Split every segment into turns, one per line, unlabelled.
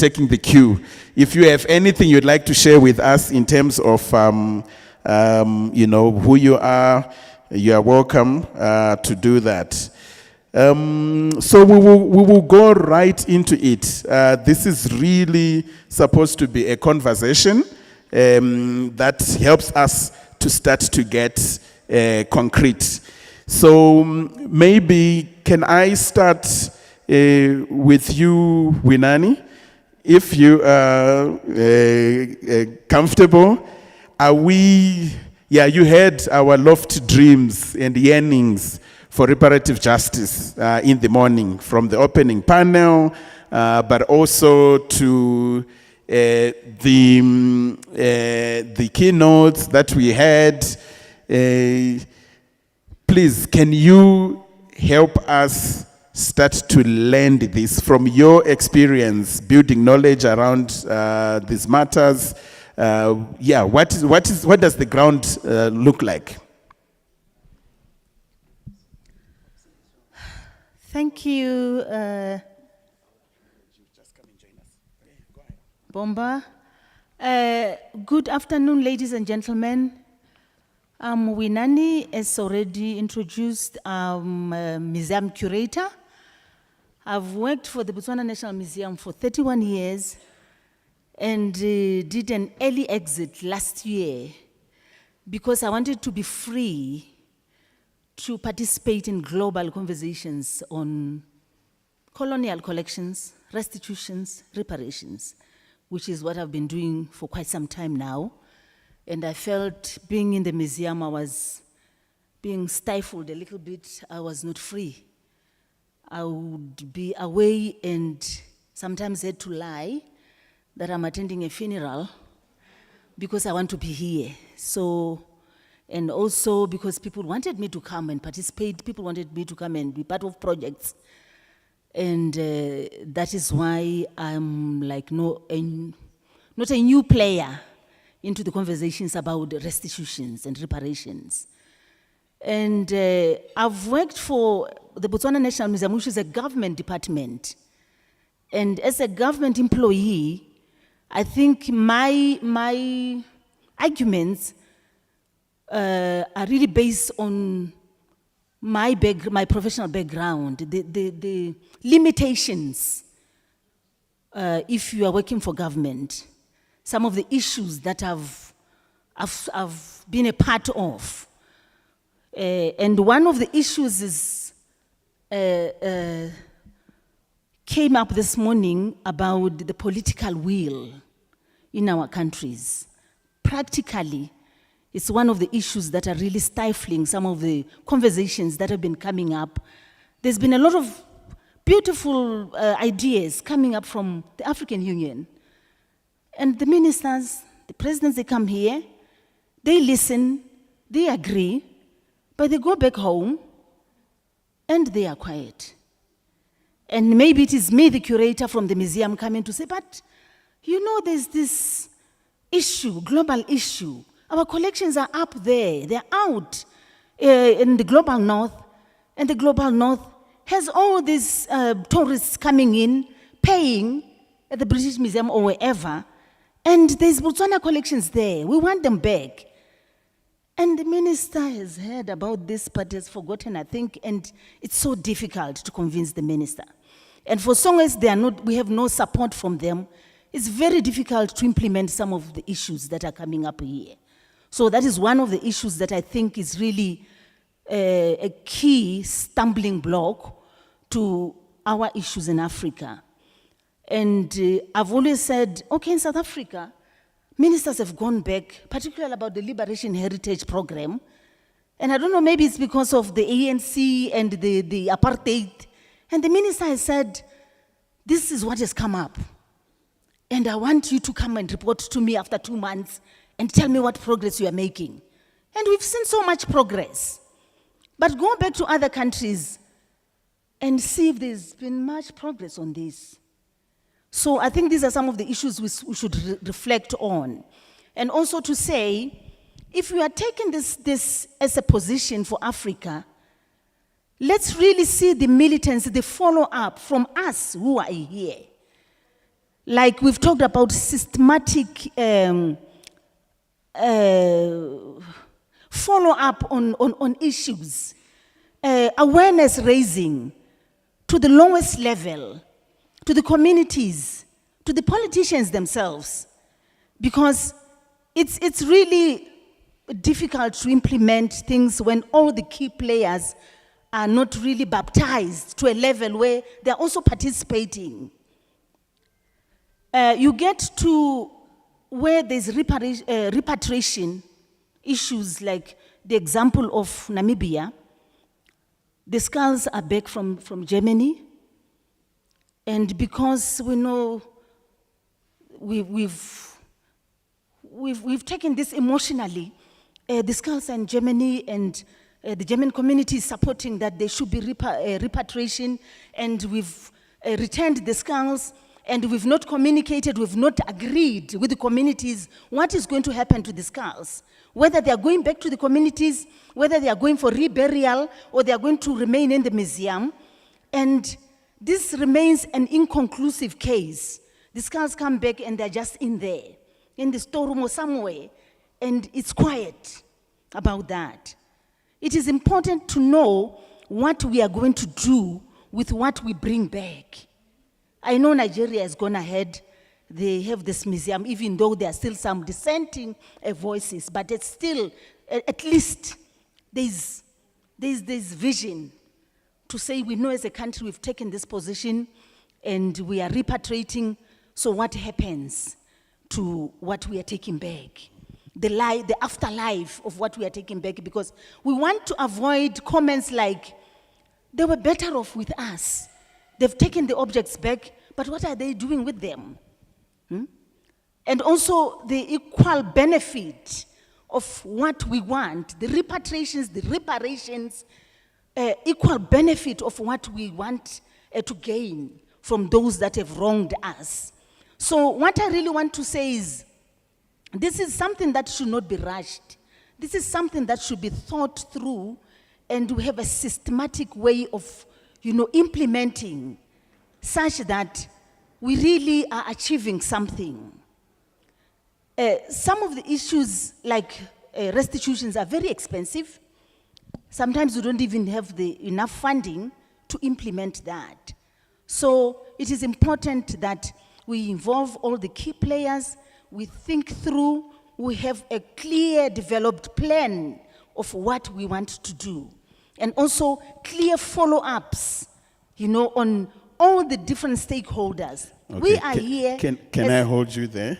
taking the cue. If you have anything you'd like to share with us in terms of, who you are welcome to do that. So we will go right into it. This is really supposed to be a conversation that helps us to start to get concrete. So maybe can I start with you, Winani? If you are comfortable, you had our lofty dreams and yearnings for reparative justice in the morning from the opening panel, but also to the keynotes that we had. Please, can you help us start to lend this from your experience, building knowledge around these matters? What does the ground look like?
Thank you, Bomba. Good afternoon, ladies and gentlemen. I'm Winani, as already introduced, I'm a museum curator. I've worked for the Botswana National Museum for 31 years and did an early exit last year because I wanted to be free to participate in global conversations on colonial collections, restitutions, reparations, which is what I've been doing for quite some time now. And I felt being in the museum, I was being stifled a little bit. I was not free. I would be away and sometimes had to lie that I'm attending a funeral because I want to be here. So, and also because people wanted me to come and participate, people wanted me to come and be part of projects. And that is why I'm like not a new player into the conversations about restitutions and reparations. And I've worked for the Botswana National Museum, which is a government department. And as a government employee, I think my arguments are really based on my professional background, the limitations if you are working for government, some of the issues that I've been a part of. And one of the issues is came up this morning about the political will in our countries. Practically, it's one of the issues that are really stifling some of the conversations that have been coming up. There's been a lot of beautiful ideas coming up from the African Union. And the ministers, the presidents, they come here, they listen, they agree, but they go back home and they are quiet. And maybe it is me, the curator from the museum, coming to say, but you know there's this issue, global issue. Our collections are up there, they're out in the global north, and the global north has all these tourists coming in, paying at the British Museum or wherever, and there's Botswana collections there, we want them back. And the minister has heard about this, but has forgotten, I think, and it's so difficult to convince the minister. And for so long as we have no support from them, it's very difficult to implement some of the issues that are coming up here. So that is one of the issues that I think is really a key stumbling block to our issues in Africa. And I've always said, okay, in South Africa, ministers have gone back, particularly about the Liberation Heritage Program. And I don't know, maybe it's because of the ANC and the apartheid. And the minister has said, this is what has come up. And I want you to come and report to me after 2 months and tell me what progress you are making. And we've seen so much progress. But go back to other countries and see if there's been much progress on this. So I think these are some of the issues we should reflect on. And also to say, if we are taking this as a position for Africa, let's really see the militants, the follow-up from us who are here. Like we've talked about systematic follow-up on issues, awareness raising to the lowest level, to the communities, to the politicians themselves, because it's really difficult to implement things when all the key players are not really baptized to a level where they're also participating. You get to where there's repatriation issues, like the example of Namibia. The skulls are back from Germany, and because we know we've taken this emotionally, the skulls are in Germany, and the German community is supporting that there should be repatriation, and we've returned the skulls, and we've not communicated, we've not agreed with the communities what is going to happen to the skulls, whether they are going back to the communities, whether they are going for reburial, or they are going to remain in the museum. And this remains an inconclusive case. The skulls come back and they're just in there, in the storeroom or somewhere, and it's quiet about that. It is important to know what we are going to do with what we bring back. I know Nigeria has gone ahead. They have this museum, even though there are still some dissenting voices, but it's still, at least, there's vision to say we know as a country we've taken this position and we are repatriating, so what happens to what we are taking back? The afterlife of what we are taking back, because we want to avoid comments like, they were better off with us. They've taken the objects back, but what are they doing with them? And also the equal benefit of what we want, the repatriations, the reparations, equal benefit of what we want to gain from those that have wronged us. So what I really want to say is, this is something that should not be rushed. This is something that should be thought through, and we have a systematic way of, implementing, such that we really are achieving something. Some of the issues, like restitutions, are very expensive. Sometimes we don't even have enough funding to implement that. So it is important that we involve all the key players, we think through, we have a clear developed plan of what we want to do. And also clear follow-ups, on all the different stakeholders. Okay. We are here.
Can I hold you there?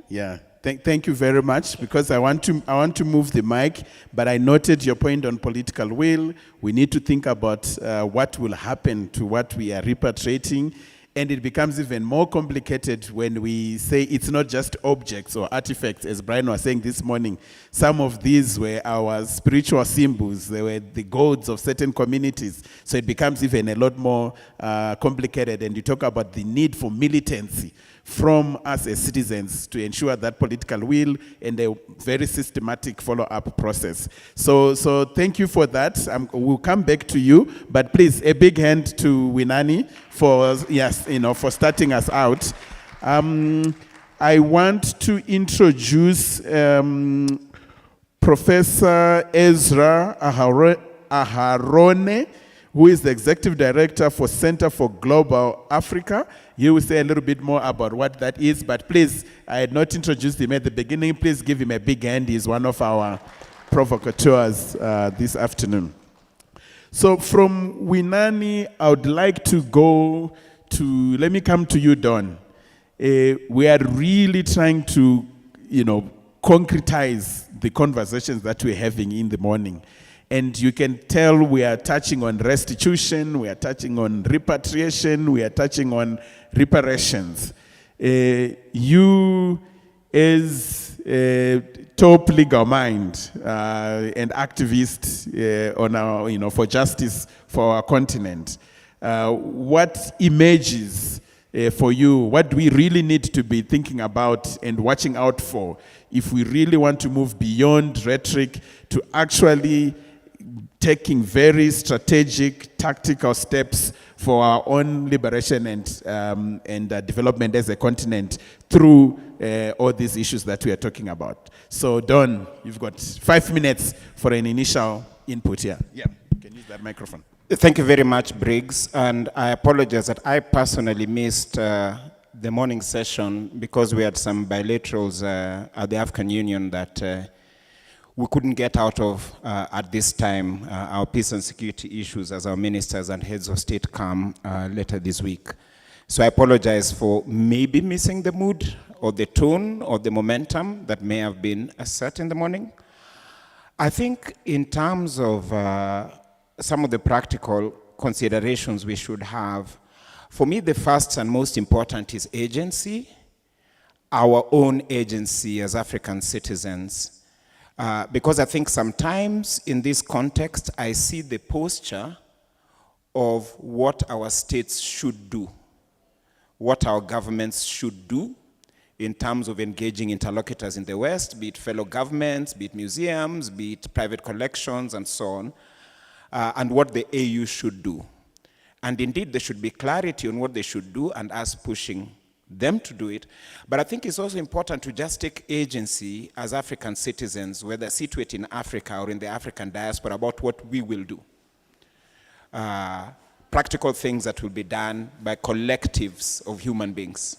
Yeah. Thank you very much, because I want to move the mic, but I noted your point on political will. We need to think about what will happen to what we are repatriating. And it becomes even more complicated when we say it's not just objects or artifacts, as Brian was saying this morning. Some of these were our spiritual symbols. They were the gods of certain communities. So it becomes even a lot more complicated. And you talk about the need for militancy from us as citizens to ensure that political will and a very systematic follow-up process. So thank you for that. We'll come back to you, but please, a big hand to Winani for starting us out. I want to introduce Professor Ezrah Aharone, who is the Executive Director for Center for Global Africa. He will say a little bit more about what that is, but please, I had not introduced him at the beginning. Please give him a big hand. He's one of our provocateurs this afternoon. So from Winani, I would like to go to, let me come to you, Don. We are really trying to, concretize the conversations that we're having in the morning. And you can tell we are touching on restitution, we are touching on repatriation, we are touching on reparations. You, as a top legal mind and activist on our, for justice for our continent, what emerges for you? What do we really need to be thinking about and watching out for if we really want to move beyond rhetoric to actually taking very strategic, tactical steps for our own liberation and development as a continent through all these issues that we are talking about. So, Don, you've got 5 minutes for an initial input here. Yeah, you can use that microphone.
Thank you very much, Briggs. And I apologize that I personally missed the morning session because we had some bilaterals at the African Union that we couldn't get out of at this time, our peace and security issues as our ministers and heads of state come later this week. So I apologize for maybe missing the mood or the tone or the momentum that may have been set in the morning. I think in terms of some of the practical considerations we should have, for me the first and most important is agency, our own agency as African citizens. Because I think sometimes in this context, I see the posture of what our states should do, what our governments should do in terms of engaging interlocutors in the West, be it fellow governments, be it museums, be it private collections, and so on, and what the AU should do. And indeed, there should be clarity on what they should do and us pushing them to do it. But I think it's also important to just take agency as African citizens, whether situated in Africa or in the African diaspora, about what we will do. Practical things that will be done by collectives of human beings.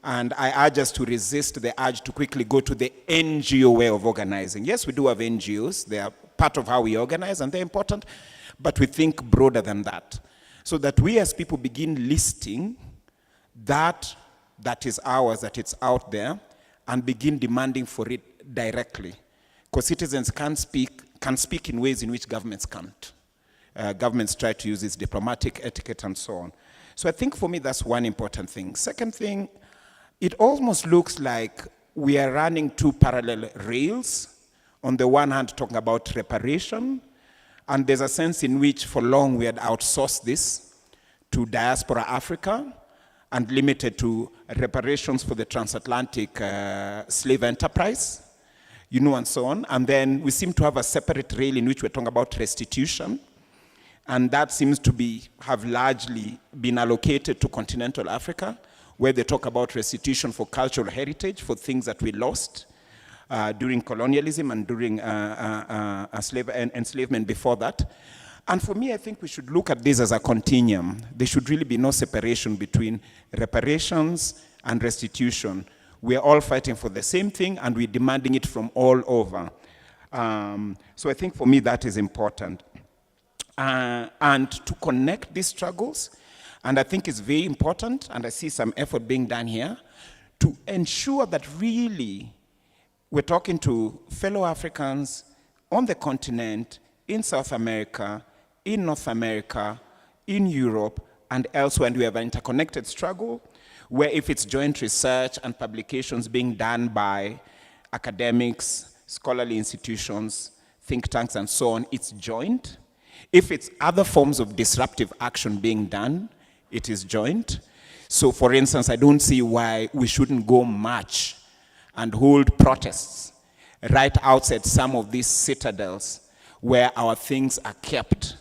And I urge us to resist the urge to quickly go to the NGO way of organizing. Yes, we do have NGOs. They are part of how we organize, and they're important. But we think broader than that. So that we as people begin listing that is ours, that it's out there, and begin demanding for it directly. Because citizens can speak in ways in which governments can't. Governments try to use this diplomatic etiquette and so on. So I think for me that's one important thing. Second thing, it almost looks like we are running two parallel rails. On the one hand, talking about reparation, and there's a sense in which for long we had outsourced this to diaspora Africa, and limited to reparations for the transatlantic slave enterprise, and so on. And then we seem to have a separate rail in which we're talking about restitution. And that seems to have largely been allocated to continental Africa, where they talk about restitution for cultural heritage, for things that we lost during colonialism and during enslavement before that. And for me, I think we should look at this as a continuum. There should really be no separation between reparations and restitution. We are all fighting for the same thing, and we're demanding it from all over. So I think for me that is important. And to connect these struggles, and I think it's very important, and I see some effort being done here, to ensure that really we're talking to fellow Africans on the continent, in South America, in North America, in Europe, and elsewhere, and we have an interconnected struggle where if it's joint research and publications being done by academics, scholarly institutions, think tanks, and so on, it's joint. If it's other forms of disruptive action being done, it is joint. So for instance, I don't see why we shouldn't go march and hold protests right outside some of these citadels where our things are kept,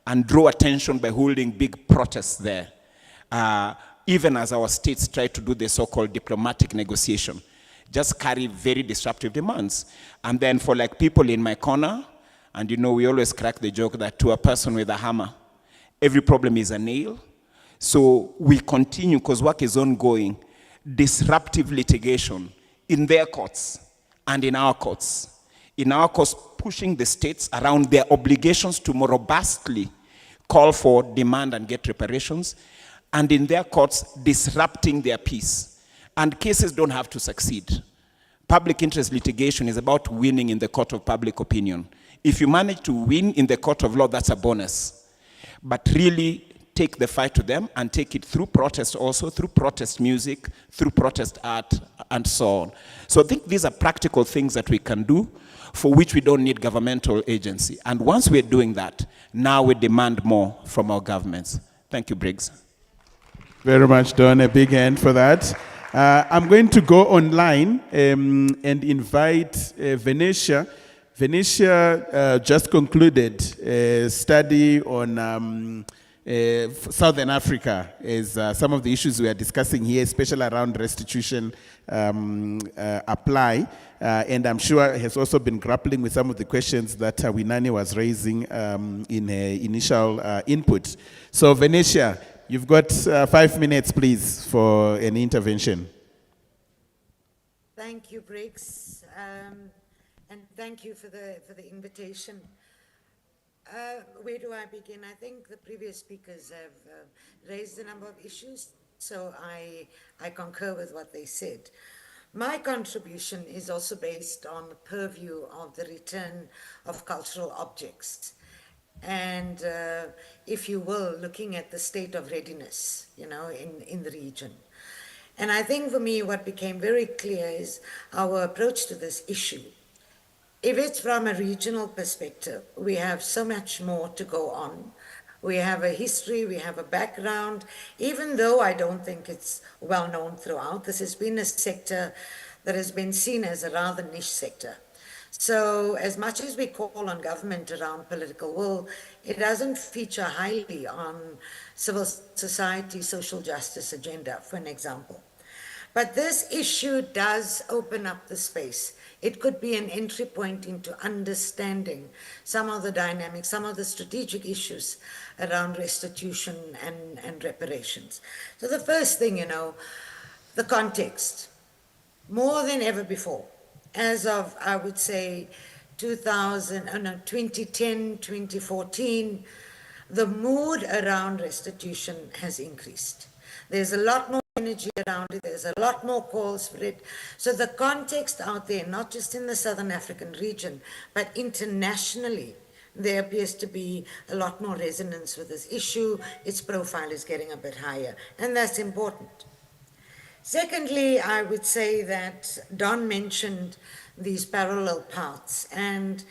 and draw attention by holding big protests there, even as our states try to do the so-called diplomatic negotiation. Just carry very disruptive demands. And then for like people in my corner, and we always crack the joke that to a person with a hammer, every problem is a nail. So we continue, because work is ongoing, disruptive litigation in their courts and in our courts. In our courts, pushing the states around their obligations to more robustly call for, demand, and get reparations, and in their courts, disrupting their peace. And cases don't have to succeed. Public interest litigation is about winning in the court of public opinion. If you manage to win in the court of law, that's a bonus. But really take the fight to them and take it through protest also, through protest music, through protest art, and so on. So I think these are practical things that we can do for which we don't need governmental agency. And once we're doing that, now we demand more from our governments. Thank you, Briggs.
Very much, Don. A big hand for that. I'm going to go online and invite Venetia. Venetia just concluded a study on Southern Africa, as some of the issues we are discussing here, especially around restitution, apply. And I'm sure has also been grappling with some of the questions that Winani was raising in her initial input. So Venetia, you've got 5 minutes, please, for an intervention.
Thank you, Briggs, and thank you for the invitation. Where do I begin? I think the previous speakers have raised a number of issues, so I concur with what they said. My contribution is also based on the purview of the return of cultural objects, and if you will, looking at the state of readiness, in the region. And I think for me, what became very clear is our approach to this issue. If it's from a regional perspective, we have so much more to go on. We have a history, we have a background, even though I don't think it's well known throughout. This has been a sector that has been seen as a rather niche sector. So as much as we call on government around political will, it doesn't feature highly on civil society, social justice agenda, for an example. But this issue does open up the space. It could be an entry point into understanding some of the dynamics, some of the strategic issues around restitution and reparations. So the first thing, the context. More than ever before, as of, I would say, 2010, 2014, the mood around restitution has increased. There's a lot more energy around it, there's a lot more calls for it. So the context out there, not just in the Southern African region, but internationally, there appears to be a lot more resonance with this issue. Its profile is getting a bit higher, and that's important. Secondly, I would say that Don mentioned these parallel paths, and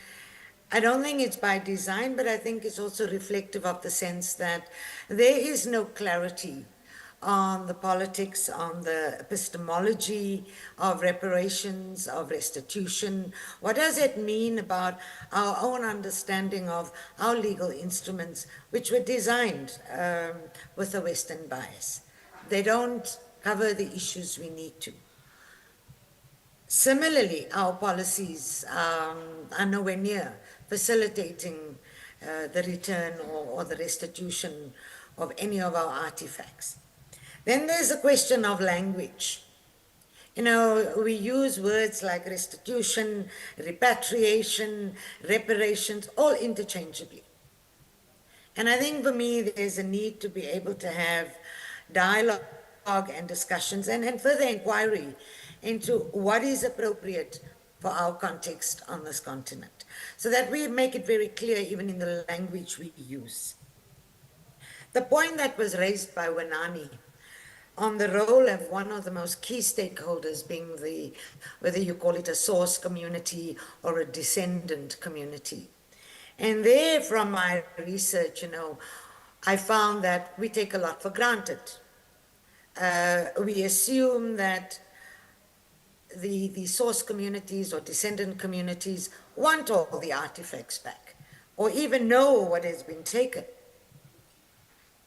I don't think it's by design, but I think it's also reflective of the sense that there is no clarity on the politics, on the epistemology of reparations, of restitution. What does it mean about our own understanding of our legal instruments, which were designed with a Western bias? They don't cover the issues we need to. Similarly, our policies are nowhere near facilitating the return or the restitution of any of our artifacts. Then there's a question of language. We use words like restitution, repatriation, reparations, all interchangeably. And I think for me, there's a need to be able to have dialogue and discussions and further inquiry into what is appropriate for our context on this continent, so that we make it very clear even in the language we use. The point that was raised by Winani on the role of one of the most key stakeholders being whether you call it a source community or a descendant community. And there, from my research, I found that we take a lot for granted. We assume that the source communities or descendant communities want all the artifacts back, or even know what has been taken.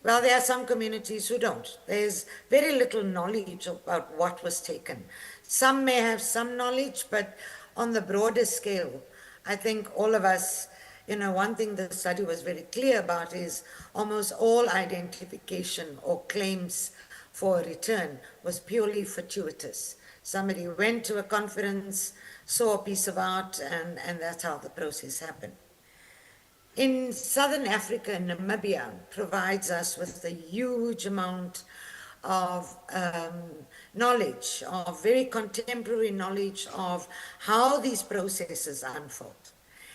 Well, there are some communities who don't. There's very little knowledge about what was taken. Some may have some knowledge, but on the broader scale, I think all of us, one thing the study was very clear about is almost all identification or claims for a return was purely fortuitous. Somebody went to a conference, saw a piece of art, and that's how the process happened. In Southern Africa, Namibia provides us with a huge amount of knowledge, of very contemporary knowledge of how these processes unfold.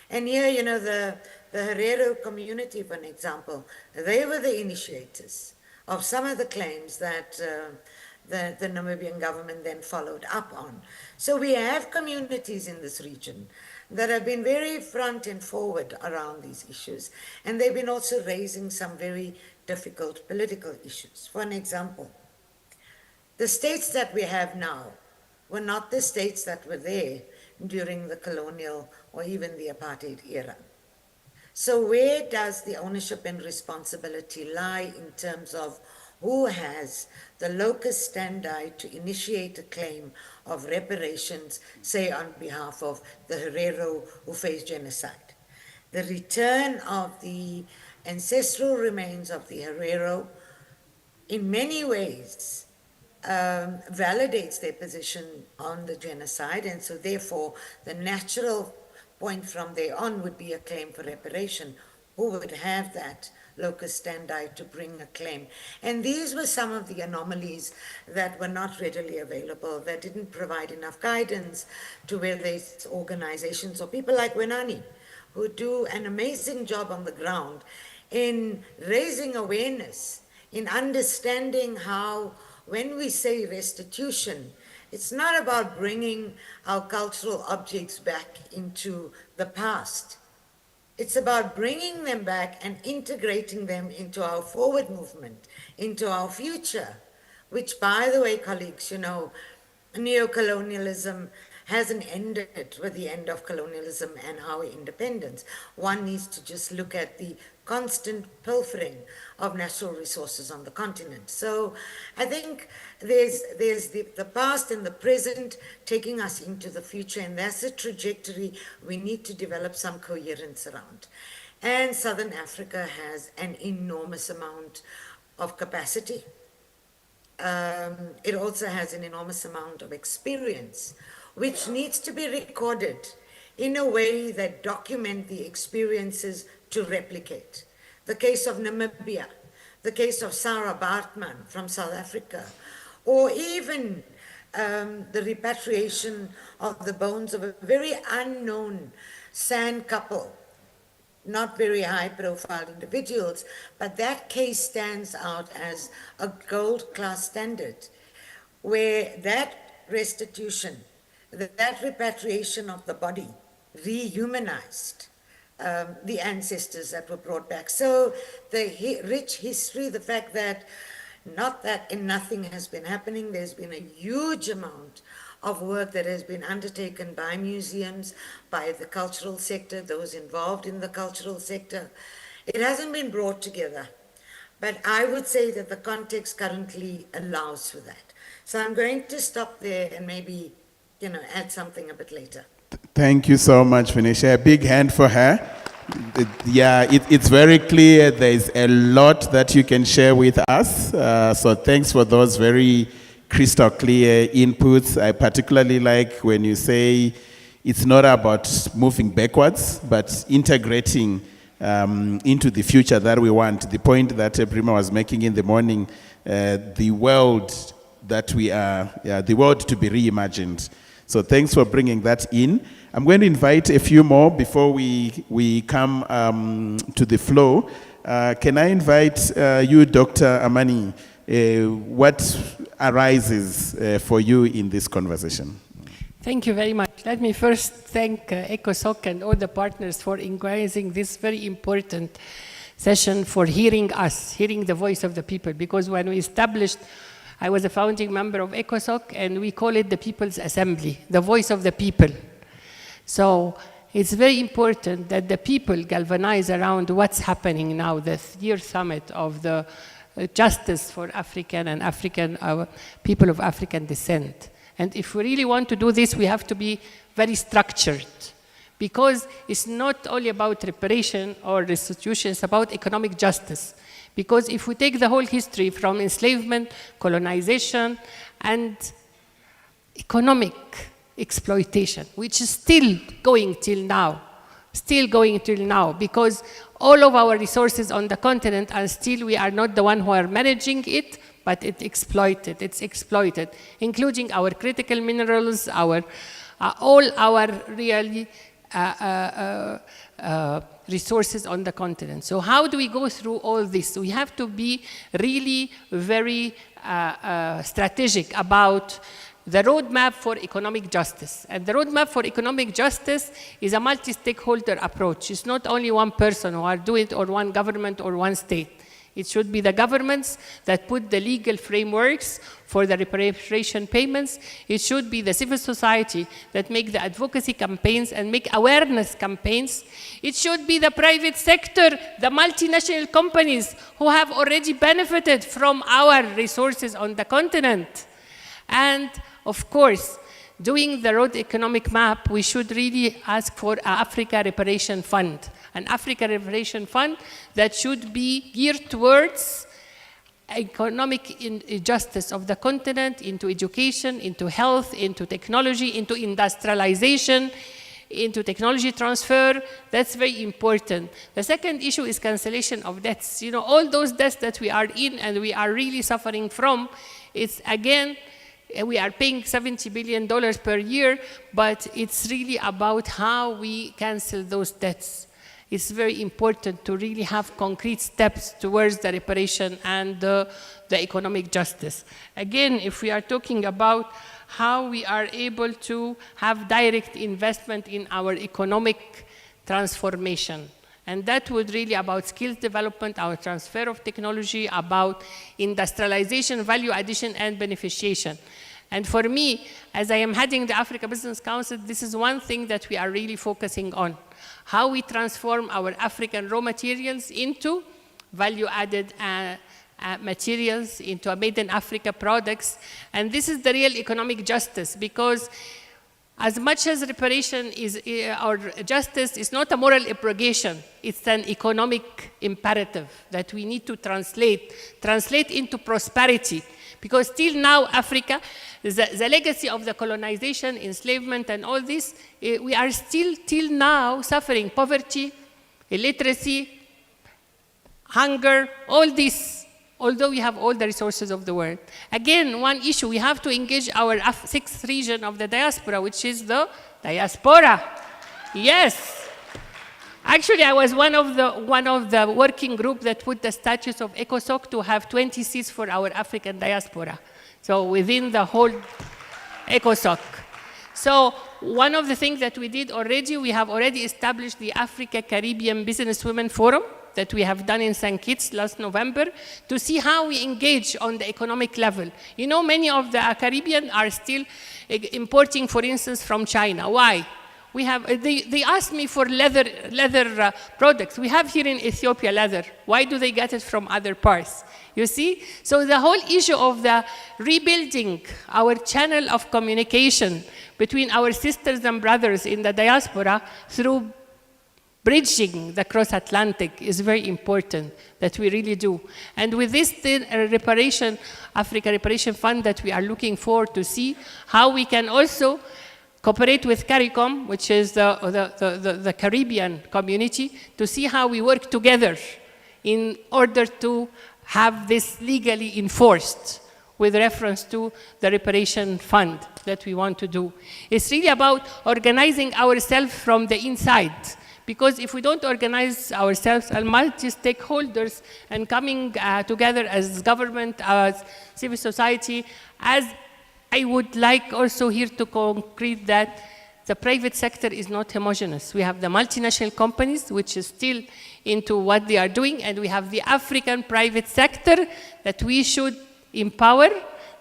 And here, the Herero community, for an example, they were the initiators of some of the claims that the Namibian government then followed up on. So we have communities in this region that have been very front and forward around these issues. And they've been also raising some very difficult political issues. For an example, the states that we have now were not the states that were there during the colonial or even the apartheid era. So where does the ownership and responsibility lie in terms of who has the locus standi to initiate a claim of reparations, say on behalf of the Herero who faced genocide? The return of the ancestral remains of the Herero in many ways validates their position on the genocide, and so therefore the natural point from there on would be a claim for reparation. Who would have that locus standi to bring a claim? And these were some of the anomalies that were not readily available, that didn't provide enough guidance to whether it's organizations or people like Wenani, who do an amazing job on the ground in raising awareness, in understanding how when we say restitution, it's not about bringing our cultural objects back into the past. It's about bringing them back and integrating them into our forward movement, into our future, which, by the way, colleagues, you know, neocolonialism hasn't ended with the end of colonialism and our independence. One needs to just look at the constant pilfering of natural resources on the continent. So I think there's the past and the present taking us into the future, and that's a trajectory we need to develop some coherence around. And Southern Africa has an enormous amount of capacity. It also has an enormous amount of experience, which needs to be recorded in a way that document the experiences to replicate. The case of Namibia, the case of Sarah Baartman from South Africa, or even the repatriation of the bones of a very unknown San couple, not very high profile individuals, but that case stands out as a gold class standard, where that restitution, that repatriation of the body rehumanized the ancestors that were brought back. So the rich history, the fact that not that nothing has been happening, there's been a huge amount of work that has been undertaken by museums, by the cultural sector, those involved in the cultural sector. It hasn't been brought together, but I would say that the context currently allows for that. So I'm going to stop there and maybe, you know, add something a bit later.
Thank you so much, Venetia. A big hand for her. It's very clear there's a lot that you can share with us. So thanks for those very crystal clear inputs. I particularly like when you say it's not about moving backwards, but integrating into the future that we want. The point that Prima was making in the morning, the world that we are, the world to be reimagined. So thanks for bringing that in. I'm going to invite a few more before we come to the floor. Can I invite you, Dr. Amani? What arises for you in this conversation?
Thank you very much. Let me first thank ECOSOC and all the partners for organizing this very important session, for hearing us, hearing the voice of the people. Because when we established, I was a founding member of ECOSOC, and we call it the People's Assembly, the voice of the people. So it's very important that the people galvanize around what's happening now, the year summit of the justice for African and African people of African descent. And if we really want to do this, we have to be very structured, because it's not only about reparation or restitution, it's about economic justice. Because if we take the whole history from enslavement, colonization, and economic exploitation, which is still going till now, because all of our resources on the continent, and still we are not the one who are managing it, but it's exploited, including our critical minerals, all our really resources on the continent. So how do we go through all this? We have to be really very strategic about the roadmap for economic justice. And the roadmap for economic justice is a multi-stakeholder approach. It's not only one person who are doing it, or one government, or one state. It should be the governments that put the legal frameworks for the reparation payments. It should be the civil society that make the advocacy campaigns and make awareness campaigns. It should be the private sector, the multinational companies who have already benefited from our resources on the continent. And of course, doing the road economic map, we should really ask for an Africa Reparation Fund. An Africa Reparation Fund that should be geared towards economic justice of the continent, into education, into health, into technology, into industrialization, into technology transfer. That's very important. The second issue is cancellation of debts. You know, all those debts that we are in and we are really suffering from, it's again, we are paying $70 billion per year, but it's really about how we cancel those debts. It's very important to really have concrete steps towards the reparation and the economic justice. Again, if we are talking about how we are able to have direct investment in our economic transformation, and that would really about skills development, our transfer of technology, about industrialization, value addition, and beneficiation. And for me, as I am heading the Africa Business Council, this is one thing that we are really focusing on. How we transform our African raw materials into value-added materials, into made in Africa products. And this is the real economic justice, because as much as reparation is, or justice is not a moral abrogation, it's an economic imperative that we need to translate into prosperity. Because till now, Africa, the legacy of the colonization, enslavement, and all this, we are still, till now, suffering poverty, illiteracy, hunger, all this, although we have all the resources of the world. Again, one issue, we have to engage our sixth region of the diaspora, which is the diaspora. Yes. Actually, I was one of the working group that put the status of ECOSOC to have 20 seats for our African diaspora. So within the whole ECOSOC. So one of the things that we did already, we have already established the Africa Caribbean Businesswomen Forum that we have done in St. Kitts last November to see how we engage on the economic level. You know, many of the Caribbean are still importing, for instance, from China. Why? We have, they asked me for leather products. We have here in Ethiopia leather. Why do they get it from other parts? You see? So the whole issue of the rebuilding our channel of communication between our sisters and brothers in the diaspora through bridging the cross-Atlantic is very important that we really do. And with this reparation, Africa Reparation Fund that we are looking for to see how we can also cooperate with CARICOM, which is the Caribbean community, to see how we work together in order to have this legally enforced with reference to the reparation fund that we want to do. It's really about organizing ourselves from the inside. Because if we don't organize ourselves as multi-stakeholders and coming together as government, as civil society, as I would like also here to concrete that the private sector is not homogeneous. We have the multinational companies, which is still into what they are doing, and we have the African private sector that we should empower,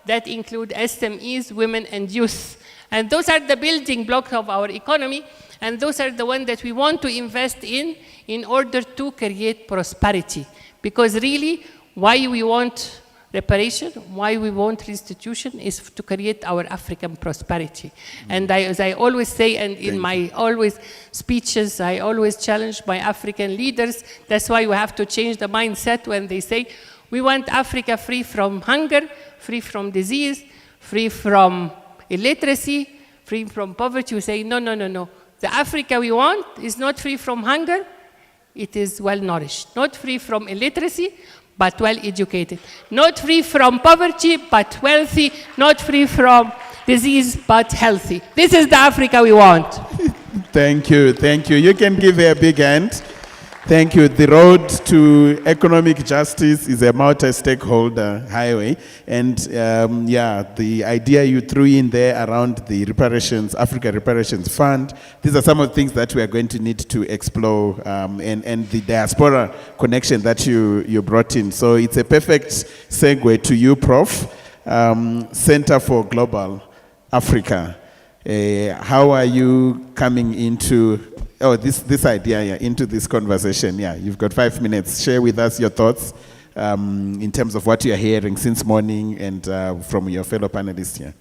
that include SMEs, women, and youth. And those are the building blocks of our economy, and those are the ones that we want to invest in order to create prosperity. Because really, why we want reparation, why we want restitution is to create our African prosperity. And as I always say, and in my always speeches, I always challenge my African leaders. That's why we have to change the mindset when they say, we want Africa free from hunger, free from disease, free from illiteracy, free from poverty. We say, no, no, no, no. The Africa we want is not free from hunger, it is well-nourished. Not free from illiteracy, but well-educated. Not free from poverty, but wealthy. Not free from disease, but healthy. This is the Africa we want.
Thank you, thank you. You can give her a big hand. Thank you. The road to economic justice is a multi-stakeholder highway. And yeah, the idea you threw in there around the reparations, Africa Reparations Fund, these are some of the things that we are going to need to explore, and the diaspora connection that you brought in. So it's a perfect segue to you, Prof. Center for Global Africa. How are you coming into this idea, yeah, into this conversation? Yeah, you've got 5 minutes. Share with us your thoughts in terms of what you're hearing since morning and from your fellow panelists here.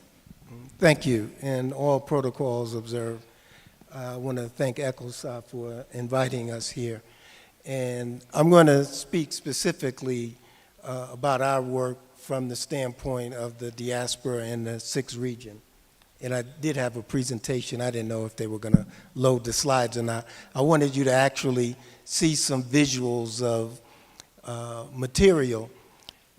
Thank you, and all protocols observed. I want to thank ECOSOC for inviting us here. And I'm going to speak specifically about our work from the standpoint of the diaspora in the 6th region. And I did have a presentation. I didn't know if they were going to load the slides or not. I wanted you to actually see some visuals of material,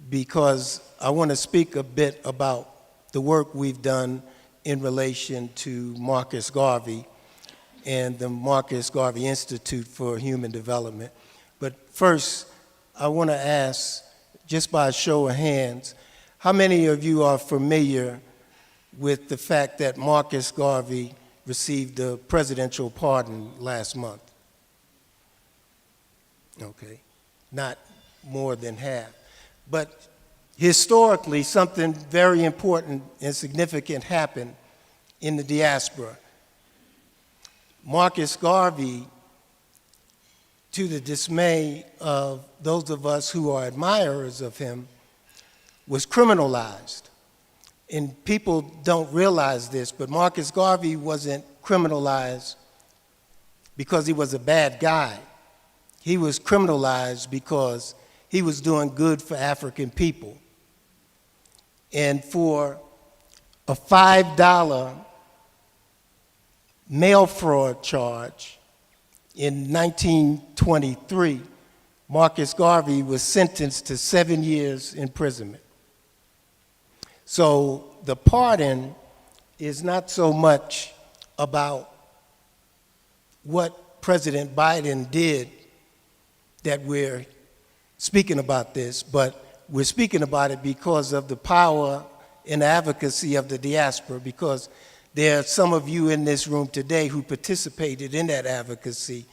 because I want to speak a bit about the work we've done in relation to Marcus Garvey and the Marcus Garvey Institute for Human Development. But first, I want to ask, just by a show of hands, how many of you are familiar with the fact that Marcus Garvey received a presidential pardon last month? Okay, not more than half. But historically, something very important and significant happened in the diaspora. Marcus Garvey, to the dismay of those of us who are admirers of him, was criminalized. And people don't realize this, but Marcus Garvey wasn't criminalized because he was a bad guy. He was criminalized because he was doing good for African people. And for a $5 mail fraud charge in 1923, Marcus Garvey was sentenced to 7 years imprisonment. So the pardon is not so much about what President Biden did that we're speaking about this, but we're speaking about it because of the power and advocacy of the diaspora, because there are some of you in this room today who participated in that advocacy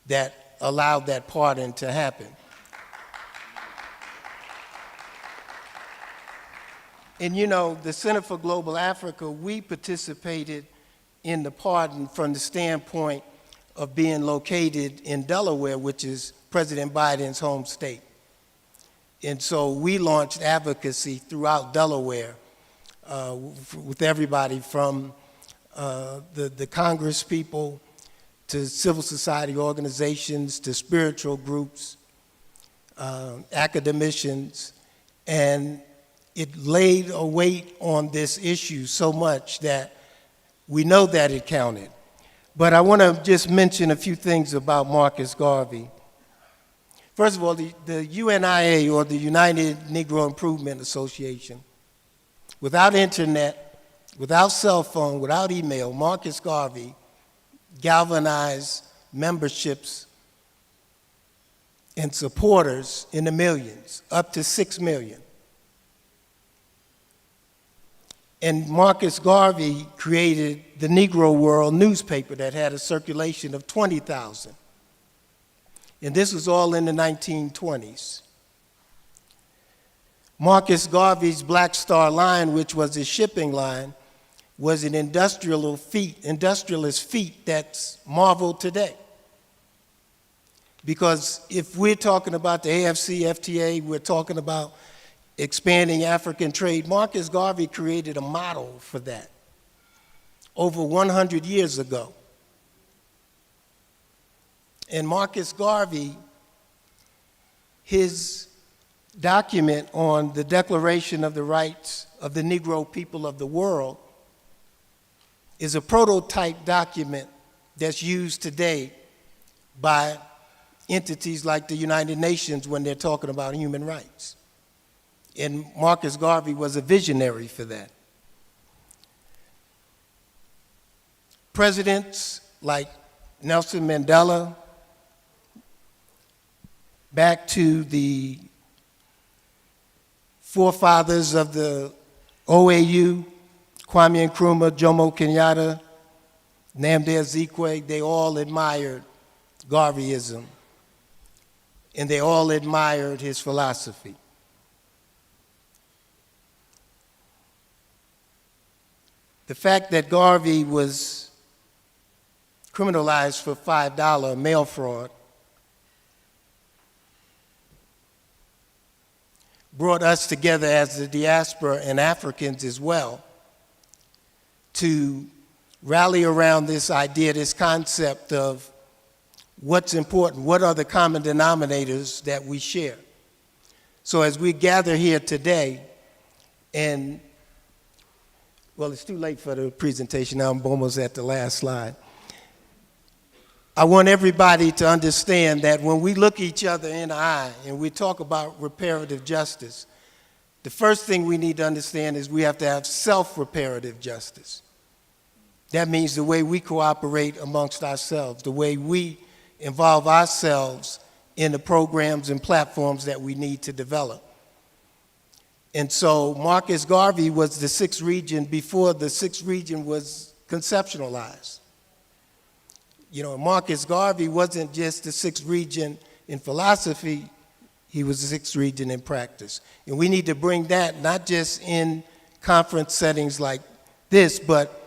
that allowed that pardon to happen. And you know, the Center for Global Africa, we participated in the pardon from the standpoint of being located in Delaware, which is President Biden's home state. And so we launched advocacy throughout Delaware with everybody from the Congress people to civil society organizations to spiritual groups, academicians, and it laid a weight on this issue so much that we know that it counted. But I want to just mention a few things about Marcus Garvey. First of all, the UNIA, or the United Negro Improvement Association, without internet, without cell phone, without email, Marcus Garvey galvanized memberships and supporters in the millions, up to 6 million. And Marcus Garvey created the Negro World newspaper that had a circulation of 20,000. And this was all in the 1920s. Marcus Garvey's Black Star Line, which was his shipping line, was an industrialist feat that's marveled today. Because if we're talking about the AFC, FTA, we're talking about expanding African trade, Marcus Garvey created a model for that over 100 years ago. And Marcus Garvey, his document on the Declaration of the Rights of the Negro People of the World is a prototype document that's used today by entities like the United Nations when they're talking about human rights. And Marcus Garvey was a visionary for that. Presidents like Nelson Mandela, back to the forefathers of the OAU, Kwame Nkrumah, Jomo Kenyatta, Nnamdi Azikiwe, they all admired Garveyism, and they all admired his philosophy. The fact that Garvey was criminalized for $5 mail fraud brought us together as the diaspora and Africans as well to rally around this idea, this concept of what's important, what are the common denominators that we share. So as we gather here today, and well, it's too late for the presentation now, I'm almost at the last slide. I want everybody to understand that when we look each other in the eye and we talk about reparative justice, the first thing we need to understand is we have to have self-reparative justice. That means the way we cooperate amongst ourselves, the way we involve ourselves in the programs and platforms that we need to develop. And so Marcus Garvey was the sixth region before the sixth region was conceptualized. You know, Marcus Garvey wasn't just the sixth region in philosophy, he was the sixth region in practice. And we need to bring that not just in conference settings like this, but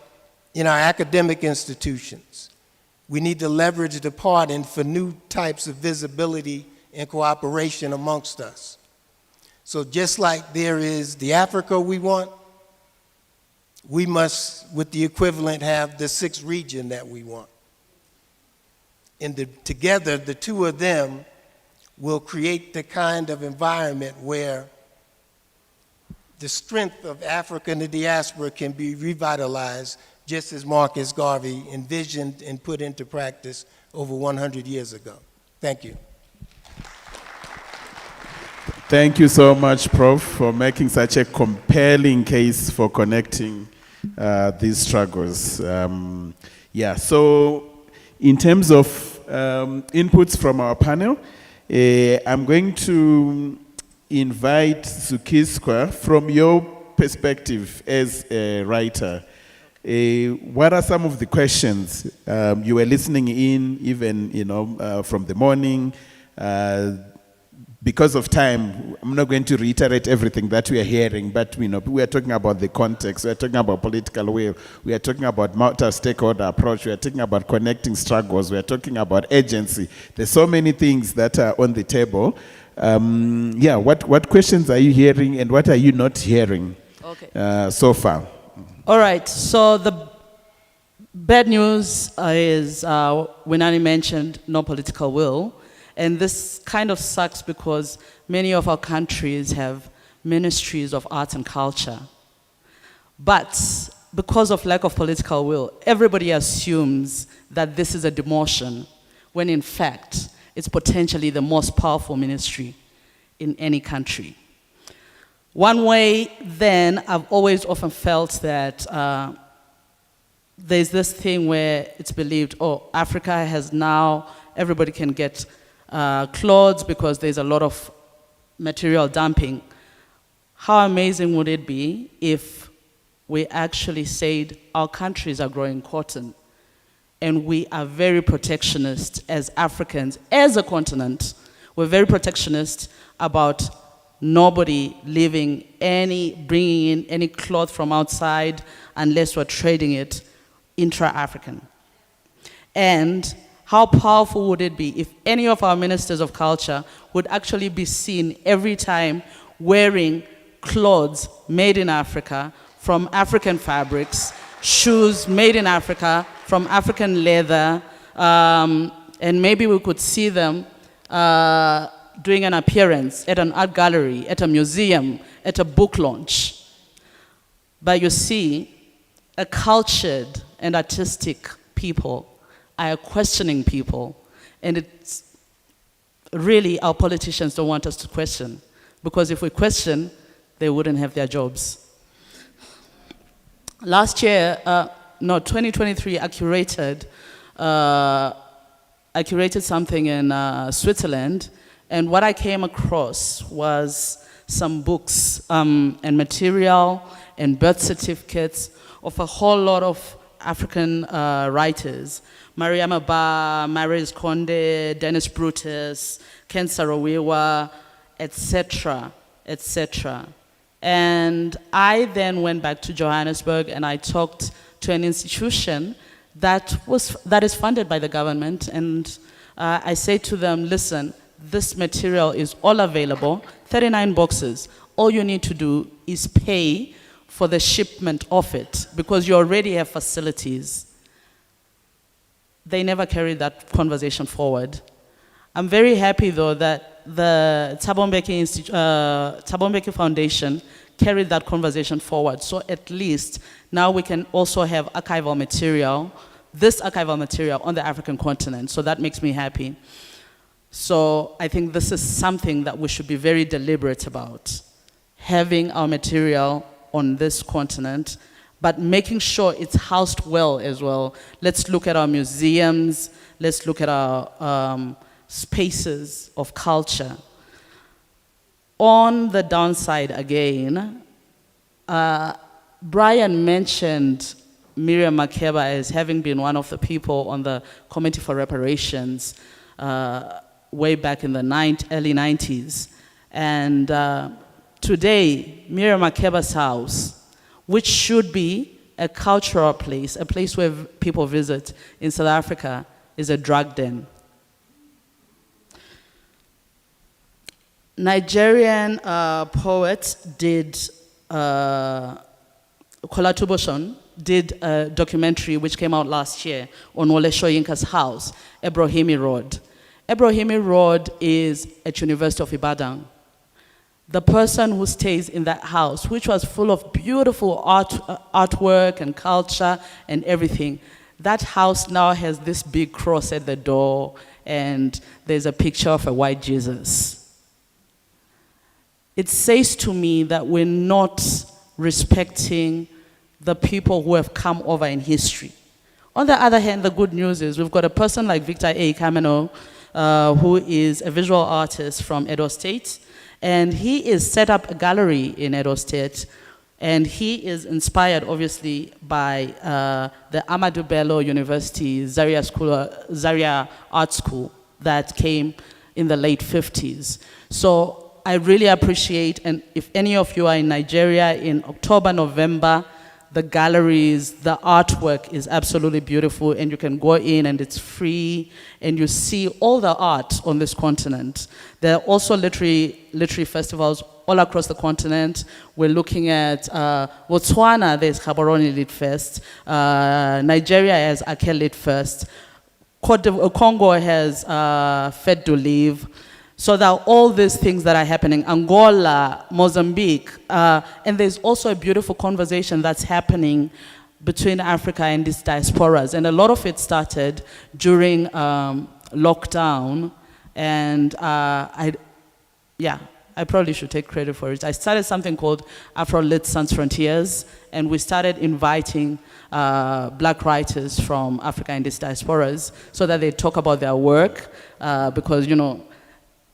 in our academic institutions. We need to leverage the pardon for new types of visibility and cooperation amongst us. So just like there is the Africa we want, we must, with the equivalent, have the sixth region that we want. And together, the two of them will create the kind of environment where the strength of Africa and the diaspora can be revitalized, just as Marcus Garvey envisioned and put into practice over 100 years ago. Thank you.
Thank you so much, Prof, for making such a compelling case for connecting these struggles. Yeah, so in terms of inputs from our panel, I'm going to invite Zukiskwa, from your perspective as a writer, what are some of the questions you were listening in, even from the morning? Because of time, I'm not going to reiterate everything that we are hearing, but we are talking about the context, we are talking about political will, we are talking about multi-stakeholder approach, we are talking about connecting struggles, we are talking about agency. There's so many things that are on the table. Yeah, what questions are you hearing and what are you not hearing so far?
All right, so the bad news is Winani mentioned no political will. And this kind of sucks because many of our countries have ministries of arts and culture. But because of lack of political will, everybody assumes that this is a demotion, when in fact, it's potentially the most powerful ministry in any country. One way then, I've always often felt that there's this thing where it's believed, oh, Africa has now, everybody can get clothes because there's a lot of material dumping. How amazing would it be if we actually said our countries are growing cotton and we are very protectionist as Africans, as a continent. We're very protectionist about nobody bringing in any cloth from outside unless we're trading it intra-African. And how powerful would it be if any of our ministers of culture would actually be seen every time wearing clothes made in Africa from African fabrics, shoes made in Africa from African leather, and maybe we could see them doing an appearance at an art gallery, at a museum, at a book launch. But you see, a cultured and artistic people are questioning people, and it's really our politicians don't want us to question, because if we question, they wouldn't have their jobs. Last year, 2023, I curated something in Switzerland, And what I came across was some books and material and birth certificates of a whole lot of African writers. Mariam Abba, Maris Konde, Dennis Brutus, Ken Saro-Wiwa, etc., etc. And I then went back to Johannesburg and I talked to an institution that is funded by the government, and I say to them, listen, this material is all available, 39 boxes. All you need to do is pay for the shipment of it because you already have facilities. They never carried that conversation forward. I'm very happy though that the Thabo Mbeki Foundation carried that conversation forward. So at least now we can also have archival material, this archival material on the African continent. So that makes me happy. So I think this is something that we should be very deliberate about, having our material on this continent, but making sure it's housed well as well. Let's look at our museums, let's look at our spaces of culture. On the downside again, Brian mentioned Miriam Makeba as having been one of the people on the Committee for Reparations way back in the early 90s. And today, Miriam Makeba's house, which should be a cultural place, a place where people visit in South Africa, is a drug den. Nigerian poet Kola Tuboson did a documentary which came out last year on Wole Soyinka's house, Ebrahimi Road. Ebrahimi Road is at University of Ibadan. The person who stays in that house, which was full of beautiful artwork and culture and everything, that house now has this big cross at the door and there's a picture of a white Jesus. It says to me that we're not respecting the people who have come over in history. On the other hand, the good news is we've got a person like Victor A. Kameno, who is a visual artist from Edo State, and he is set up a gallery in Edo State, and he is inspired, obviously, by the Amadou Bello University Zaria Art School that came in the late 50s. So I really appreciate, and if any of you are in Nigeria in October, November, the galleries, the artwork is absolutely beautiful, and you can go in and it's free, and you see all the art on this continent. There are also literary festivals all across the continent. We're looking at Botswana, there's Aharone Lit Fest. Nigeria has Ake Lit Fest. Congo has Fête du Livre. So there are all these things that are happening. Angola, Mozambique, and there's also a beautiful conversation that's happening between Africa and these diasporas. And a lot of it started during lockdown. And I probably should take credit for it. I started something called Afro Lit Sans Frontiers, and we started inviting black writers from Africa and these diasporas so that they talk about their work, because, you know,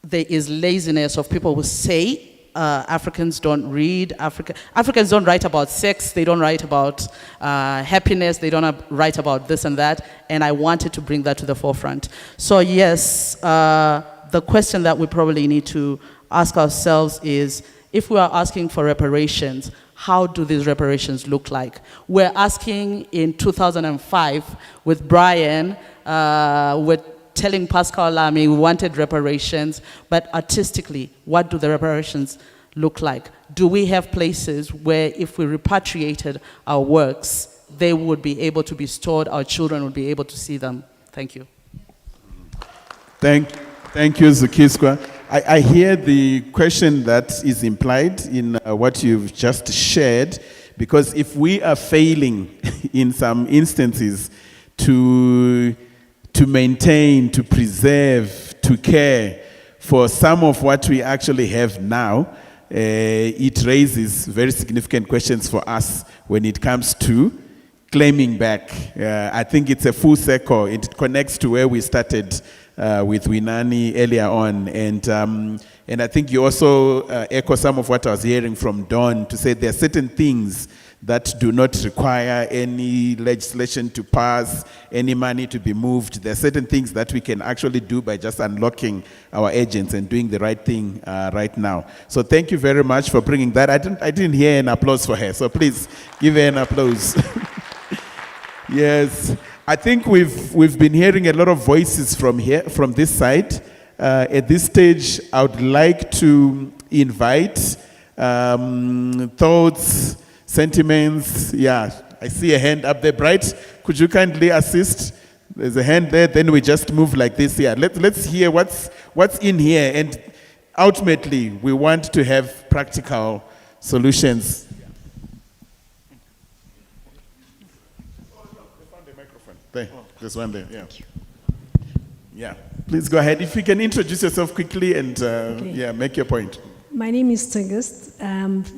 there is laziness of people who say Africans don't read, Africans don't write about sex, they don't write about happiness, they don't write about this and that, and I wanted to bring that to the forefront. So yes, the question that we probably need to ask ourselves is, if we are asking for reparations, how do these reparations look like? We're asking in 2005 with Brian, with telling Pascal Lamy we wanted reparations, but artistically, what do the reparations look like? Do we have places where if we repatriated our works, they would be able to be stored, our children would be able to see them? Thank you.
Thank you, Zukiswa. I hear the question that is implied in what you've just shared, because if we are failing in some instances to maintain, to preserve, to care for some of what we actually have now, it raises very significant questions for us when it comes to claiming back. I think it's a full circle. It connects to where we started with Winani earlier on, and I think you also echo some of what I was hearing from Dawn to say there are certain things that do not require any legislation to pass, any money to be moved. There are certain things that we can actually do by just unlocking our agents and doing the right thing right now. So thank you very much for bringing that. I didn't hear an applause for her, so please give her an applause. Yes, I think we've been hearing a lot of voices from here, from this side. At this stage, I would like to invite thoughts, sentiments. Yeah, I see a hand up there. Bright, could you kindly assist? There's a hand there, then we just move like this. Yeah, let's hear what's in here, and ultimately, we want to have practical solutions. There, there's one there, yeah. Yeah, please go ahead. If you can introduce yourself quickly and yeah, make your point.
My name is Tigist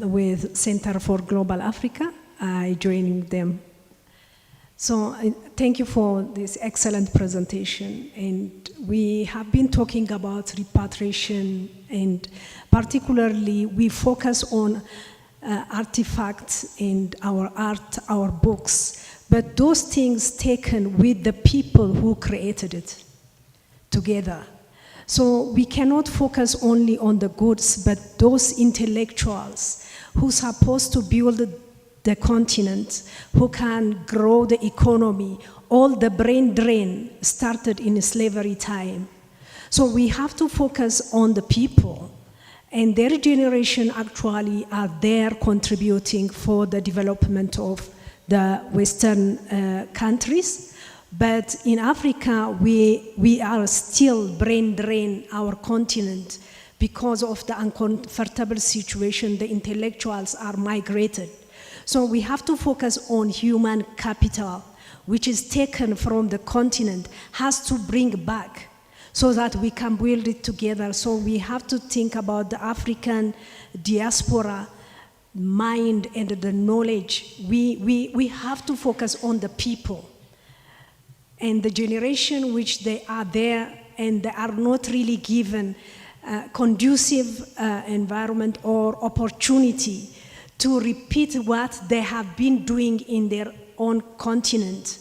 with Center for Global Africa. I joined them. So thank you for this excellent presentation. And we have been talking about repatriation, and particularly we focus on artifacts and our art, our books. But those things taken with the people who created it together. So we cannot focus only on the goods, but those intellectuals who are supposed to build the continent, who can grow the economy, all the brain drain started in slavery time. So we have to focus on the people, and their generation actually are there contributing for the development of the Western countries. But in Africa, we are still brain drain our continent because of the uncomfortable situation. The intellectuals are migrated. So we have to focus on human capital, which is taken from the continent, has to bring back so that we can build it together. So we have to think about the African diaspora mind and the knowledge. We have to focus on the people and the generation which they are there, and they are not really given conducive environment or opportunity to repeat what they have been doing in their own continent,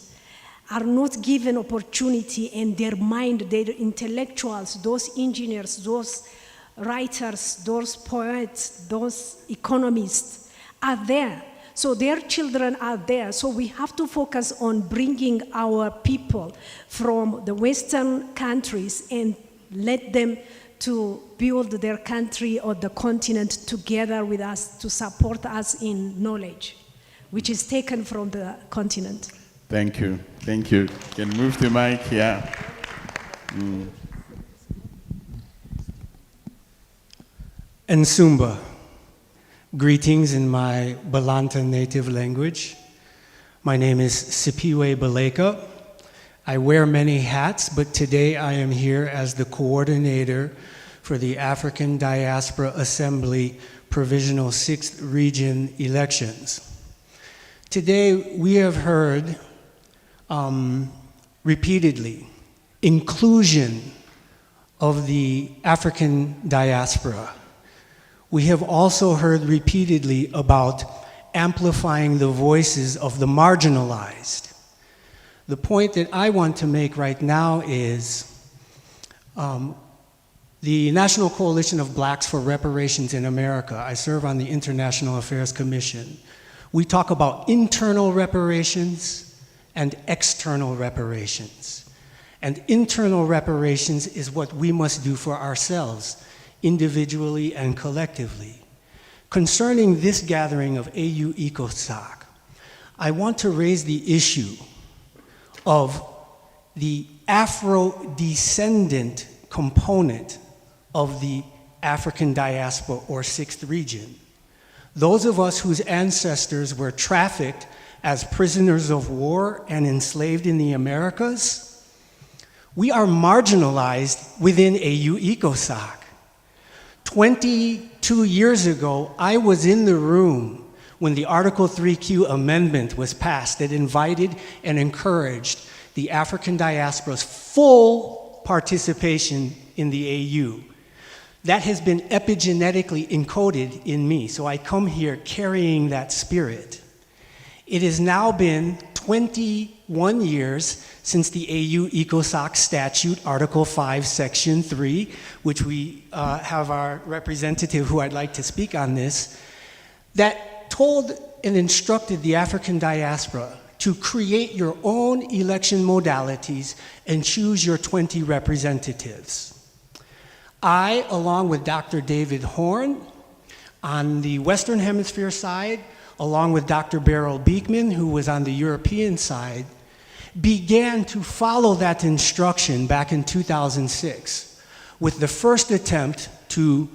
are not given opportunity, and their mind, their intellectuals, those engineers, those writers, those poets, those economists are there. So their children are there. So we have to focus on bringing our people from the Western countries and let them to build their country or the continent together with us to support us in knowledge, which is taken from the continent.
Thank you. Thank you. Can move the mic, yeah.
Nsumba. Greetings in my Balanta native language. My name is Sipiwe Baleka. I wear many hats, but today I am here as the coordinator for the African Diaspora Assembly Provisional 6th Region elections. Today we have heard repeatedly inclusion of the African diaspora. We have also heard repeatedly about amplifying the voices of the marginalized. The point that I want to make right now is the National Coalition of Blacks for Reparations in America. I serve on the International Affairs Commission. We talk about internal reparations and external reparations. And internal reparations is what we must do for ourselves, individually and collectively. Concerning this gathering of AU ECOSOC, I want to raise the issue of the Afro-descendant component of the African diaspora or 6th region. Those of us whose ancestors were trafficked as prisoners of war and enslaved in the Americas, we are marginalized within AU ECOSOC. 22 years ago, I was in the room when the Article 3Q amendment was passed that invited and encouraged the African diaspora's full participation in the AU. That has been epigenetically encoded in me, so I come here carrying that spirit. It has now been 21 years since the AU ECOSOC Statute, Article 5, Section 3, which we have our representative who I'd like to speak on this, that told and instructed the African diaspora to create your own election modalities and choose your 20 representatives. I, along with Dr. David Horn, on the Western Hemisphere side, along with Dr. Beryl Beekman, who was on the European side, began to follow that instruction back in 2006 with the first attempt to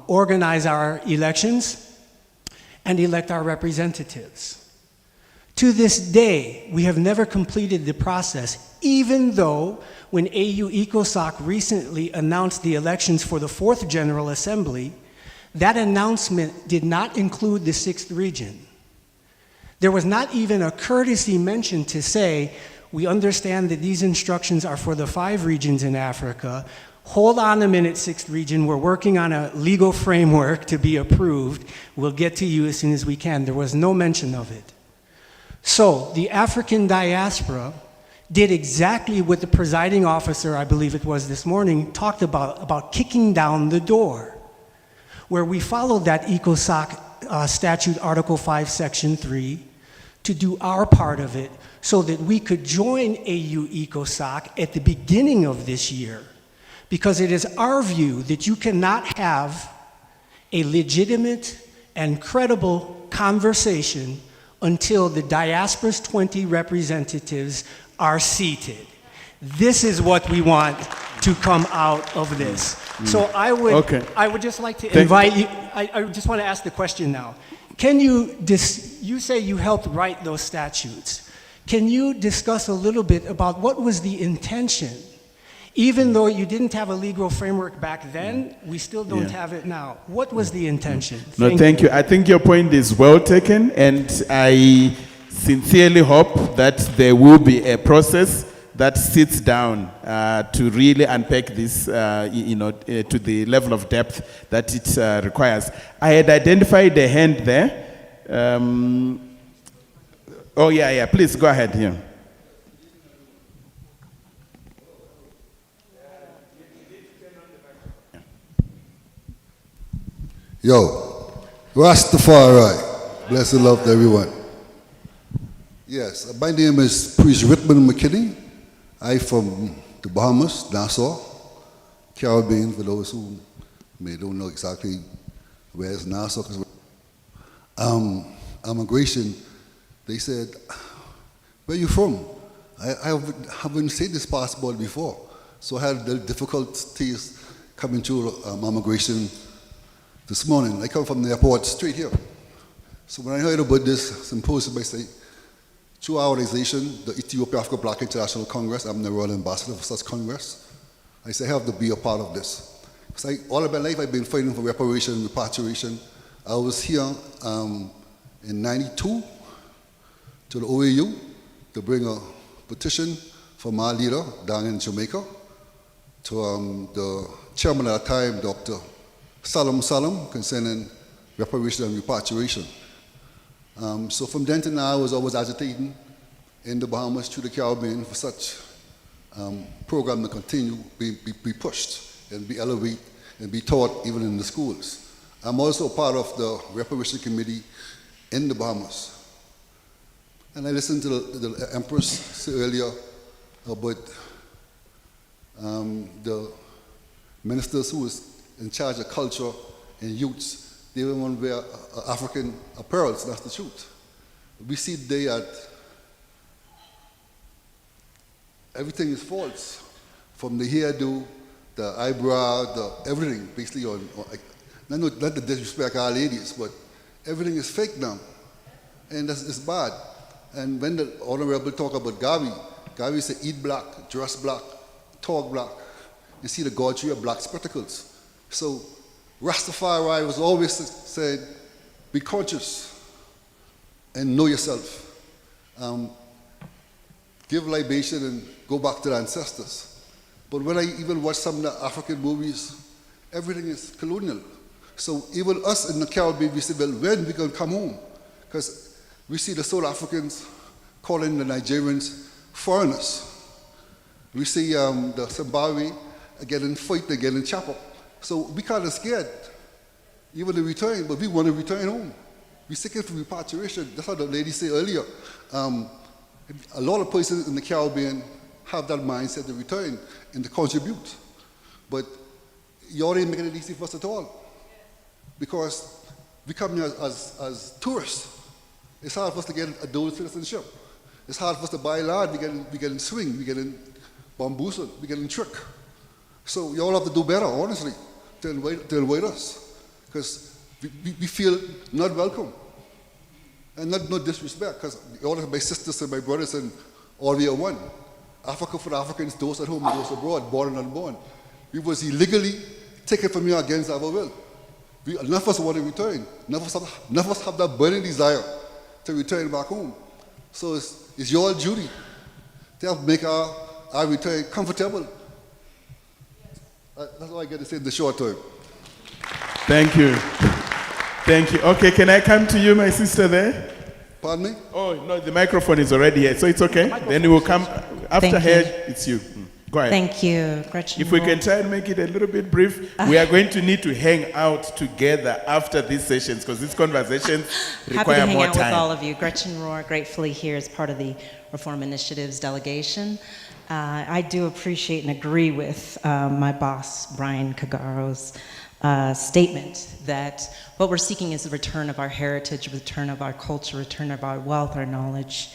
organize our elections and elect our representatives. To this day, we have never completed the process, even though when AU ECOSOC recently announced the elections for the 4th General Assembly, that announcement did not include the 6th region. There was not even a courtesy mention to say, we understand that these instructions are for the 5 regions in Africa. Hold on a minute, 6th region. We're working on a legal framework to be approved. We'll get to you as soon as we can. There was no mention of it. So the African diaspora did exactly what the presiding officer, I believe it was this morning, talked about kicking down the door, where we followed that ECOSOC statute, Article 5, Section 3, to do our part of it so that we could join AU ECOSOC at the beginning of this year. Because it is our view that you cannot have a legitimate and credible conversation until the diaspora's 20 representatives are seated. This is what we want to come out of this. So I would just like to invite you, I just want to ask the question now. Can you, you say you helped write those statutes. Can you discuss a little bit about what was the intention? Even though you didn't have a legal framework back then, we still don't have it now. What was the intention?
Thank you. I think your point is well taken, and I sincerely hope that there will be a process that sits down to really unpack this, to the level of depth that it requires. I had identified a hand there. Please go ahead here.
Yo, Rastafari, blessed love to everyone. Yes, my name is Priest Rickman McKinney. I'm from the Bahamas, Nassau, Caribbean, for those who don't know exactly where is Nassau. Immigration, they said, where are you from? I haven't seen this passport before. So I had the difficulties coming through immigration this morning. I come from the airport straight here. So when I heard about this symposium, I say, through our organization, the Ethiopia Africa Black International Congress, I'm the Royal Ambassador for such Congress. I say, I have to be a part of this. Because all of my life, I've been fighting for reparation, repatriation. I was here in 92 to the OAU to bring a petition from our leader down in Jamaica to the chairman at the time, Dr. Salam, concerning reparation and repatriation. So from then to now, I was always agitating in the Bahamas through the Caribbean for such program to continue, be pushed and be elevated and be taught even in the schools. I'm also part of the reparation committee in the Bahamas. And I listened to the Empress say earlier about the ministers who was in charge of culture and youths. They don't want to wear African apparel, so that's the truth. We see today that everything is false, from the hairdo, the eyebrow, everything, basically not to disrespect our ladies, but everything is fake now, and it's bad. And when the Honorable talk about Garvey said eat black, dress black, talk black. You see the God tree of black spectacles. So Rastafari was always said, be conscious and know yourself. Give libation and go back to the ancestors. But when I even watch some of the African movies, everything is colonial. So even us in the Caribbean, we say, well, when we can come home? Because we see the South Africans calling the Nigerians foreigners. We see the Zimbabwe getting fight, they getting chop up. So we kind of scared, even to return, but we want to return home. We're seeking for repatriation. That's what the lady said earlier. A lot of places in the Caribbean have that mindset to return and to contribute. But y'all ain't making it easy for us at all. Because we come here as tourists. It's hard for us to get a dual citizenship. It's hard for us to buy land. We get in swing, we get in bamboozled, we get in trick. So y'all have to do better, honestly, to invite us. Because we feel not welcome. And no disrespect, because all of my sisters and my brothers and all we are one. Africa for the Africans, those at home and those abroad, born and unborn. We was illegally taken from here against our will. None of us want to return. None of us have that burning desire to return back home. So it's your duty to help make our return comfortable. That's all I get to say in the short term.
Thank you. Thank you. Okay, can I come to you, my sister there?
Pardon me?
Oh, no, the microphone is already here, so it's okay. Then we will come, after her, it's you. Go ahead.
Thank you, Gretchen.
If we can try and make it a little bit brief, we are going to need to hang out together after these sessions, because these conversations require more time.
Happy to hang out with all of you. Gretchen Rohr, gratefully here as part of the Reform Initiatives delegation. I do appreciate and agree with my boss, Brian Kagaro's statement that what we're seeking is the return of our heritage, return of our culture, return of our wealth, our knowledge.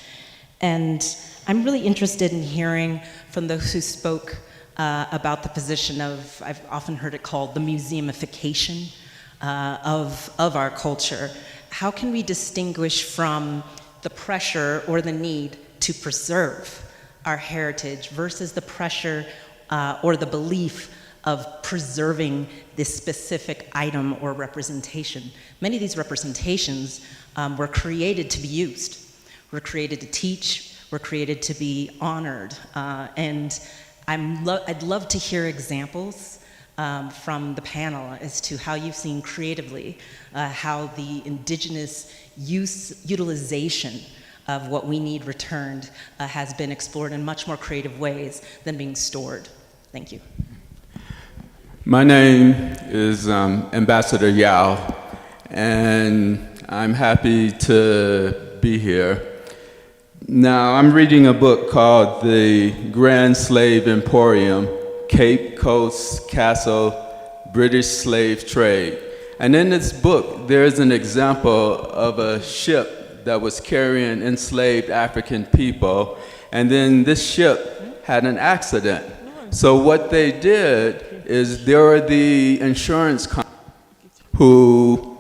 And I'm really interested in hearing from those who spoke about the position of, I've often heard it called the museumification of our culture. How can we distinguish from the pressure or the need to preserve our heritage versus the pressure or the belief of preserving this specific item or representation? Many of these representations were created to be used. Were created to teach, were created to be honored. And I'd love to hear examples from the panel as to how you've seen creatively how the indigenous utilization of what we need returned has been explored in much more creative ways than being stored. Thank you.
My name is Ambassador Yao, and I'm happy to be here. Now, I'm reading a book called The Grand Slave Emporium, Cape Coast Castle, British Slave Trade. And in this book, there's an example of a ship that was carrying enslaved African people, and then this ship had an accident. So what they did is there were the insurance companies who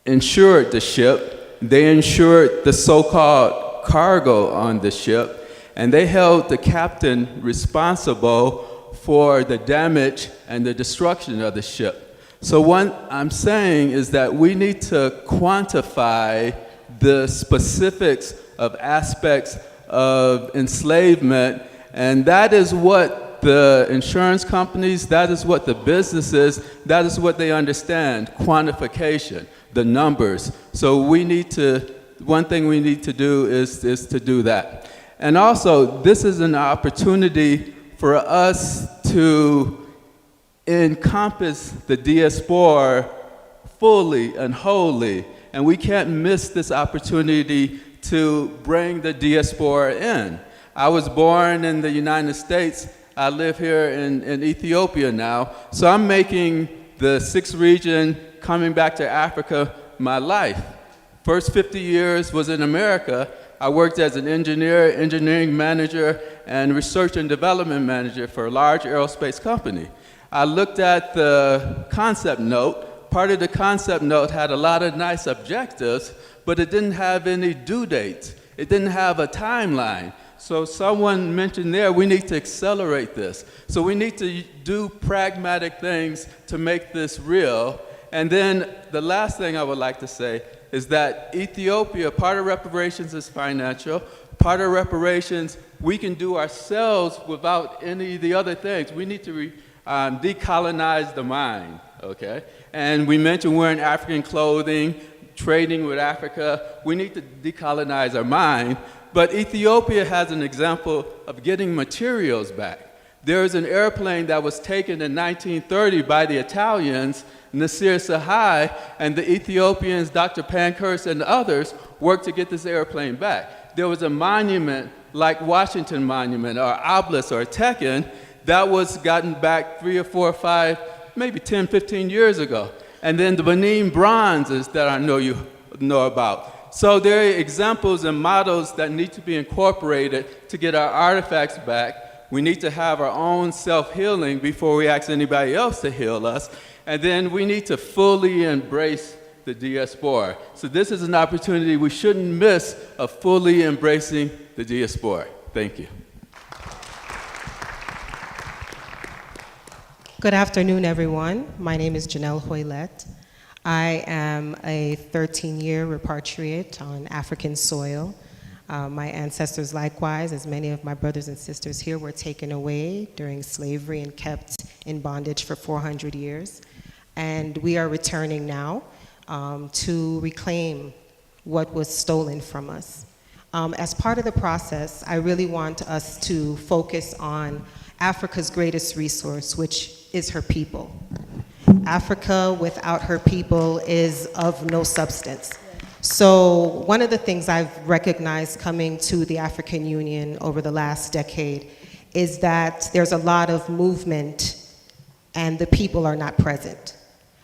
insured the ship. They insured the so-called cargo on the ship, and they held the captain responsible for the damage and the destruction of the ship. So what I'm saying is that we need to quantify the specifics of aspects of enslavement, and that is what the insurance companies, that is what the businesses, that is what they understand, quantification, the numbers. So we need to, one thing we need to do is to do that. And also, this is an opportunity for us to encompass the diaspora fully and wholly. And we can't miss this opportunity to bring the diaspora in. I was born in the United States. I live here in Ethiopia now. So I'm making the 6th region, coming back to Africa, my life. First 50 years was in America. I worked as an engineer, engineering manager, and research and development manager for a large aerospace company. I looked at the concept note. Part of the concept note had a lot of nice objectives, but it didn't have any due dates. It didn't have a timeline. So someone mentioned there, we need to accelerate this. So we need to do pragmatic things to make this real. And then the last thing I would like to say is that Ethiopia, part of reparations is financial, part of reparations we can do ourselves without any of the other things. We need to decolonize the mind, okay? And we mentioned wearing African clothing, trading with Africa. We need to decolonize our mind. But Ethiopia has an example of getting materials back. There is an airplane that was taken in 1930 by the Italians, Nasir Sahai, and the Ethiopians, Dr. Pankhurst and others, worked to get this airplane back. There was a monument like Washington Monument or obelisk or Tekken that was gotten back 3 or 4 or 5, maybe 10, 15 years ago. And then the Benin bronzes that I know you know about. So there are examples and models that need to be incorporated to get our artifacts back. We need to have our own self-healing before we ask anybody else to heal us. And then we need to fully embrace the diaspora. So this is an opportunity we shouldn't miss of fully embracing the diaspora. Thank you.
Good afternoon, everyone. My name is Janelle Hoylett. I am a 13-year repatriate on African soil. My ancestors likewise, as many of my brothers and sisters here, were taken away during slavery and kept in bondage for 400 years. And we are returning now to reclaim what was stolen from us. As part of the process, I really want us to focus on Africa's greatest resource, which is her people. Africa without her people is of no substance. So one of the things I've recognized coming to the African Union over the last decade is that there's a lot of movement and the people are not present.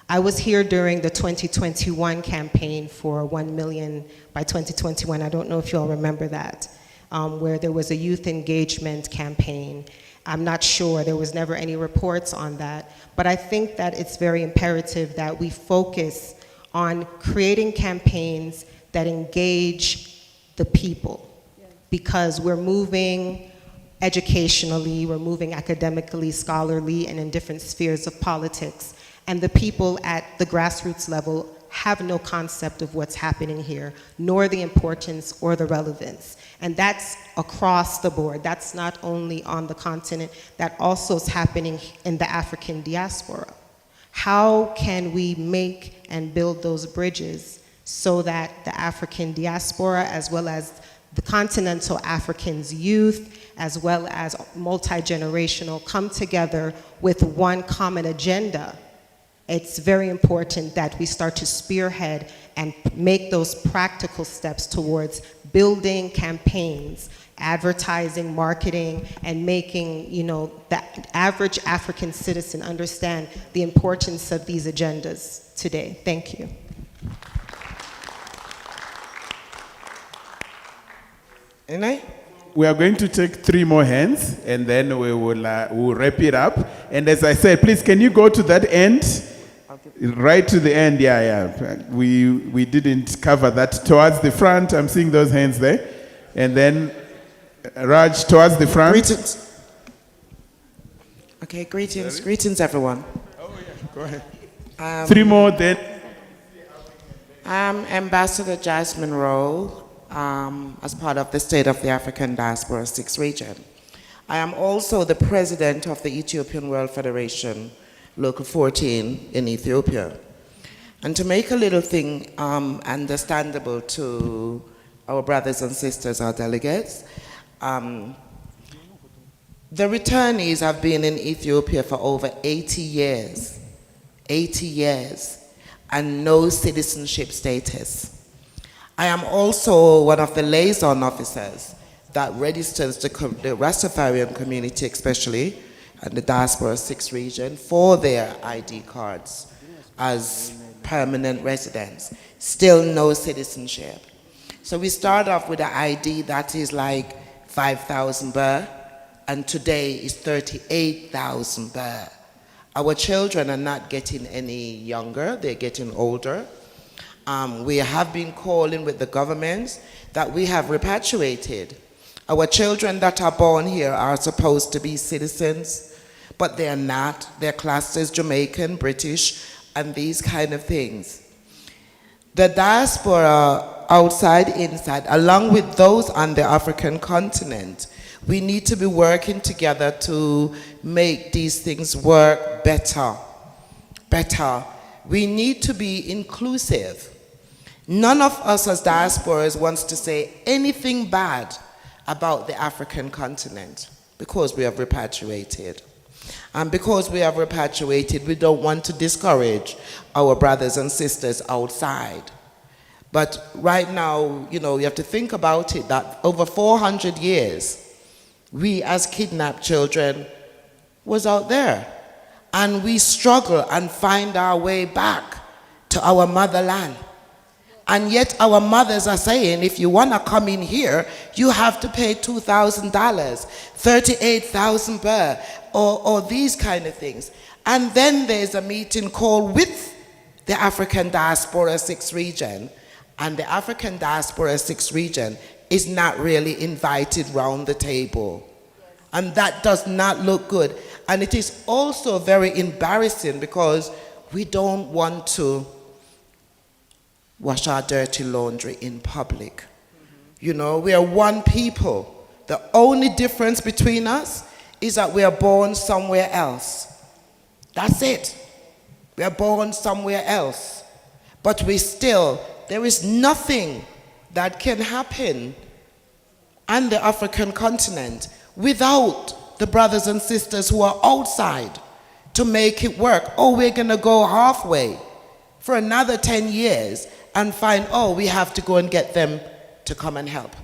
I was here during the 2021 campaign for 1 million by 2021. I don't know if you all remember that, where there was a youth engagement campaign. I'm not sure, there was never any reports on that, but I think that it's very imperative that we focus on creating campaigns that engage the people, because we're moving educationally, we're moving academically, scholarly, and in different spheres of politics, and the people at the grassroots level have no concept of what's happening here, nor the importance or the relevance. And that's across the board. That's not only on the continent, that also is happening in the African diaspora. How can we make and build those bridges so that the African diaspora, as well as the continental Africans' youth, as well as multi-generational, come together with one common agenda? It's very important that we start to spearhead and make those practical steps towards building campaigns, advertising, marketing, and making, the average African citizen understand the importance of these agendas today. Thank you.
We are going to take 3 more hands, and then we'll wrap it up. And as I said, please, can you go to that end? Right to the end, yeah. We didn't cover that. Towards the front, I'm seeing those hands there. And then, Raj, towards the front.
Greetings. Okay, greetings everyone.
Oh yeah, go ahead. 3 more then.
I'm Ambassador Jasmine Rowe, as part of the State of the African Diaspora 6 region. I am also the president of the Ethiopian World Federation, Local 14 in Ethiopia. And to make a little thing understandable to our brothers and sisters, our delegates, the returnees have been in Ethiopia for over 80 years, and no citizenship status. I am also one of the liaison officers that registers the Rastafarian community, especially, and the Diaspora 6 region, for their ID cards as permanent residents. Still no citizenship. So we start off with an ID that is like 5,000 birr, and today is 38,000 birr. Our children are not getting any younger, they're getting older. We have been calling with the governments that we have repatriated. Our children that are born here are supposed to be citizens, but they're not. They're classed as Jamaican, British, and these kind of things. the diaspora outside, inside, along with those on the African continent, we need to be working together to make these things work better. We need to be inclusive. None of us as diasporas wants to say anything bad about the African continent because we have repatriated. And because we have repatriated, we don't want to discourage our brothers and sisters outside. But right now, you have to think about it, that over 400 years, we as kidnapped children was out there. And we struggle and find our way back to our motherland. And yet our mothers are saying, if you want to come in here, you have to pay $2,000, $38,000 per, or these kind of things. And then there's a meeting called with the African Diaspora 6 region, and the African Diaspora 6 region is not really invited round the table. And that does not look good. And it is also very embarrassing because we don't want to wash our dirty laundry in public. We are one people. The only difference between us is that we are born somewhere else. That's it. We are born somewhere else. But there is nothing that can happen on the African continent without the brothers and sisters who are outside to make it work. We're going to go halfway for another 10 years and find, we have to go and get them to come and help.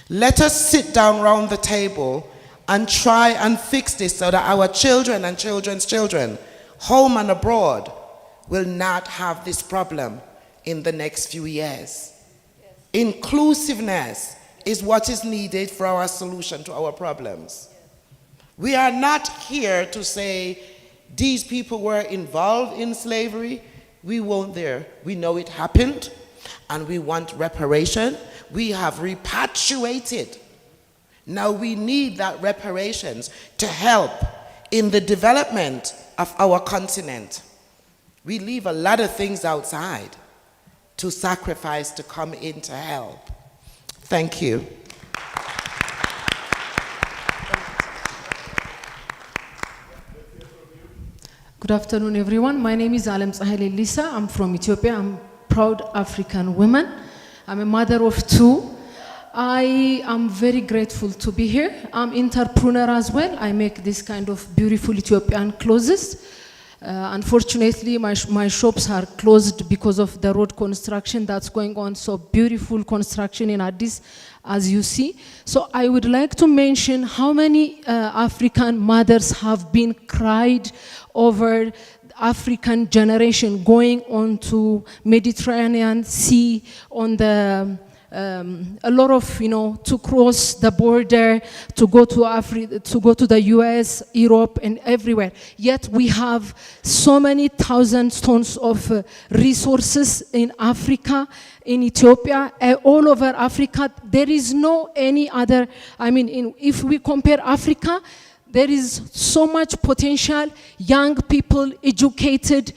Let us sit down around the table and try and fix this so that our children and children's children, home and abroad, will not have this problem in the next few years. Yes. Inclusiveness is what is needed for our solution to our problems. Yes. We are not here to say these people were involved in slavery. We weren't there. We know it happened, and we want reparation. We have repatriated. Now we need that reparations to help in the development of our continent. We leave a lot of things outside to sacrifice to come in to help. Thank you.
Good afternoon, everyone. My name is Alem Tsaheli Lisa. I'm from Ethiopia. I'm a proud African woman. I'm a mother of 2. I am very grateful to be here. I'm an entrepreneur as well. I make this kind of beautiful Ethiopian clothes. Unfortunately, my shops are closed because of the road construction that's going on. So beautiful construction in Addis, as you see. So I would like to mention how many African mothers have been cried over African generation going on to Mediterranean Sea on the a lot of, to cross the border, to go to Africa, to go to the US, Europe, and everywhere. Yet we have so many thousand tons of resources in Africa, in Ethiopia, all over Africa. There is no any other, if we compare Africa, there is so much potential, young people, educated,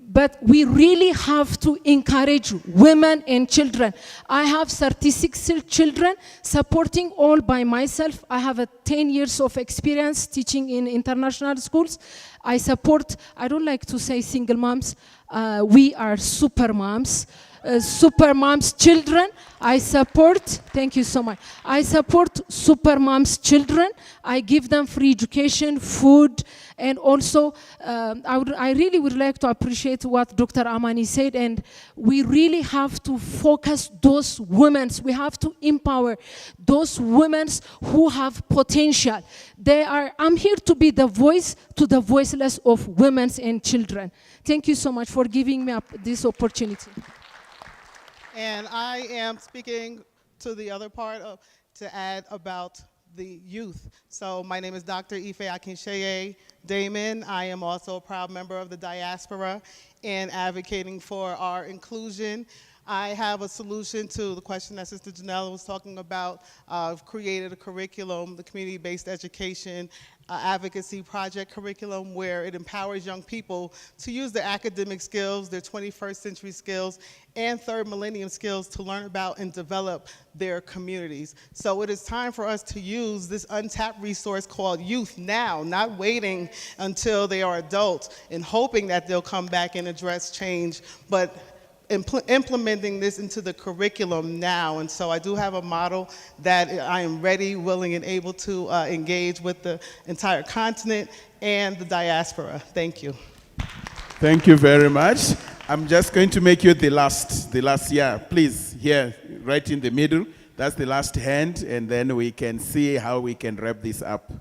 but we really have to encourage women and children. I have 36 children, supporting all by myself. I have 10 years of experience teaching in international schools. I support, I don't like to say single moms, we are super moms. Super moms children, I support, thank you so much. I support super moms children. I give them free education, food, and also I really would like to appreciate what Dr. Amani said, and we really have to focus those women. We have to empower those women who have potential. I'm here to be the voice to the voiceless of women and children. Thank you so much for giving me this opportunity.
And I am speaking to the other part to add about the youth. So my name is Dr. Ife Akinsheye Damon. I am also a proud member of the diaspora and advocating for our inclusion. I have a solution to the question that Sister Janella was talking about. I've created a curriculum, the community-based education advocacy project curriculum, where it empowers young people to use their academic skills, their 21st century skills, and third millennium skills to learn about and develop their communities. So it is time for us to use this untapped resource called youth now, not waiting until they are adults and hoping that they'll come back and address change, but implementing this into the curriculum now. And so I do have a model that I am ready, willing, and able to engage with the entire continent and the diaspora. Thank you.
Thank you very much. I'm just going to make you the last, yeah, please, here, right in the middle. That's the last hand, and then we can see how we can wrap this up.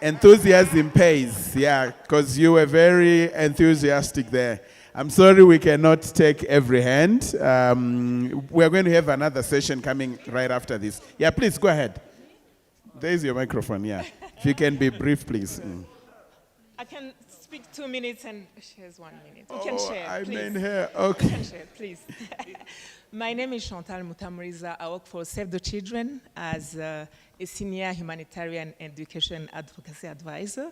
Enthusiasm pays, yeah, because you were very enthusiastic there. I'm sorry we cannot take every hand. We're going to have another session coming right after this. Yeah, please go ahead. There's your microphone, yeah. If you can be brief, please.
I can speak 2 minutes and shares 1 minute. You can share,
I
please.
mean here, okay.
You can share, please. My name is Chantal Mutamuriza. I work for Save the Children as a senior humanitarian education advocacy advisor.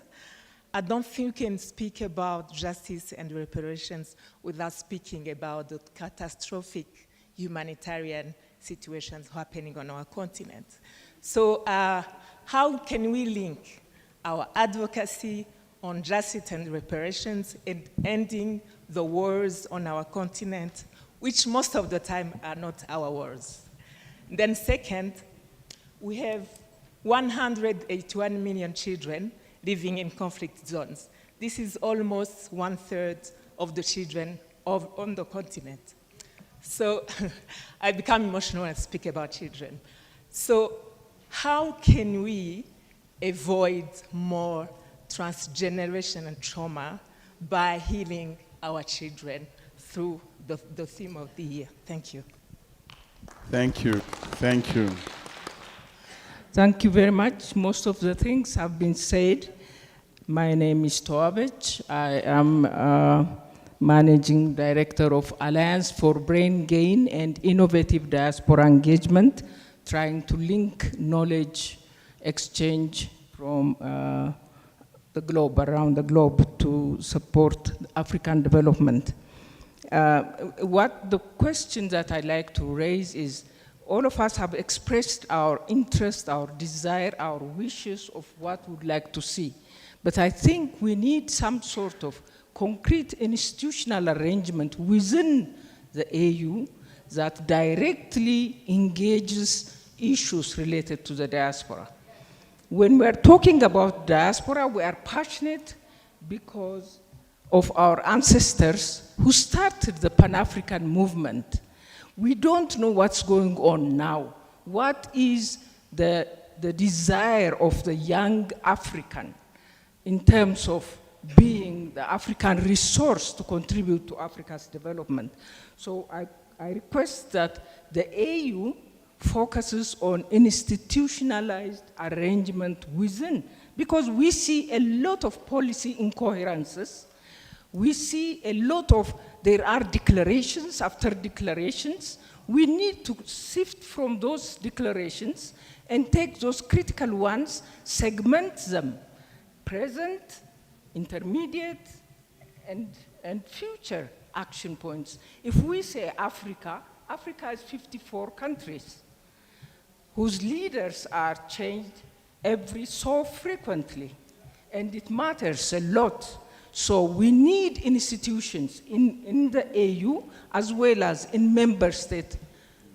I don't think we can speak about justice and reparations without speaking about the catastrophic humanitarian situations happening on our continent. So how can we link our advocacy on justice and reparations and ending the wars on our continent, which most of the time are not our wars? Then second, we have 181 million children living in conflict zones. This is almost 1/3 of the children on the continent. So I become emotional when I speak about children. So how can we avoid more transgenerational trauma by healing our children through the theme of the year? Thank you.
Thank you. Thank you.
Thank you very much. Most of the things have been said. My name is Toavich. I am Managing Director of Alliance for Brain Gain and Innovative Diaspora Engagement, trying to link knowledge exchange from the globe, around the globe, to support African development. What the question that I'd like to raise is, all of us have expressed our interest, our desire, our wishes of what we'd like to see. But I think we need some sort of concrete institutional arrangement within the AU that directly engages issues related to the diaspora. When we're talking about diaspora, we are passionate because of our ancestors who started the Pan-African movement. We don't know what's going on now. What is the desire of the young African in terms of being the African resource to contribute to Africa's development? So I request that the AU focuses on institutionalized arrangement within, because we see a lot of policy incoherences. We see a lot of, there are declarations after declarations. We need to sift from those declarations and take those critical ones, segment them, present, intermediate, and future action points. If we say Africa, Africa has 54 countries whose leaders are changed so frequently, and it matters a lot. So we need institutions in the AU as well as in member state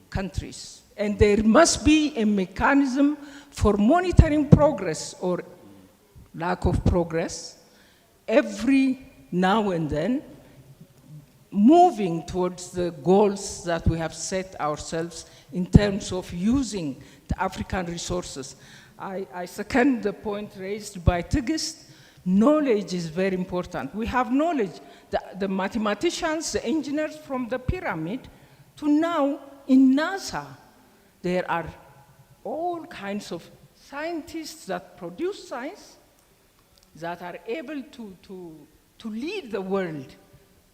countries. And there must be a mechanism for monitoring progress or lack of progress every now and then, moving towards the goals that we have set ourselves in terms of using the African resources. I second the point raised by Tigist. Knowledge is very important. We have knowledge. The mathematicians, the engineers from the pyramid to now in NASA, there are all kinds of scientists that produce science that are able to lead the world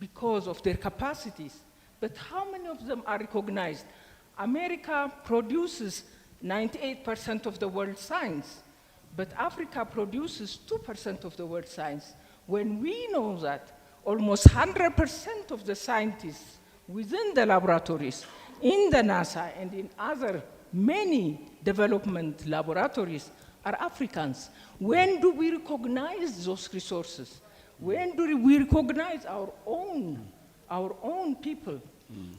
because of their capacities. But how many of them are recognized? America produces 98% of the world's science, but Africa produces 2% of the world's science. When we know that almost 100% of the scientists within the laboratories, in the NASA and in other many development laboratories are Africans. When do we recognize those resources? When do we recognize our own people?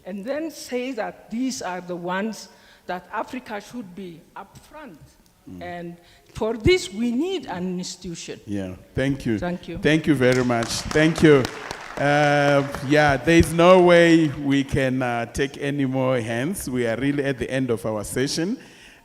And then say that these are the ones that Africa should be upfront. And for this, we need an institution.
Yeah, thank you.
Thank you.
Thank you very much. Thank you. Yeah, there's no way we can take any more hands. We are really at the end of our session.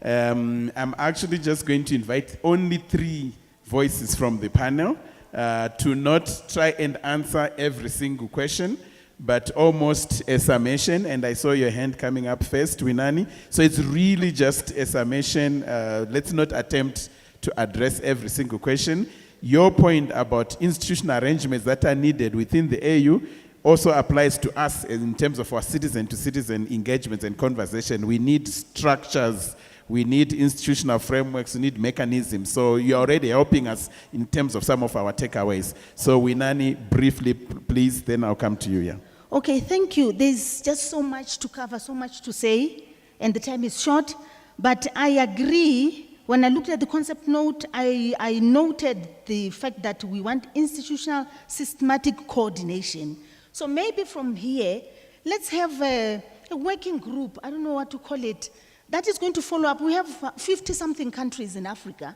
I'm actually just going to invite only 3 voices from the panel to not try and answer every single question, but almost a summation. And I saw your hand coming up first, Winani. So it's really just a summation. Let's not attempt to address every single question. Your point about institutional arrangements that are needed within the AU also applies to us in terms of our citizen-to-citizen engagements and conversation. We need structures, we need institutional frameworks, we need mechanisms. So you're already helping us in terms of some of our takeaways. So Winani, briefly, please, then I'll come to you. Yeah.
Okay, thank you. There's just so much to cover, so much to say, and the time is short. But I agree. When I looked at the concept note, I noted the fact that we want institutional systematic coordination. So maybe from here, let's have a working group, I don't know what to call it, that is going to follow up. We have 50-something countries in Africa,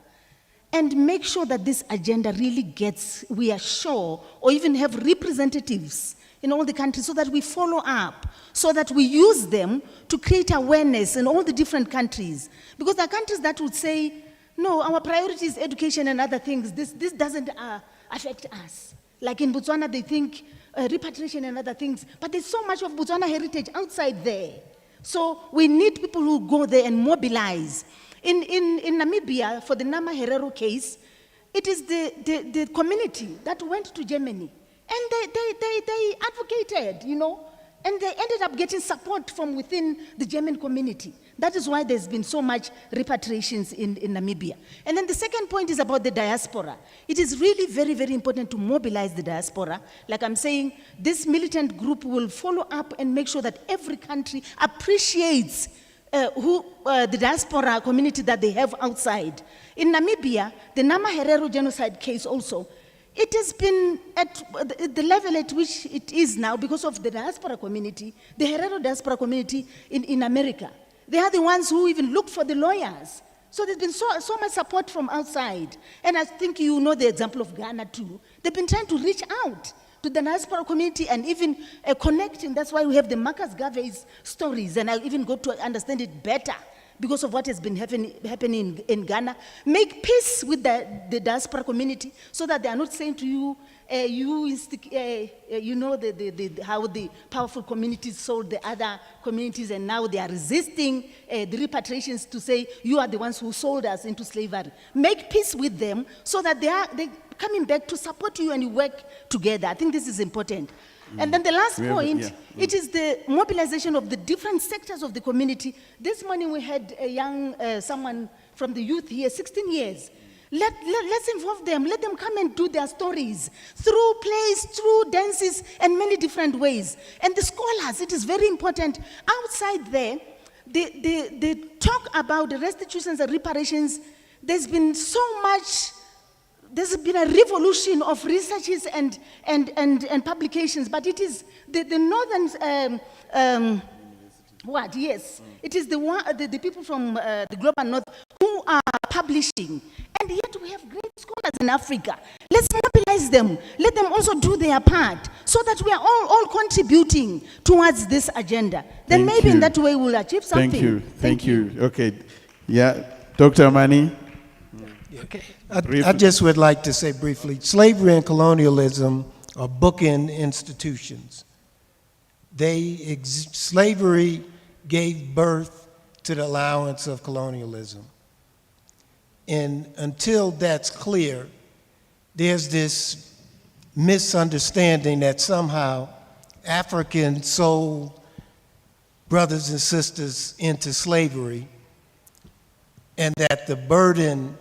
and make sure that this agenda really gets, we are sure, or even have representatives in all the countries so that we follow up, so that we use them to create awareness in all the different countries. Because there are countries that would say, no, our priority is education and other things. This doesn't affect us. Like in Botswana, they think repatriation and other things, but there's so much of Botswana heritage outside there. So we need people who go there and mobilize. In Namibia, for the Nama Herero case, it is the community that went to Germany. And they advocated, you know, and they ended up getting support from within the German community. That is why there's been so much repatriations in Namibia. And then the second point is about the diaspora. It is really very, very important to mobilize the diaspora. Like I'm saying, this militant group will follow up and make sure that every country appreciates the diaspora community that they have outside. In Namibia, the Nama Herero genocide case also, it has been at the level at which it is now because of the diaspora community, the Herero diaspora community in America. They are the ones who even looked for the lawyers. So there's been so much support from outside. And I think you know the example of Ghana too. They've been trying to reach out to the diaspora community and even connecting. That's why we have the Marcus Garvey's stories, and I even got to understand it better because of what has been happening in Ghana. Make peace with the diaspora community so that they are not saying to you, you know how the powerful communities sold the other communities, and now they are resisting the repatriations to say, you are the ones who sold us into slavery. Make peace with them so that they're coming back to support you and you work together. I think this is important. And then the last point, it is the mobilization of the different sectors of the community. This morning we had a young, someone from the youth here, 16 years. Let's involve them. Let them come and do their stories through plays, through dances, and many different ways. And the scholars, it is very important. Outside there, they talk about the restitutions and reparations. There's been so much. There's been a revolution of researches and publications, but it is the northern, it is the people from the global north who are publishing. And yet we have great scholars in Africa. Let's mobilize them. Let them also do their part so that we are all contributing towards this agenda. Then maybe in that way we'll achieve something.
Thank you. Okay. Yeah, Dr. Amani.
Okay. I just would like to say briefly, slavery and colonialism are bookend institutions. Slavery gave birth to the allowance of colonialism. And until that's clear, there's this misunderstanding that somehow Africans sold brothers and sisters into slavery, and that the burden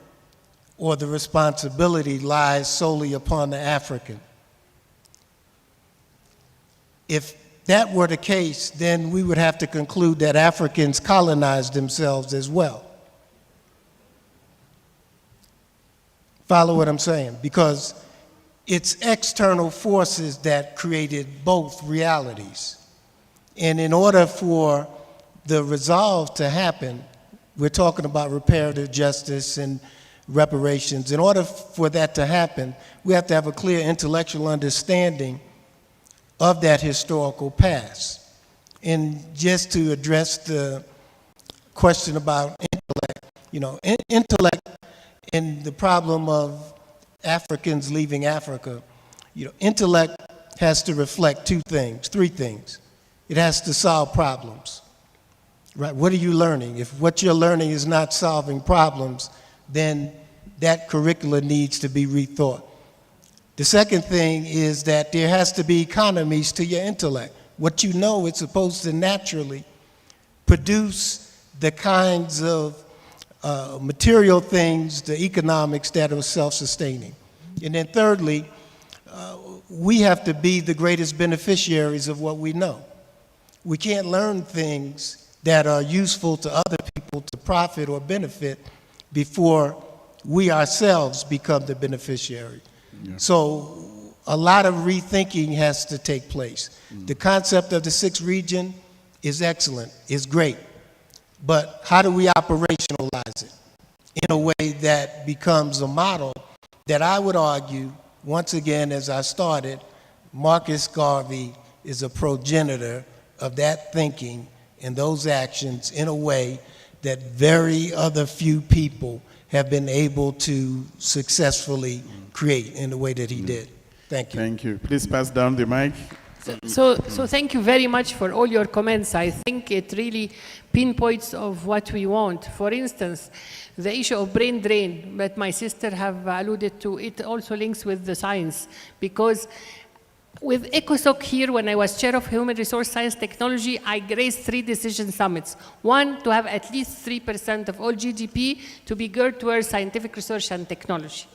or the responsibility lies solely upon the African. If that were the case, then we would have to conclude that Africans colonized themselves as well. Follow what I'm saying? Because it's external forces that created both realities. And in order for the resolve to happen, we're talking about reparative justice and reparations. In order for that to happen, we have to have a clear intellectual understanding of that historical past. And just to address the question about intellect, intellect and the problem of Africans leaving Africa, intellect has to reflect three things. It has to solve problems, right? What are you learning? If what you're learning is not solving problems, then that curricula needs to be rethought. The second thing is that there has to be economies to your intellect. What you know, it's supposed to naturally produce the kinds of material things, the economics that are self-sustaining. And then thirdly, we have to be the greatest beneficiaries of what we know. We can't learn things that are useful to other people to profit or benefit before we ourselves become the beneficiary. Yeah. So a lot of rethinking has to take place. The concept of the sixth region is excellent, is great, but how do we operationalize it in a way that becomes a model that I would argue, once again, as I started, Marcus Garvey is a progenitor of that thinking and those actions in a way that very other few people have been able to successfully create in the way that he did. Thank you.
Thank you. Please pass down the mic.
So thank you very much for all your comments. I think it really pinpoints of what we want. For instance, the issue of brain drain that my sister have alluded to, it also links with the science, because with ECOSOC here, when I was chair of Human Resource Science Technology, I raised 3 decision summits. One, to have at least 3% of all GDP to be geared towards scientific research and technology.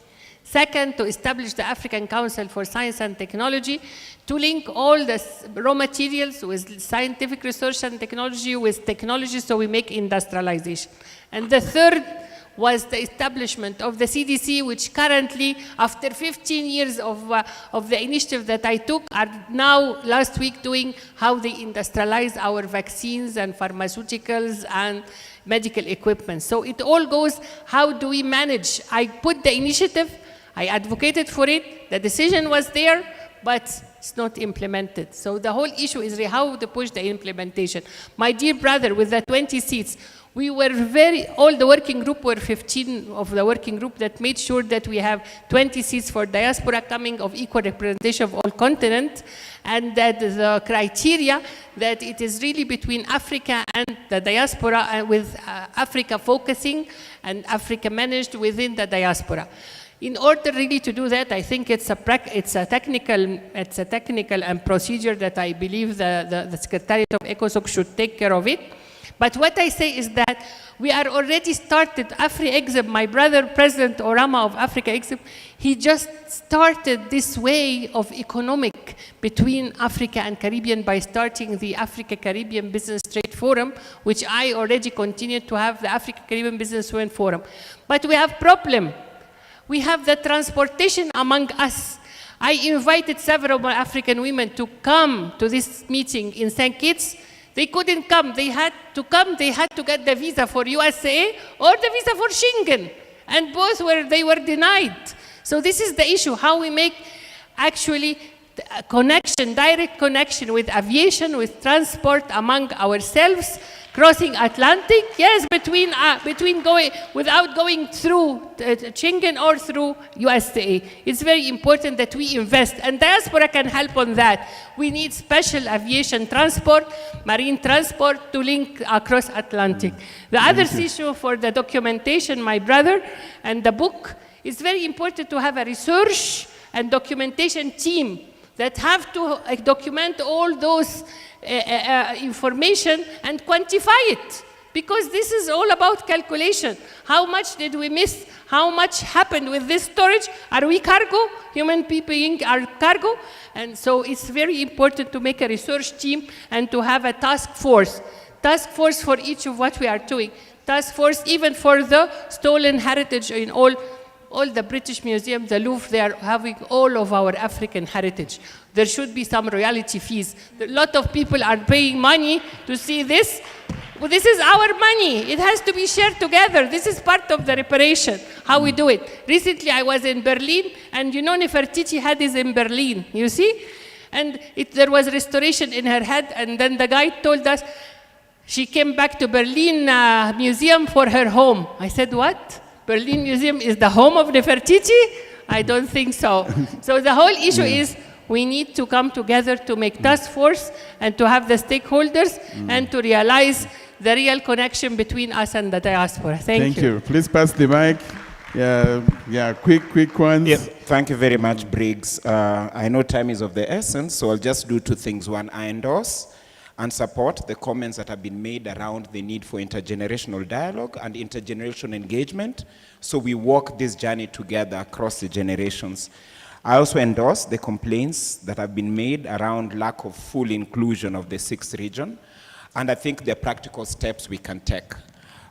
Second, to establish the African Council for Science and Technology to link all the raw materials with scientific research and technology with technology so we make industrialization. And the third was the establishment of the CDC, which currently, after 15 years of the initiative that I took, are now last week doing how they industrialize our vaccines and pharmaceuticals and medical equipment. So it all goes, how do we manage? I put the initiative, I advocated for it, the decision was there, but it's not implemented. So the whole issue is really how to push the implementation. My dear brother, with the 20 seats, we were all the working group were 15 of the working group that made sure that we have 20 seats for diaspora coming of equal representation of all continents, and that the criteria that it is really between Africa and the diaspora, and with Africa focusing and Africa managed within the diaspora. In order really to do that, I think it's a technical and procedure that I believe the Secretariat of ECOSOC should take care of it. But what I say is that we are already started, AfriExim, my brother, President Orama of AfriExim, he just started this way of economic between Africa and Caribbean by starting the Africa-Caribbean Business Trade Forum, which I already continue to have the Africa-Caribbean Business Forum. But we have problem. We have the transportation among us. I invited several African women to come to this meeting in St. Kitts. They couldn't come. They had to come. They had to get the visa for USA or the visa for Schengen. And both they were denied. So this is the issue, how we make actually a connection, direct connection with aviation, with transport among ourselves, crossing Atlantic, yes, between going, without going through Schengen or through USA. It's very important that we invest, and diaspora can help on that. We need special aviation transport, marine transport to link across Atlantic. The other issue for the documentation, my brother, and the book, it's very important to have a research and documentation team that have to document all those information and quantify it. Because this is all about calculation. How much did we miss? How much happened with this storage? Are we cargo? Human beings are cargo? And so it's very important to make a research team and to have a task force. Task force for each of what we are doing. Task force even for the stolen heritage in all the British museums, the Louvre, they are having all of our African heritage. There should be some royalty fees. A lot of people are paying money to see this. Well, this is our money. It has to be shared together. This is part of the reparation, how we do it. Recently, I was in Berlin, and you know Nefertiti head is in Berlin, you see? And there was restoration in her head, and then the guy told us she came back to Berlin Museum for her home. I said, what? Berlin Museum is the home of Nefertiti? I don't think so. So the whole issue is we need to come together to make task force and to have the stakeholders and to realize the real connection between us and the diaspora. Thank you.
Please pass the mic. Yeah, quick ones.
Yeah, thank you very much, Briggs. I know time is of the essence, so I'll just do two things. One, I endorse and support the comments that have been made around the need for intergenerational dialogue and intergenerational engagement, so we walk this journey together across the generations. I also endorse the complaints that have been made around lack of full inclusion of the 6th region, and I think there are practical steps we can take.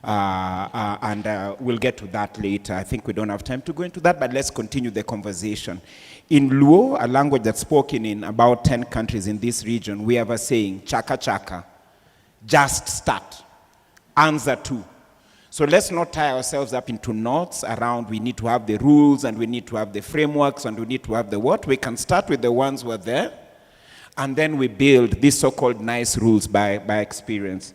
We'll get to that later. I think we don't have time to go into that, but let's continue the conversation. In Luo, a language that's spoken in about 10 countries in this region, we have a saying, chaka chaka, just start, answer to. So let's not tie ourselves up into knots around we need to have the rules and we need to have the frameworks and we need to have the what. We can start with the ones who are there, and then we build these so-called nice rules by experience.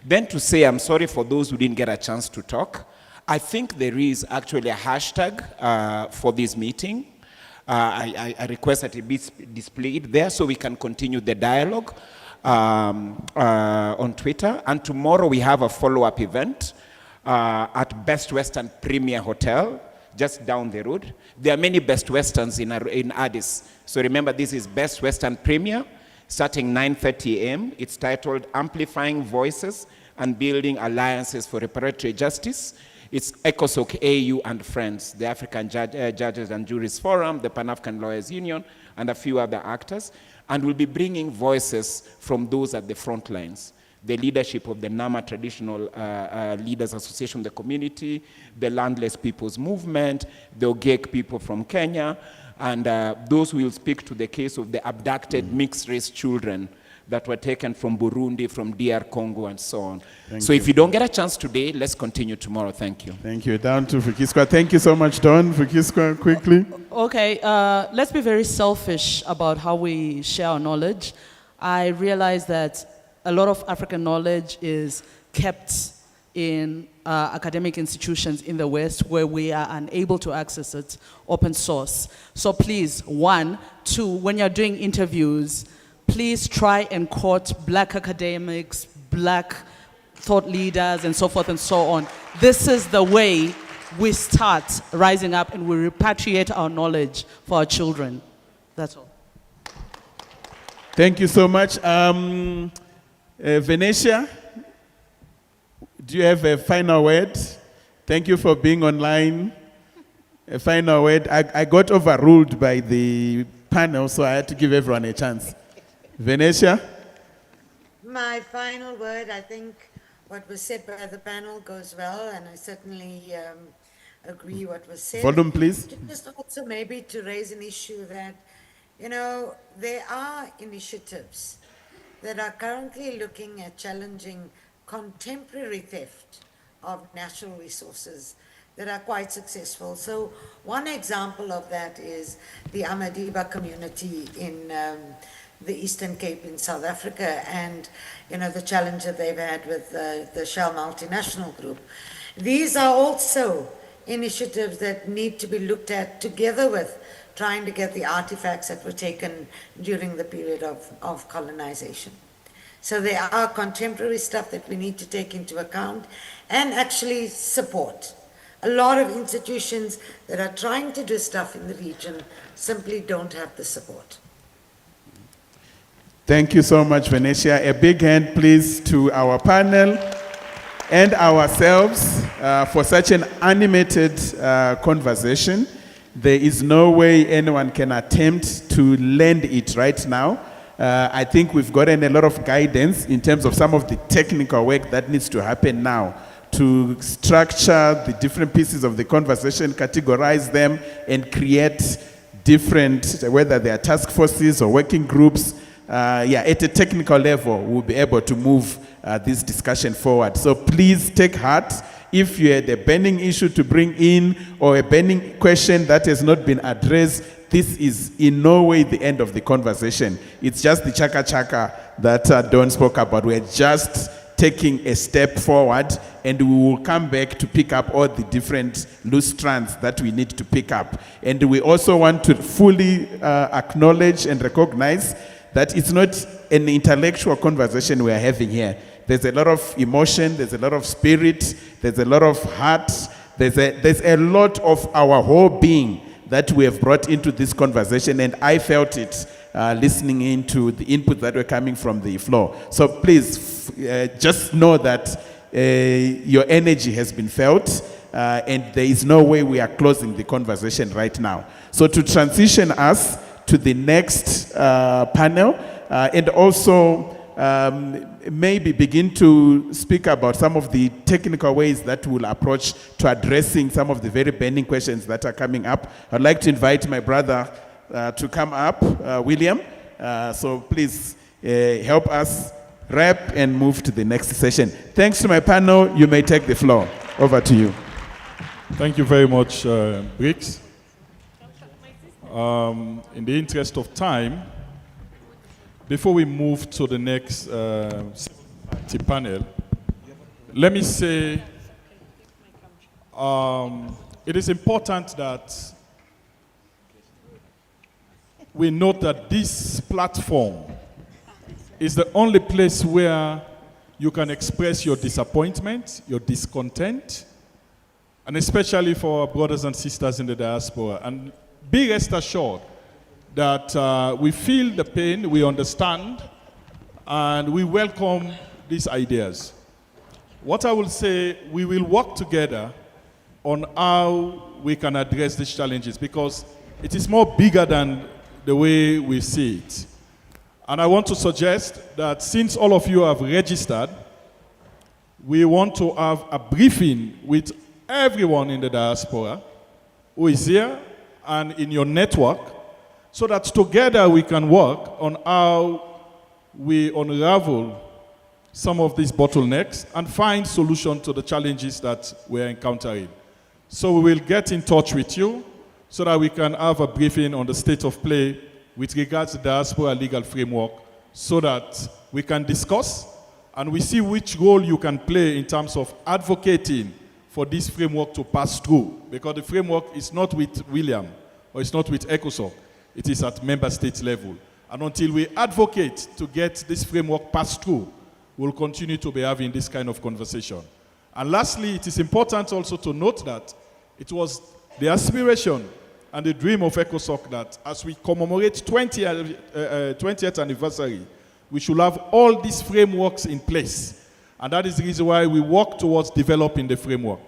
Then to say, I'm sorry for those who didn't get a chance to talk, I think there is actually a hashtag for this meeting. I request that it be displayed there so we can continue the dialogue on Twitter. And tomorrow we have a follow-up event at Best Western Premier Hotel, just down the road. There are many Best Westerns in Addis. So remember, this is Best Western Premier, starting 9:30 a.m. It's titled Amplifying Voices and Building Alliances for Reparatory Justice. It's ECOSOC, AU, and Friends, the African Judges and Juries Forum, the Pan-African Lawyers Union, and a few other actors. And we'll be bringing voices from those at the front lines. The leadership of the Nama Traditional Leaders Association, the community, the Landless People's Movement, the Ogek people from Kenya, and those who will speak to the case of the abducted mixed-race children that were taken from Burundi, from DR Congo, and so on. So if you don't get a chance today, let's continue tomorrow. Thank you.
Thank you. Down to Fukiskwa. Thank you so much, Don. Fukiskwa, quickly.
Okay, let's be very selfish about how we share our knowledge. I realize that a lot of African knowledge is kept in academic institutions in the West where we are unable to access it open source. So please, 1, 2, when you're doing interviews, please try and quote Black academics, Black thought leaders, and so forth and so on. This is the way we start rising up and we repatriate our knowledge for our children. That's all.
Thank you so much. Venetia, do you have a final word? Thank you for being online. A final word. I got overruled by the panel, so I had to give everyone a chance. Venetia?
My final word, I think what was said by the panel goes well, and I certainly agree what was said.
Volume, please.
Just also maybe to raise an issue that, you know, there are initiatives that are currently looking at challenging contemporary theft of natural resources that are quite successful. So one example of that is the Amadiba community in the Eastern Cape in South Africa, and you know the challenge that they've had with the Shell multinational group. These are also initiatives that need to be looked at together with trying to get the artifacts that were taken during the period of colonization. So there are contemporary stuff that we need to take into account and actually support. A lot of institutions that are trying to do stuff in the region simply don't have the support.
Thank you so much, Venetia. A big hand, please, to our panel and ourselves for such an animated conversation. There is no way anyone can attempt to land it right now. I think we've gotten a lot of guidance in terms of some of the technical work that needs to happen now to structure the different pieces of the conversation, categorize them, and create different, whether they are task forces or working groups. At a technical level, we'll be able to move this discussion forward. So please take heart. If you had a burning issue to bring in or a burning question that has not been addressed, this is in no way the end of the conversation. It's just the chaka-chaka that Dawn spoke about. We're just taking a step forward, and we will come back to pick up all the different loose strands that we need to pick up. And we also want to fully acknowledge and recognize that it's not an intellectual conversation we are having here. There's a lot of emotion, there's a lot of spirit, there's a lot of heart, there's a lot of our whole being that we have brought into this conversation, and I felt it listening into the input that were coming from the floor. So please, just know that your energy has been felt, and there is no way we are closing the conversation right now. So to transition us to the next panel, and also maybe begin to speak about some of the technical ways that we'll approach to addressing some of the very burning questions that are coming up. I'd like to invite my brother to come up, William. So please help us wrap and move to the next session. Thanks to my panel. You may take the floor. Over to you.
Thank you very much, Briggs. In the interest of time, before we move to the next panel, let me say it is important that we note that this platform is the only place where you can express your disappointment, your discontent, and especially for our brothers and sisters in the diaspora. And be rest assured that we feel the pain, we understand, and we welcome these ideas. What I will say, we will work together on how we can address these challenges, because it is more bigger than the way we see it. And I want to suggest that since all of you have registered, we want to have a briefing with everyone in the diaspora who is here and in your network, so that together we can work on how we unravel some of these bottlenecks and find solutions to the challenges that we're encountering. So we will get in touch with you so that we can have a briefing on the state of play with regards to the diaspora legal framework, so that we can discuss and we see which role you can play in terms of advocating for this framework to pass through. Because the framework is not with William or it's not with ECOSOC. It is at member state level. And until we advocate to get this framework passed through, we'll continue to be having this kind of conversation. And lastly, it is important also to note that it was the aspiration and the dream of ECOSOC that as we commemorate 20th anniversary, we should have all these frameworks in place. And that is the reason why we work towards developing the framework.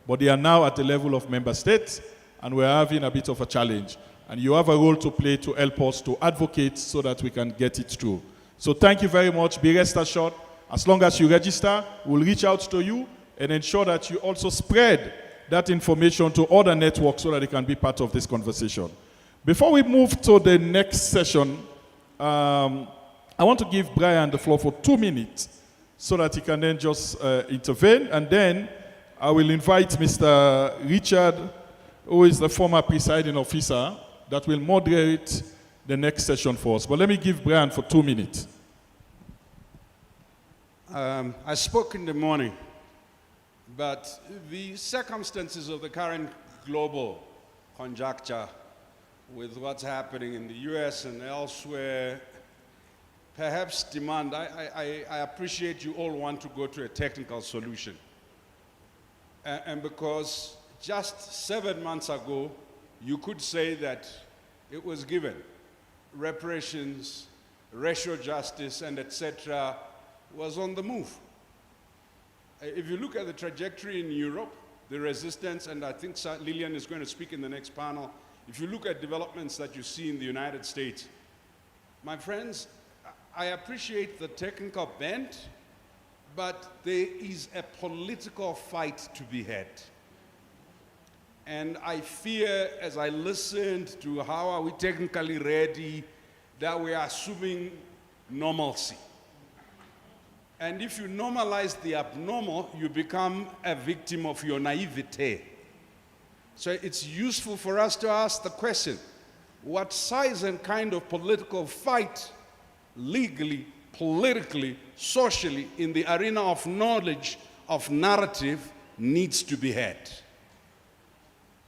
But they are now at the level of member states, and we're having a bit of a challenge. And you have a role to play to help us to advocate so that we can get it through. So thank you very much. Be rest assured, as long as you register, we'll reach out to you and ensure that you also spread that information to other networks so that they can be part of this conversation. Before we move to the next session, I want to give Brian the floor for 2 minutes so that he can then just intervene. And then I will invite Mr. Richard, who is the former presiding officer, that will moderate the next session for us. But let me give Brian for 2 minutes.
I spoke in the morning, but the circumstances of the current global conjuncture with what's happening in the US and elsewhere perhaps demand, I appreciate you all want to go to a technical solution. And because just 7 months ago, you could say that it was given. Reparations, racial justice, and etc., was on the move. If you look at the trajectory in Europe, the resistance, and I think Lillian is going to speak in the next panel, if you look at developments that you see in the United States, my friends, I appreciate the technical bent, but there is a political fight to be had. And I fear, as I listened to how are we technically ready, that we are assuming normalcy. And if you normalize the abnormal, you become a victim of your naivete. So it's useful for us to ask the question, what size and kind of political fight, legally, politically, socially, in the arena of knowledge, of narrative, needs to be had?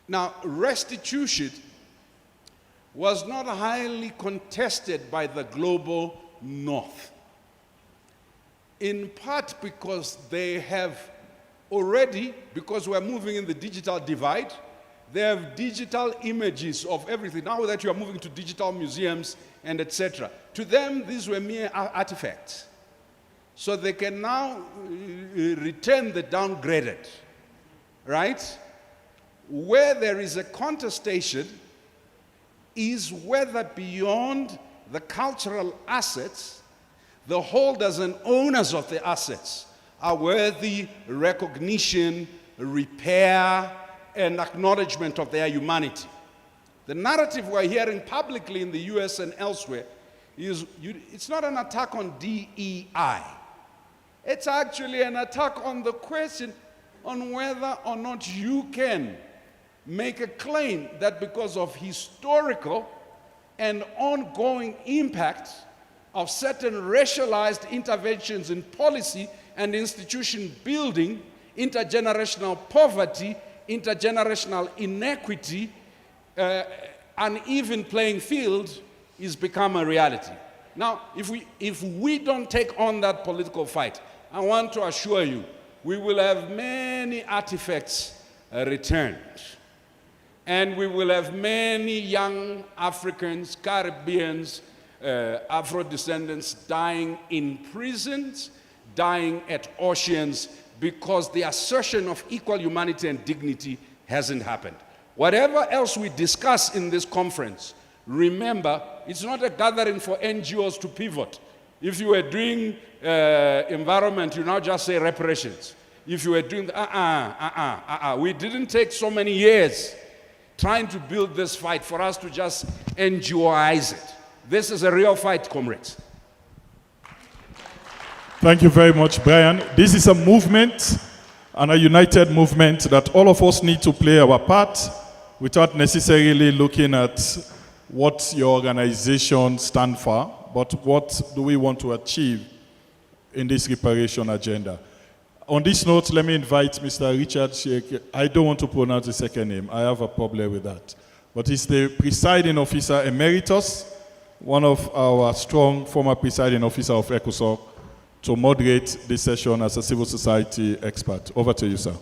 Now, restitution was not highly contested by the global North, in part because they have already, because we're moving in the digital divide, they have digital images of everything. Now that you are moving to digital museums and etc., to them these were mere artifacts. So they can now return the downgraded, right? Where there is a contestation is whether beyond the cultural assets, the holders and owners of the assets are worthy recognition, repair, and acknowledgement of their humanity. The narrative we're hearing publicly in the US and elsewhere is, it's not an attack on DEI. It's actually an attack on the question on whether or not you can make a claim that because of historical and ongoing impact of certain racialized interventions in policy and institution building, intergenerational poverty, intergenerational inequity, uneven playing field is become a reality. Now, if we don't take on that political fight, I want to assure you, we will have many artifacts returned. And we will have many young Africans, Caribbeans, Afro-descendants dying in prisons, dying at oceans, because the assertion of equal humanity and dignity hasn't happened. Whatever else we discuss in this conference, remember, it's not a gathering for NGOs to pivot. If you were doing environment, you now just say reparations. If you were doing, we didn't take so many years trying to build this fight for us to just NGOize it. This is a real fight, comrades.
Thank you very much, Brian. This is a movement, and a united movement, that all of us need to play our part without necessarily looking at what your organization stands for, but what do we want to achieve in this reparation agenda. On this note, let me invite Mr. Richard Sheikh. I don't want to pronounce the second name. I have a problem with that. But he's the presiding officer emeritus, one of our strong former presiding officer of ECOSOC, to moderate this session as a civil society expert. Over to you, sir.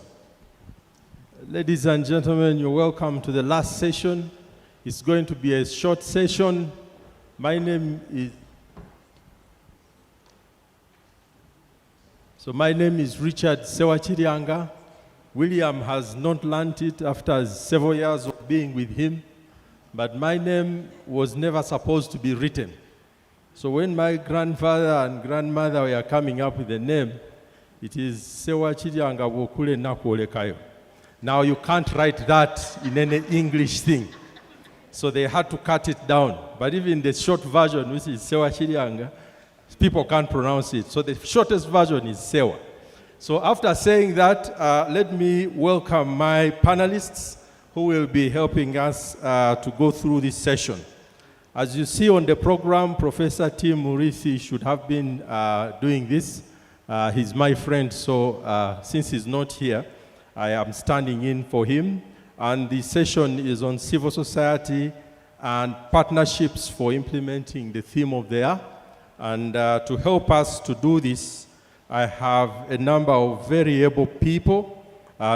Ladies and gentlemen, you're welcome to the last session. It's going to be a short session. My name is Richard Sewachirianga. William has not learned it after several years of being with him, but my name was never supposed to be written. So when my grandfather and grandmother were coming up with the name, it is Sewachirianga Wokule Nakuolekayo. Now you can't write that in any English thing. So they had to cut it down. But even the short version, which is Sewachirianga, people can't pronounce it. So the shortest version is Sewa. So after saying that, let me welcome my panelists who will be helping us to go through this session. As you see on the program, Professor Tim Murithi should have been doing this. He's my friend, so since he's not here, I am standing in for him. And the session is on civil society and partnerships for implementing the theme of the year. And to help us to do this, I have a number of very able people.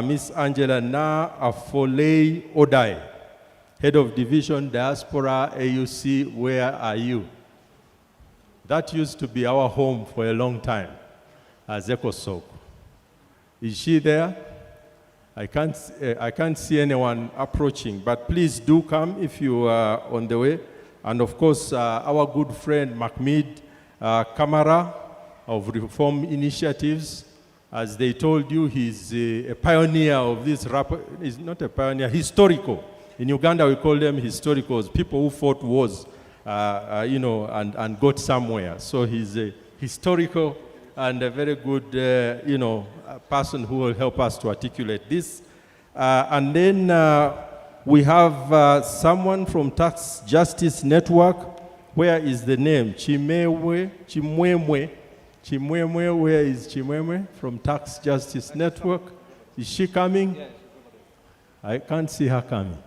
Miss Angela Na Afolei Odai, Head of Division, Diaspora, AUC, where are you? That used to be our home for a long time as ECOSOC. Is she there? I can't see anyone approaching, but please do come if you are on the way. And of course, our good friend Mahmoud Kamara of Reform Initiatives, as they told you, he's a pioneer of this he's not a pioneer, historical. In Uganda, we call them historicals, people who fought wars, and got somewhere. So he's a historical and a very good, person who will help us to articulate this. And then we have someone from Tax Justice Network. Where is the name? Chimwemwe. Where is Chimwemwe from Tax Justice Network? Is she coming? I can't see her coming.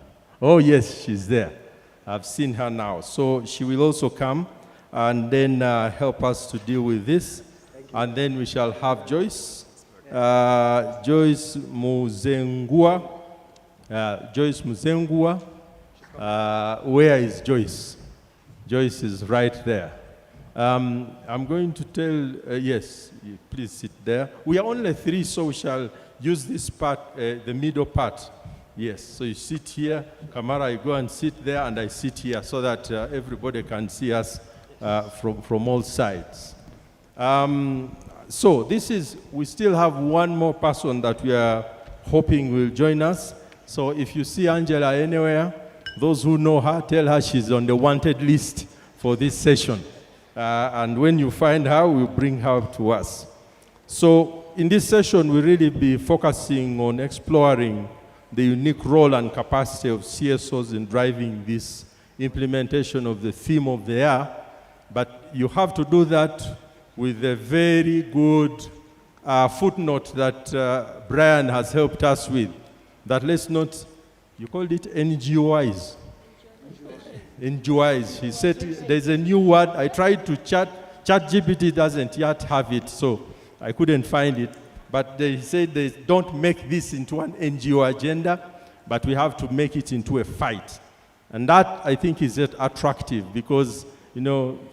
Oh, yes, she's there. I've seen her now. So she will also come and then help us to deal with this. And then we shall have Joyce. Joyce Muzengua. Where is Joyce? Joyce is right there. I'm going to tell, yes, please sit there. We are only 3, so we shall use this part, the middle part. Yes, so you sit here, Kamara, you go and sit there, and I sit here so that everybody can see us from all sides. So we still have one more person that we are hoping will join us. So if you see Angela anywhere, those who know her, tell her she's on the wanted list for this session. And when you find her, we'll bring her to us. So in this session, we'll really be focusing on exploring the unique role and capacity of CSOs in driving this implementation of the theme of the year. But you have to do that with a very good footnote that Brian has helped us with. That let's not, you called it NGOIs. NGOIs. He said there's a new word. I tried to ChatGPT doesn't yet have it, so I couldn't find it. But they said they don't make this into an NGO agenda, but we have to make it into a fight. And that, I think, is attractive because,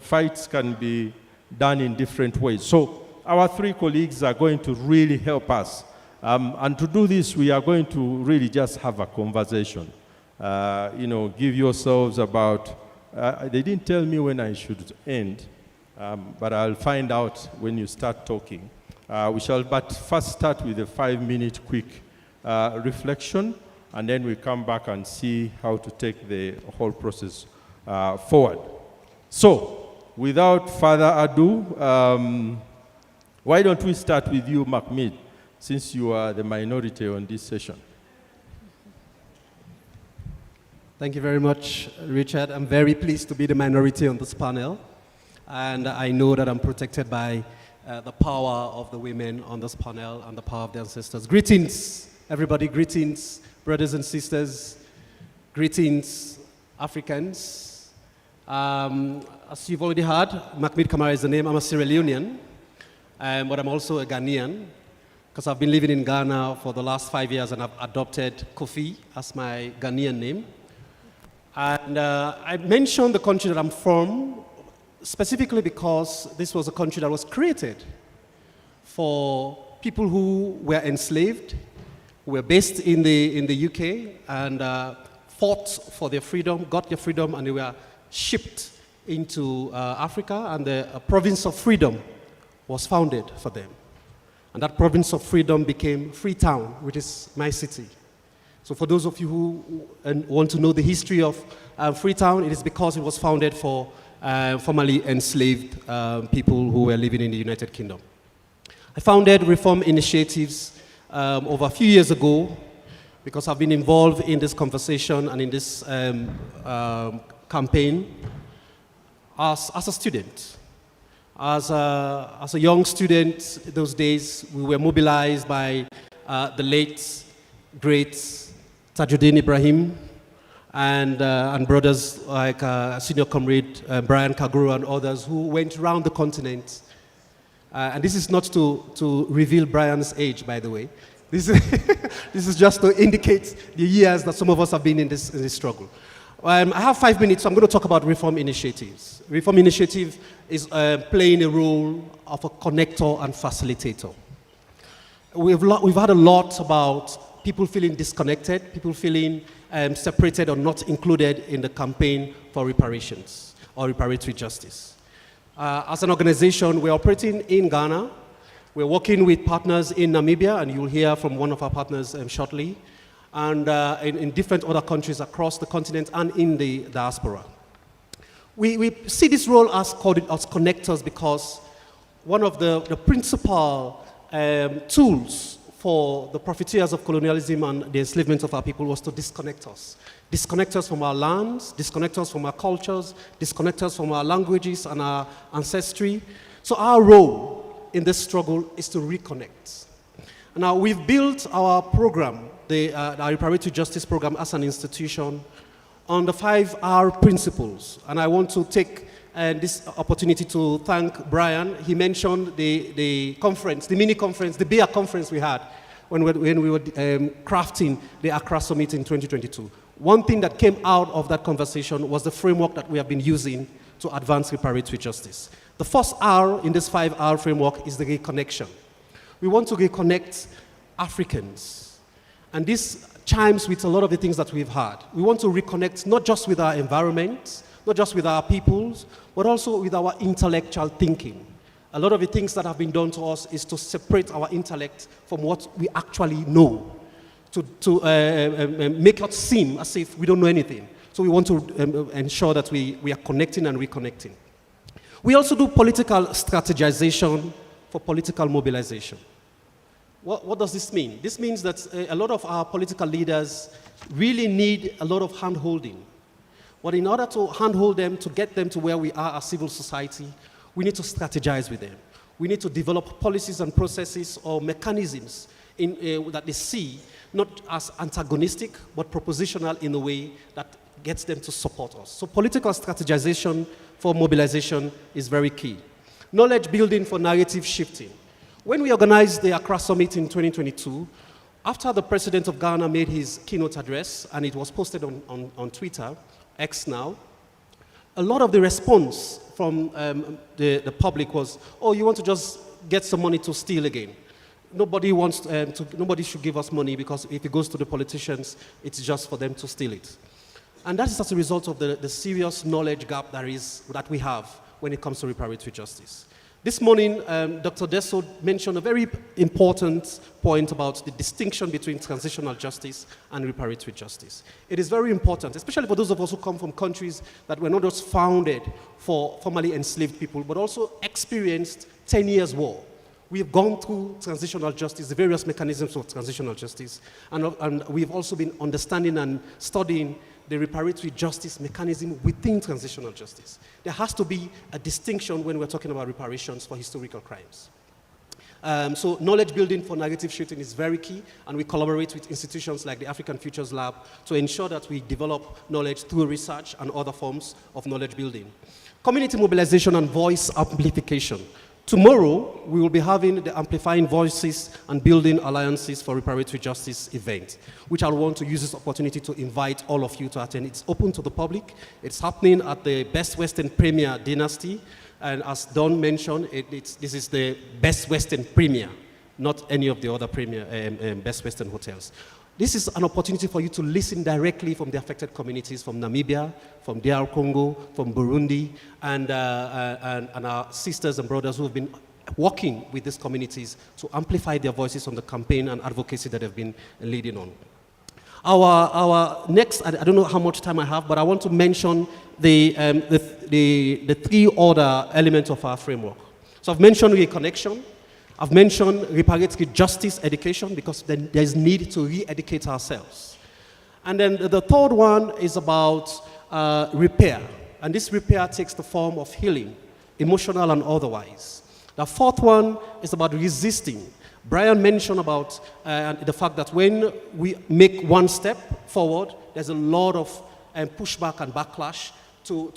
fights can be done in different ways. So our 3 colleagues are going to really help us. And to do this, we are going to really just have a conversation. Give yourselves about, they didn't tell me when I should end, but I'll find out when you start talking. We shall but first start with a 5-minute quick reflection, and then we come back and see how to take the whole process forward. So, without further ado, why don't we start with you, Mahmoud, since you are the minority on this session.
Thank you very much, Richard. I'm very pleased to be the minority on this panel, and I know that I'm protected by the power of the women on this panel and the power of the ancestors. Greetings, everybody. Greetings, brothers and sisters. Greetings, Africans. As you've already heard, Mahmoud Kamara is the name. I'm a Sierra Leonean, but I'm also a Ghanaian because I've been living in Ghana for the last 5 years and I've adopted Kofi as my Ghanaian name. And I mentioned the country that I'm from specifically because this was a country that was created for people who were enslaved, who were based in the UK and fought for their freedom, got their freedom, and they were shipped into Africa, and the province of freedom was founded for them. And that province of freedom became Freetown, which is my city. So for those of you who want to know the history of Freetown, it is because it was founded for formerly enslaved people who were living in the United Kingdom. I founded Reform Initiatives over a few years ago because I've been involved in this conversation and in this campaign as a student. As a young student, those days, we were mobilized by the late, great Tajuddin Ibrahim and brothers like senior comrade Brian Kaguru and others who went around the continent. And this is not to reveal Brian's age, by the way. This is just to indicate the years that some of us have been in this struggle. I have 5 minutes, so I'm going to talk about reform initiatives. Reform initiative is playing a role of a connector and facilitator. We've had a lot about people feeling disconnected, people feeling separated or not included in the campaign for reparations or reparatory justice. As an organization, we're operating in Ghana. We're working with partners in Namibia, and you'll hear from one of our partners shortly, and in different other countries across the continent and in the diaspora. We see this role as connectors because one of the principal tools for the profiteers of colonialism and the enslavement of our people was to disconnect us. Disconnect us from our lands, disconnect us from our cultures, disconnect us from our languages and our ancestry. So our role in this struggle is to reconnect. Now, we've built our program, our reparatory justice program as an institution on the 5R principles. And I want to take this opportunity to thank Brian. He mentioned the conference, the mini conference, the BIA conference we had when we were crafting the Accra Summit in 2022. One thing that came out of that conversation was the framework that we have been using to advance reparatory justice. The first R in this 5R framework is the reconnection. We want to reconnect Africans. And this chimes with a lot of the things that we've had. We want to reconnect not just with our environment, not just with our peoples, but also with our intellectual thinking. A lot of the things that have been done to us is to separate our intellect from what we actually know, to make us seem as if we don't know anything. So we want to ensure that we are connecting and reconnecting. We also do political strategization for political mobilization. What does this mean? This means that a lot of our political leaders really need a lot of hand-holding. But in order to handhold them, to get them to where we are as civil society, we need to strategize with them. We need to develop policies and processes or mechanisms that they see not as antagonistic, but propositional in a way that gets them to support us. So political strategization for mobilization is very key. Knowledge building for narrative shifting. When we organized the Accra Summit in 2022, after the president of Ghana made his keynote address, and it was posted on Twitter, X now, a lot of the response from the public was, oh, you want to just get some money to steal again. Nobody wants nobody should give us money because if it goes to the politicians, it's just for them to steal it. And that is as a result of the serious knowledge gap that we have when it comes to reparatory justice. This morning, Dr. Desso mentioned a very important point about the distinction between transitional justice and reparatory justice. It is very important, especially for those of us who come from countries that were not just founded for formerly enslaved people, but also experienced 10 years war. We have gone through transitional justice, the various mechanisms of transitional justice, and we've also been understanding and studying the reparatory justice mechanism within transitional justice. There has to be a distinction when we're talking about reparations for historical crimes. So knowledge building for narrative shifting is very key, and we collaborate with institutions like the African Futures Lab to ensure that we develop knowledge through research and other forms of knowledge building. Community mobilization and voice amplification. Tomorrow, we will be having the Amplifying Voices and Building Alliances for Reparatory Justice event, which I want to use this opportunity to invite all of you to attend. It's open to the public. It's happening at the Best Western Premier Dynasty. And as Don mentioned, this is the Best Western Premier, not any of the other Premier Best Western hotels. This is an opportunity for you to listen directly from the affected communities from Namibia, from DR Congo, from Burundi, and our sisters and brothers who have been working with these communities to amplify their voices on the campaign and advocacy that they've been leading on. Our next, I don't know how much time I have, but I want to mention the three other elements of our framework. So I've mentioned reconnection. I've mentioned reparatory justice education because then there's need to re-educate ourselves. And then the third one is about repair. And this repair takes the form of healing, emotional and otherwise. The fourth one is about resisting. Brian mentioned about the fact that when we make one step forward, there's a lot of pushback and backlash to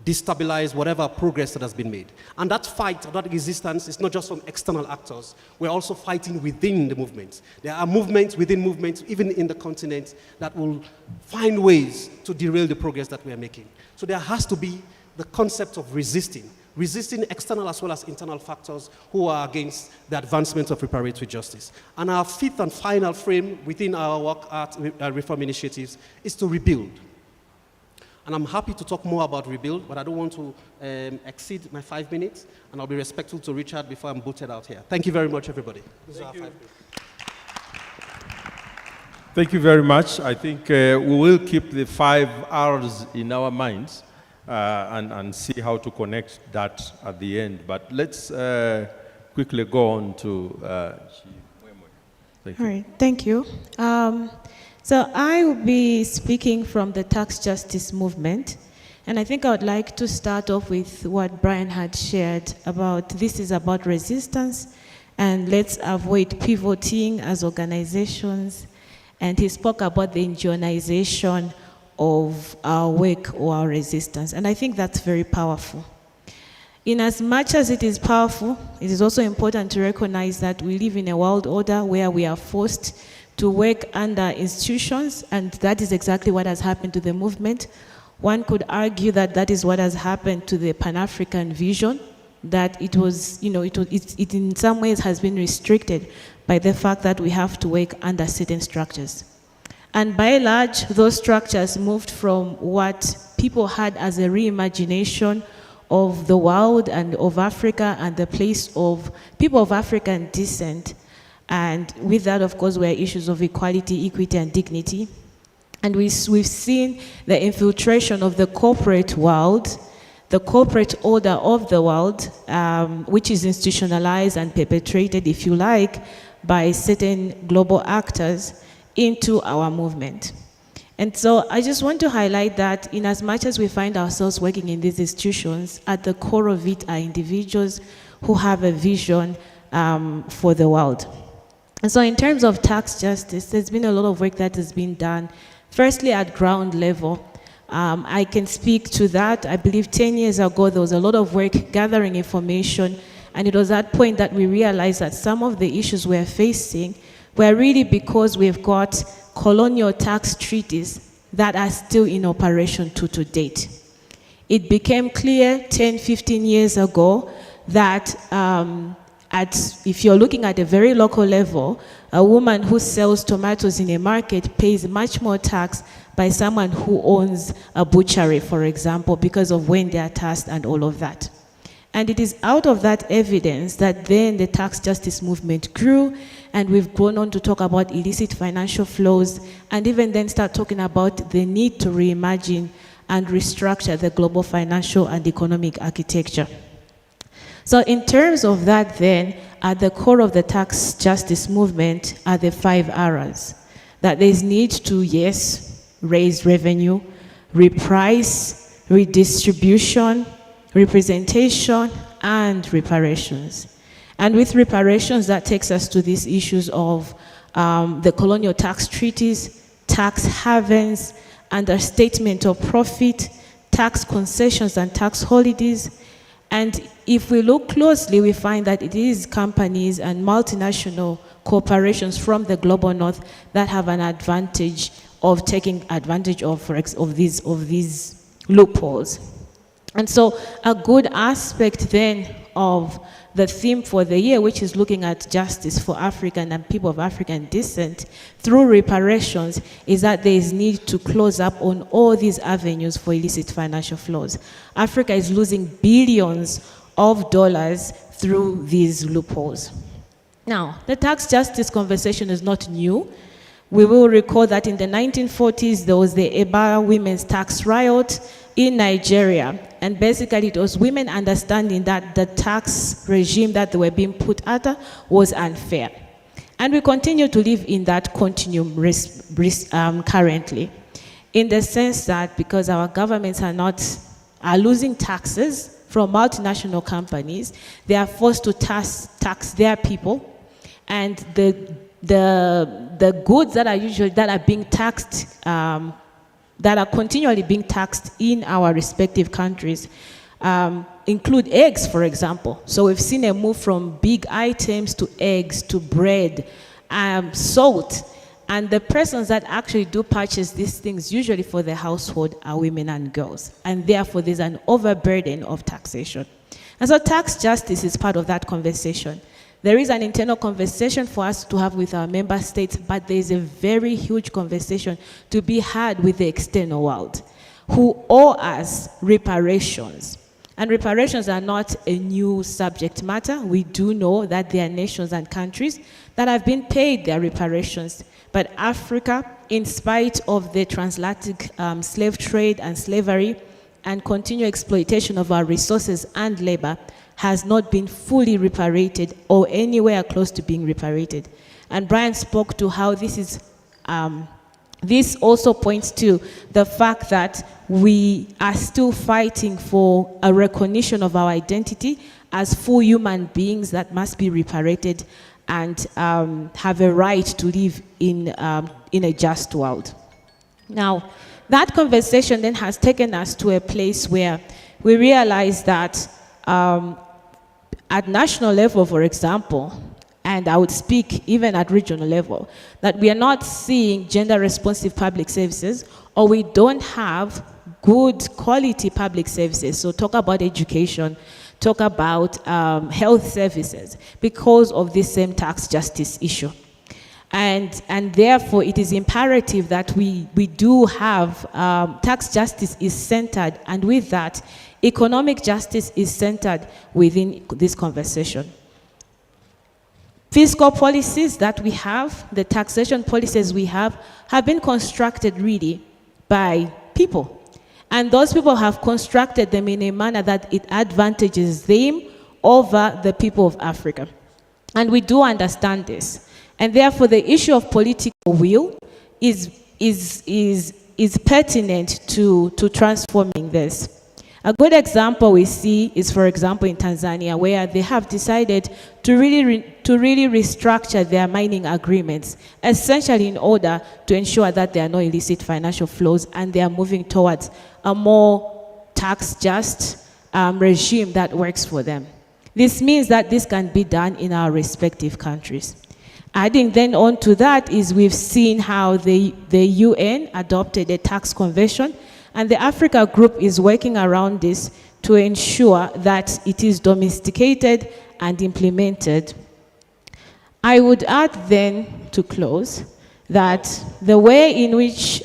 destabilize whatever progress that has been made. And that fight, that resistance, is not just from external actors. We're also fighting within the movement. There are movements within movements, even in the continent, that will find ways to derail the progress that we are making. So there has to be the concept of resisting external as well as internal factors who are against the advancement of reparatory justice. And our fifth and final frame within our work at reform initiatives is to rebuild. And I'm happy to talk more about rebuild, but I don't want to exceed my 5 minutes, and I'll be respectful to Richard before I'm booted out here. Thank you very much, everybody.
Thank you. Thank you very much. I think we will keep the 5 R's in our minds and see how to connect that at the end. But let's quickly go on to thank you.
All right, thank you. So I will be speaking from the tax justice movement. And I think I would like to start off with what Brian had shared about this is about resistance, and let's avoid pivoting as organizations. And he spoke about the indigenization of our work or our resistance. And I think that's very powerful. In as much as it is powerful, it is also important to recognize that we live in a world order where we are forced to work under institutions, and that is exactly what has happened to the movement. One could argue that that is what has happened to the Pan-African vision, that it was, it in some ways has been restricted by the fact that we have to work under certain structures. And by and large, those structures moved from what people had as a reimagination of the world and of Africa and the place of people of African descent. And with that, of course, were issues of equality, equity, and dignity. And we've seen the infiltration of the corporate world, the corporate order of the world, which is institutionalized and perpetrated, if you like, by certain global actors into our movement. And so I just want to highlight that in as much as we find ourselves working in these institutions, at the core of it are individuals who have a vision for the world. And so in terms of tax justice, there's been a lot of work that has been done, firstly at ground level. I can speak to that. I believe 10 years ago, there was a lot of work gathering information, and it was at that point that we realized that some of the issues we're facing were really because we've got colonial tax treaties that are still in operation to date. It became clear 10, 15 years ago that if you're looking at a very local level, a woman who sells tomatoes in a market pays much more tax by someone who owns a butchery, for example, because of when they are taxed and all of that. And it is out of that evidence that then the tax justice movement grew, and we've gone on to talk about illicit financial flows, and even then start talking about the need to reimagine and restructure the global financial and economic architecture. So in terms of that then, at the core of the tax justice movement are the 5 R's. That there is need to, yes, raise revenue, reprice, redistribution, representation, and reparations. And with reparations, that takes us to these issues of the colonial tax treaties, tax havens, understatement of profit, tax concessions and tax holidays. And if we look closely, we find that it is companies and multinational corporations from the global north that have an advantage of taking advantage of these loopholes. And so a good aspect then of the theme for the year, which is looking at justice for African and people of African descent through reparations, is that there is need to close up on all these avenues for illicit financial flows. Africa is losing billions of dollars through these loopholes. Now, the tax justice conversation is not new. We will recall that in the 1940s, there was the Eba women's tax riot in Nigeria. And basically, it was women understanding that the tax regime that they were being put under was unfair. And we continue to live in that continuum currently, in the sense that because our governments are losing taxes from multinational companies, they are forced to tax their people, and the goods that are being taxed, that are continually being taxed in our respective countries, include eggs, for example. So we've seen a move from big items to eggs, to bread, salt, And the persons that actually do purchase these things, usually for the household, are women and girls. And therefore, there's an overburden of taxation. And so tax justice is part of that conversation. There is an internal conversation for us to have with our member states, but there is a very huge conversation to be had with the external world, who owe us reparations. And reparations are not a new subject matter. We do know that there are nations and countries that have been paid their reparations. But Africa, in spite of the transatlantic slave trade and slavery and continued exploitation of our resources and labor, has not been fully reparated or anywhere close to being reparated. And Brian spoke to how this is, this also points to the fact that we are still fighting for a recognition of our identity as full human beings that must be reparated and have a right to live in a just world. Now, that conversation then has taken us to a place where we realize that at national level, for example, and I would speak even at regional level, that we are not seeing gender-responsive public services, or we don't have good quality public services. So talk about education, talk about health services, because of this same tax justice issue. And therefore, it is imperative that we do have, tax justice is centered, and with that, economic justice is centered within this conversation. Fiscal policies that we have, the taxation policies we have been constructed really by people. And those people have constructed them in a manner that it advantages them over the people of Africa. And we do understand this. And therefore, the issue of political will is pertinent to transforming this. A good example we see is, for example, in Tanzania, where they have decided to really restructure their mining agreements, essentially in order to ensure that there are no illicit financial flows, and they are moving towards a more tax-just regime that works for them. This means that this can be done in our respective countries. Adding then on to that is we've seen how the UN adopted a tax convention, and the Africa group is working around this to ensure that it is domesticated and implemented. I would add then, to close, that the way in which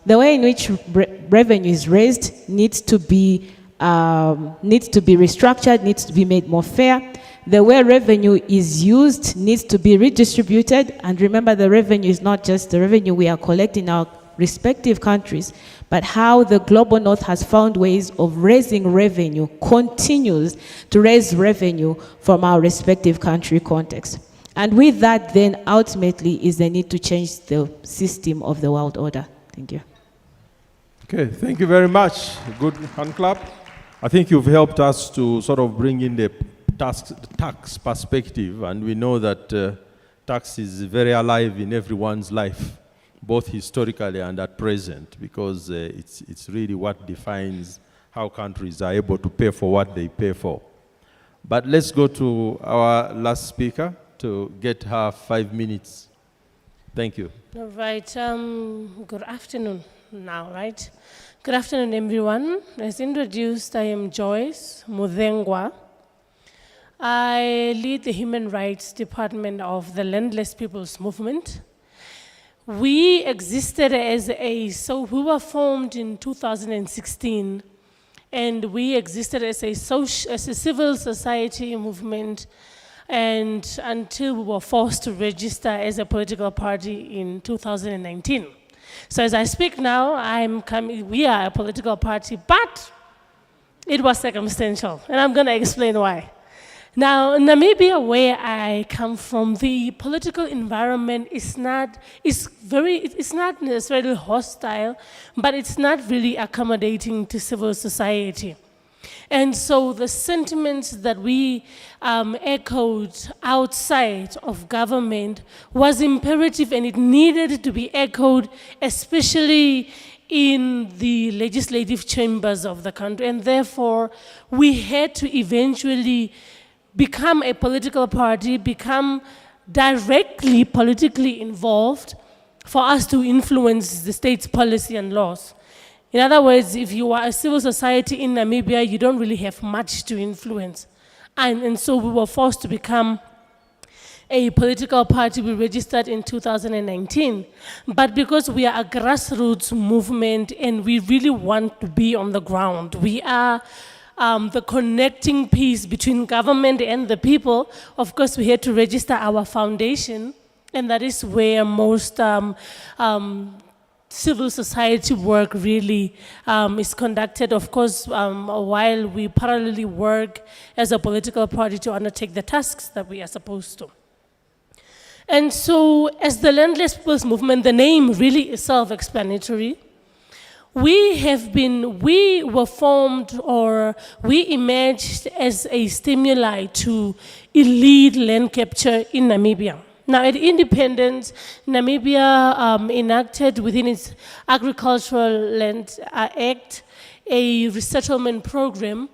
revenue is raised needs to be restructured, needs to be made more fair. The way revenue is used needs to be redistributed. And remember, the revenue is not just the revenue we are collecting in our respective countries, but how the global north has found ways of raising revenue, continues to raise revenue from our respective country context. And with that, then, ultimately, is the need to change the system of the world order. Thank you.
Okay, thank you very much. Good hand clap. I think you've helped us to sort of bring in the tax perspective, and we know that tax is very alive in everyone's life, both historically and at present, because it's really what defines how countries are able to pay for what they pay for. But let's go to our last speaker to get her 5 minutes. Thank you.
All right, good afternoon now, right? Good afternoon, everyone. As introduced, I am Joyce Mudengwa. I lead the Human Rights Department of the Landless People's Movement. We existed as we were formed in 2016, and we existed as a civil society movement, and until we were forced to register as a political party in 2019. So as I speak now, we are a political party, but it was circumstantial, and I'm going to explain why. Now, Namibia, where I come from, the political environment is not necessarily hostile, but it's not really accommodating to civil society. And so the sentiments that we echoed outside of government was imperative, and it needed to be echoed, especially in the legislative chambers of the country. And therefore, we had to eventually become a political party, become directly politically involved for us to influence the state's policy and laws. In other words, if you are a civil society in Namibia, you don't really have much to influence. And so we were forced to become a political party. We registered in 2019. But because we are a grassroots movement and we really want to be on the ground, we are the connecting piece between government and the people, of course we had to register our foundation, and that is where most civil society work really is conducted, of course, while we parallelly work as a political party to undertake the tasks that we are supposed to. And so, as the Landless People's Movement, the name really is self-explanatory. We were formed, or we emerged as a stimuli to elite land capture in Namibia. Now, at independence, Namibia enacted within its Agricultural Land Act a resettlement program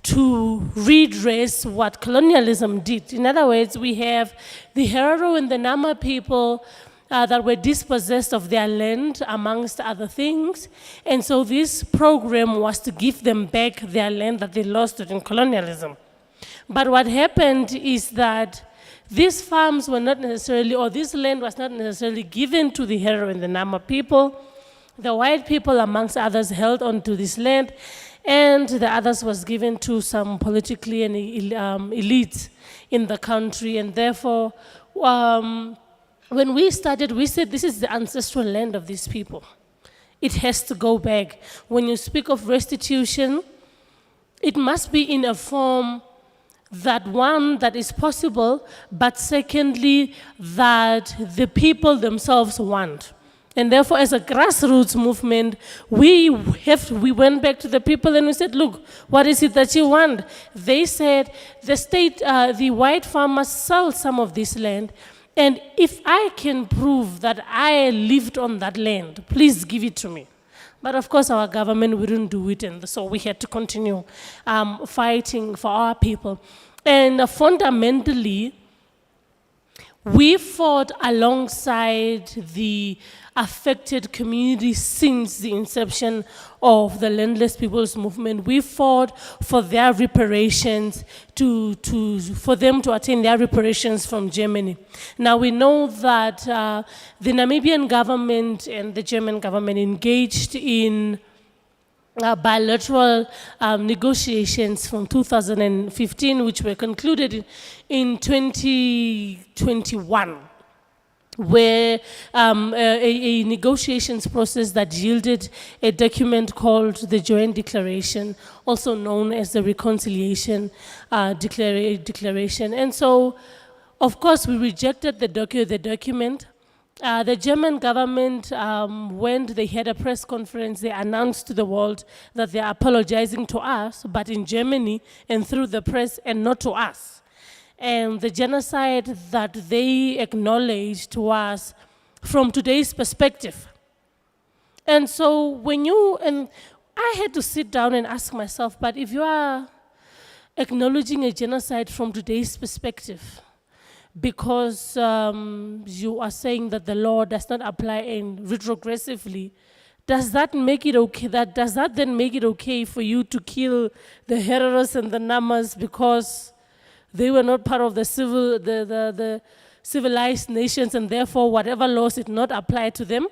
to redress what colonialism did. In other words, we have the Aharone and the Nama people that were dispossessed of their land, amongst other things. And so this program was to give them back their land that they lost during colonialism. But what happened is that these farms were not necessarily, or this land was not necessarily given to the Aharone and the Nama people. The white people, amongst others, held on to this land, and the others was given to some politically and elites in the country. And therefore, when we started, we said this is the ancestral land of these people. It has to go back. When you speak of restitution, it must be in a form that, one, that is possible, but secondly, that the people themselves want. And therefore, as a grassroots movement, we went back to the people and we said, look, what is it that you want? They said, the state, the white farmers sell some of this land, and if I can prove that I lived on that land, please give it to me. But of course, our government wouldn't do it, and so we had to continue fighting for our people. And fundamentally, we fought alongside the affected communities since the inception of the Landless People's Movement. We fought for their reparations, for them to attain their reparations from Germany. Now we know that the Namibian government and the German government engaged in bilateral negotiations from 2015, which were concluded in 2021, where a negotiations process that yielded a document called the Joint Declaration, also known as the Reconciliation Declaration. And so, of course, we rejected the document. The German government, when they had a press conference, they announced to the world that they are apologizing to us, but in Germany and through the press, and not to us. And the genocide that they acknowledged was from today's perspective. And so and I had to sit down and ask myself, but if you are acknowledging a genocide from today's perspective, because you are saying that the law does not apply retrogressively, does that make it okay? Does that then make it okay for you to kill the Aharones and the Namas because they were not part of the civilized nations, and therefore whatever laws did not apply to them?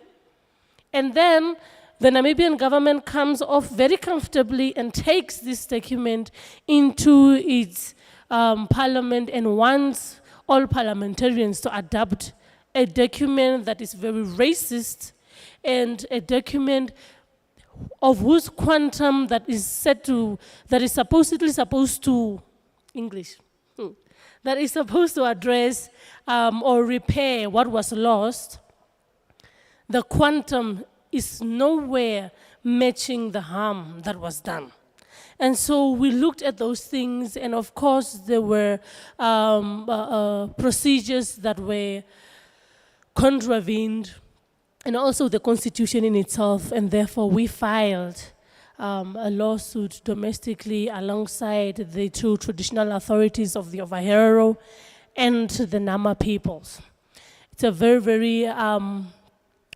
And then the Namibian government comes off very comfortably and takes this document into its parliament and wants all parliamentarians to adopt a document that is very racist, and a document of whose quantum that is supposedly supposed to that is supposed to address or repair what was lost. The quantum is nowhere matching the harm that was done. And so we looked at those things, and of course there were procedures that were contravened, and also the Constitution in itself, and therefore we filed a lawsuit domestically alongside the two traditional authorities of the Aharone and the Nama peoples. It's a very, very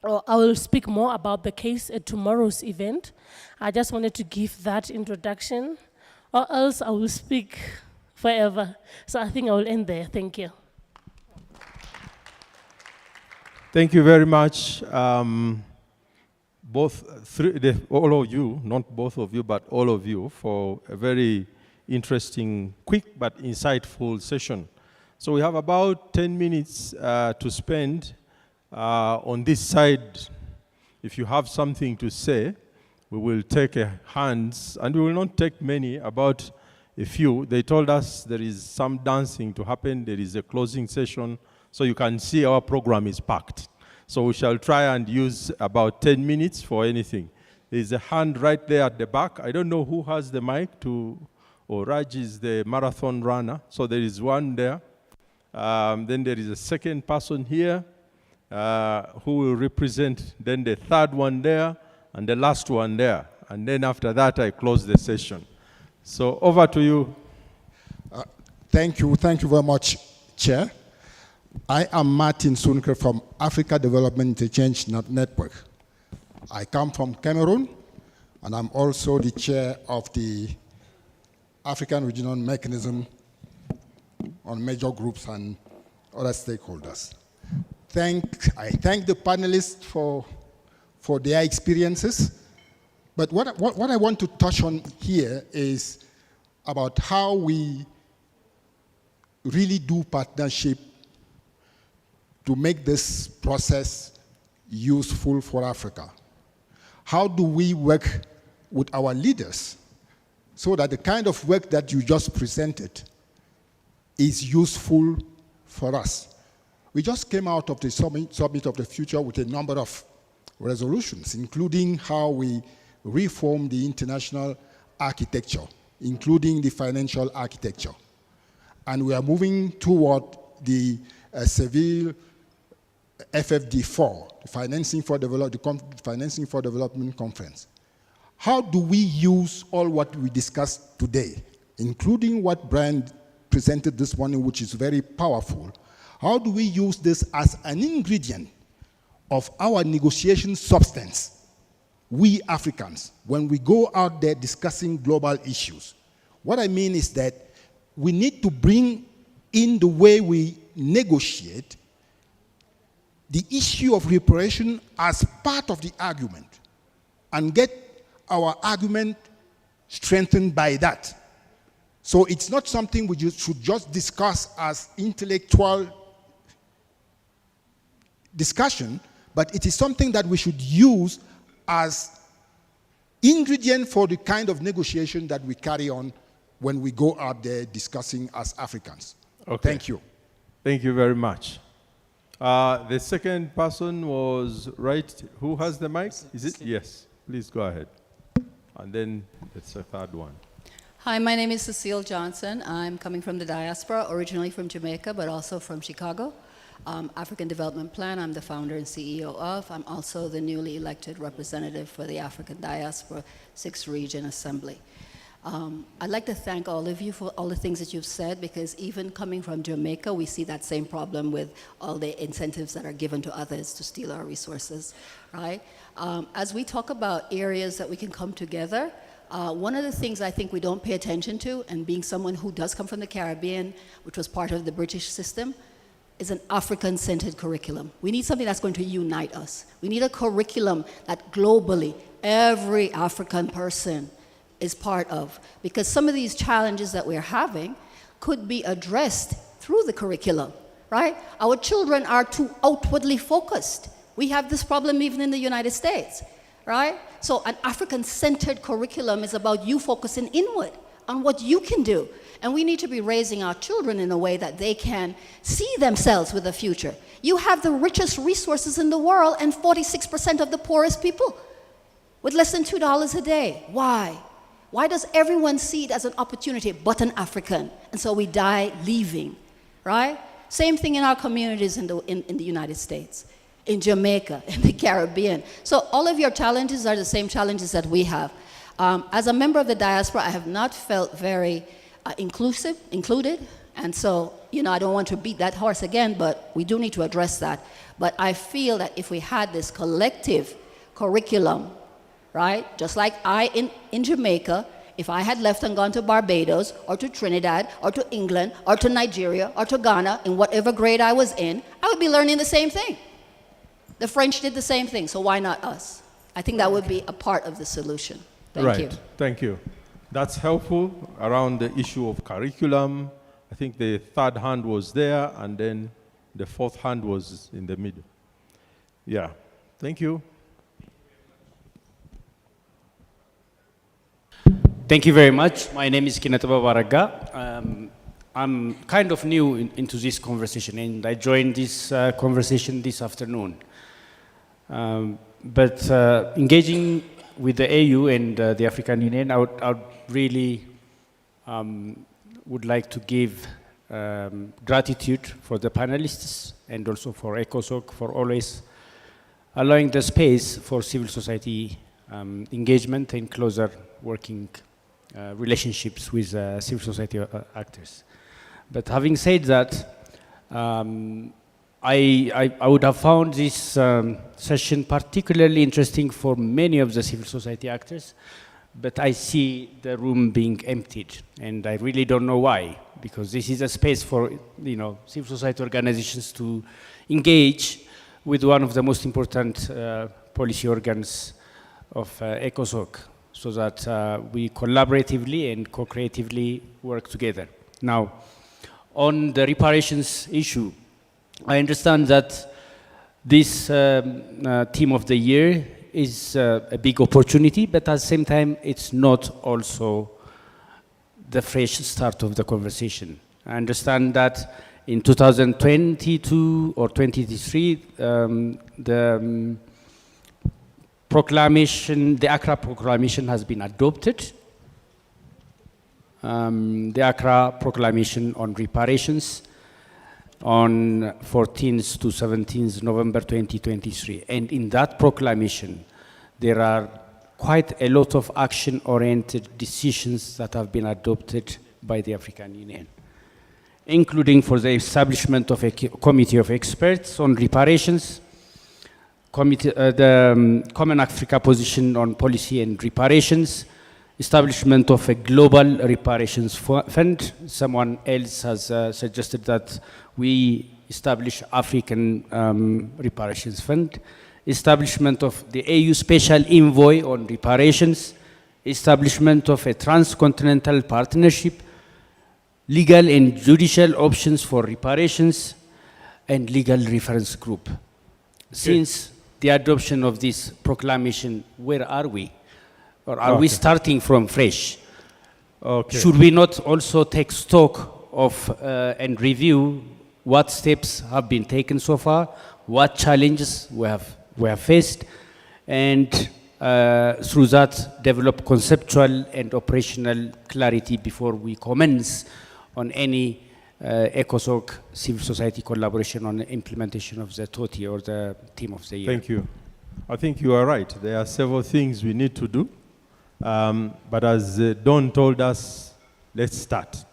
I will speak more about the case at tomorrow's event. I just wanted to give that introduction, or else I will speak forever. So I think I will end there. Thank you.
Thank you very much, all of you, not both of you, but all of you, for a very interesting, quick but insightful session. So we have about 10 minutes to spend on this side. If you have something to say, we will take hands, and we will not take many, about a few. They told us there is some dancing to happen, there is a closing session, so you can see our program is packed. So we shall try and use about 10 minutes for anything. There's a hand right there at the back. I don't know who has the mic or Raj is the marathon runner, so there is one there. Then there is a second person here who will represent, then the third one there, and the last one there. And then after that, I close the session. So over to you.
Thank you very much, Chair. I am Martin Sunker from Africa Development Interchange Network. I come from Cameroon, and I'm also the chair of the African Regional Mechanism on Major Groups and other stakeholders. I thank the panelists for their experiences. But what I want to touch on here is about how we really do partnership to make this process useful for Africa. How do we work with our leaders so that the kind of work that you just presented is useful for us? We just came out of the Summit of the Future with a number of resolutions, including how we reform the international architecture, including the financial architecture. And we are moving toward the Seville FFD4, the Financing for Development Conference. How do we use all what we discussed today, including what Brian presented this morning, which is very powerful? How do we use this as an ingredient of our negotiation substance, we Africans, when we go out there discussing global issues? What I mean is that we need to bring in the way we negotiate the issue of reparation as part of the argument and get our argument strengthened by that. So it's not something we should just discuss as intellectual discussion, but it is something that we should use as ingredient for the kind of negotiation that we carry on when we go out there discussing as Africans.
Okay.
Thank you.
Thank you very much. The second person was right. Who has the mic? Is it? Yes. Please go ahead. And then it's the third one.
Hi, my name is Cecile Johnson. I'm coming from the diaspora, originally from Jamaica, but also from Chicago. African Development Plan, I'm the founder and CEO of. I'm also the newly elected representative for the African Diaspora 6th Region Assembly. I'd like to thank all of you for all the things that you've said, because even coming from Jamaica, we see that same problem with all the incentives that are given to others to steal our resources, right? As we talk about areas that we can come together, one of the things I think we don't pay attention to, and being someone who does come from the Caribbean, which was part of the British system, is an African-centered curriculum. We need something that's going to unite us. We need a curriculum that globally every African person is part of, because some of these challenges that we're having could be addressed through the curriculum, right? Our children are too outwardly focused. We have this problem even in the United States, right? So an African-centered curriculum is about you focusing inward on what you can do. And we need to be raising our children in a way that they can see themselves with a future. You have the richest resources in the world and 46% of the poorest people with less than $2 a day. Why? Why does everyone see it as an opportunity but an African? And so we die leaving, right? Same thing in our communities in the United States, in Jamaica, in the Caribbean. So all of your challenges are the same challenges that we have. As a member of the diaspora, I have not felt very included And so, I don't want to beat that horse again, but we do need to address that. But I feel that if we had this collective curriculum, right, just like in Jamaica, if I had left and gone to Barbados or to Trinidad or to England or to Nigeria or to Ghana in whatever grade I was in, I would be learning the same thing. The French did the same thing, so why not us? I think that would be a part of the solution. Thank you.
Thank you. That's helpful around the issue of curriculum. I think the third hand was there, and then the fourth hand was in the middle. Yeah, thank you.
Thank you very much. My name is Kinataba Baraga. I'm kind of new into this conversation, and I joined this conversation this afternoon. But engaging with the AU and the African Union, I would really would like to give gratitude for the panelists and also for ECOSOC for always allowing the space for civil society engagement and closer working relationships with civil society actors. But having said that, I would have found this session particularly interesting for many of the civil society actors, but I see the room being emptied, and I really don't know why, because this is a space for civil society organizations to engage with one of the most important policy organs of ECOSOC, so that we collaboratively and co-creatively work together. Now, on the reparations issue, I understand that this theme of the year is a big opportunity, but at the same time, it's not also the fresh start of the conversation. I understand that in 2022 or 2023, the proclamation, the Accra Proclamation has been adopted. The Accra Proclamation on reparations on 14th to 17th November 2023. And in that proclamation, there are quite a lot of action-oriented decisions that have been adopted by the African Union, including for the establishment of a committee of experts on reparations, the Common Africa Position on Policy and Reparations, establishment of a global reparations fund. Someone else has suggested that we establish African reparations fund, establishment of the AU Special Envoy on reparations, establishment of a transcontinental partnership, legal and judicial options for reparations, and legal reference group. Since the adoption of this proclamation, where are we? Or are we starting from fresh? Should we not also take stock of and review what steps have been taken so far, what challenges we have faced, and through that develop conceptual and operational clarity before we commence on any ECOSOC civil society collaboration on the implementation of the TOTI or the theme of the year?
Thank you. I think you are right. There are several things we need to do. But as Don told us, let's start.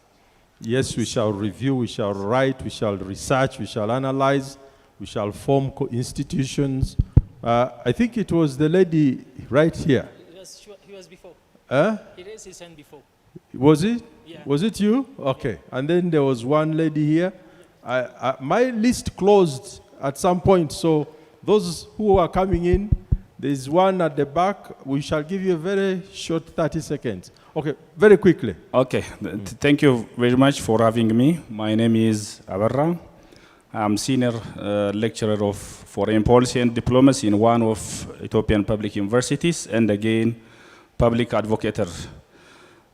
Yes, we shall review, we shall write, we shall research, we shall analyze, we shall form institutions. I think it was the lady right here.
He was before. He raised his hand before.
Was it?
Yeah.
Was it you? Okay. And then there was one lady here. My list closed at some point, so those who are coming in, there's one at the back. We shall give you a very short 30 seconds. Okay, very quickly.
Okay, thank you very much for having me. My name is Aharone. I'm senior lecturer of foreign policy and diplomacy in one of Ethiopian public universities, and again, public advocate.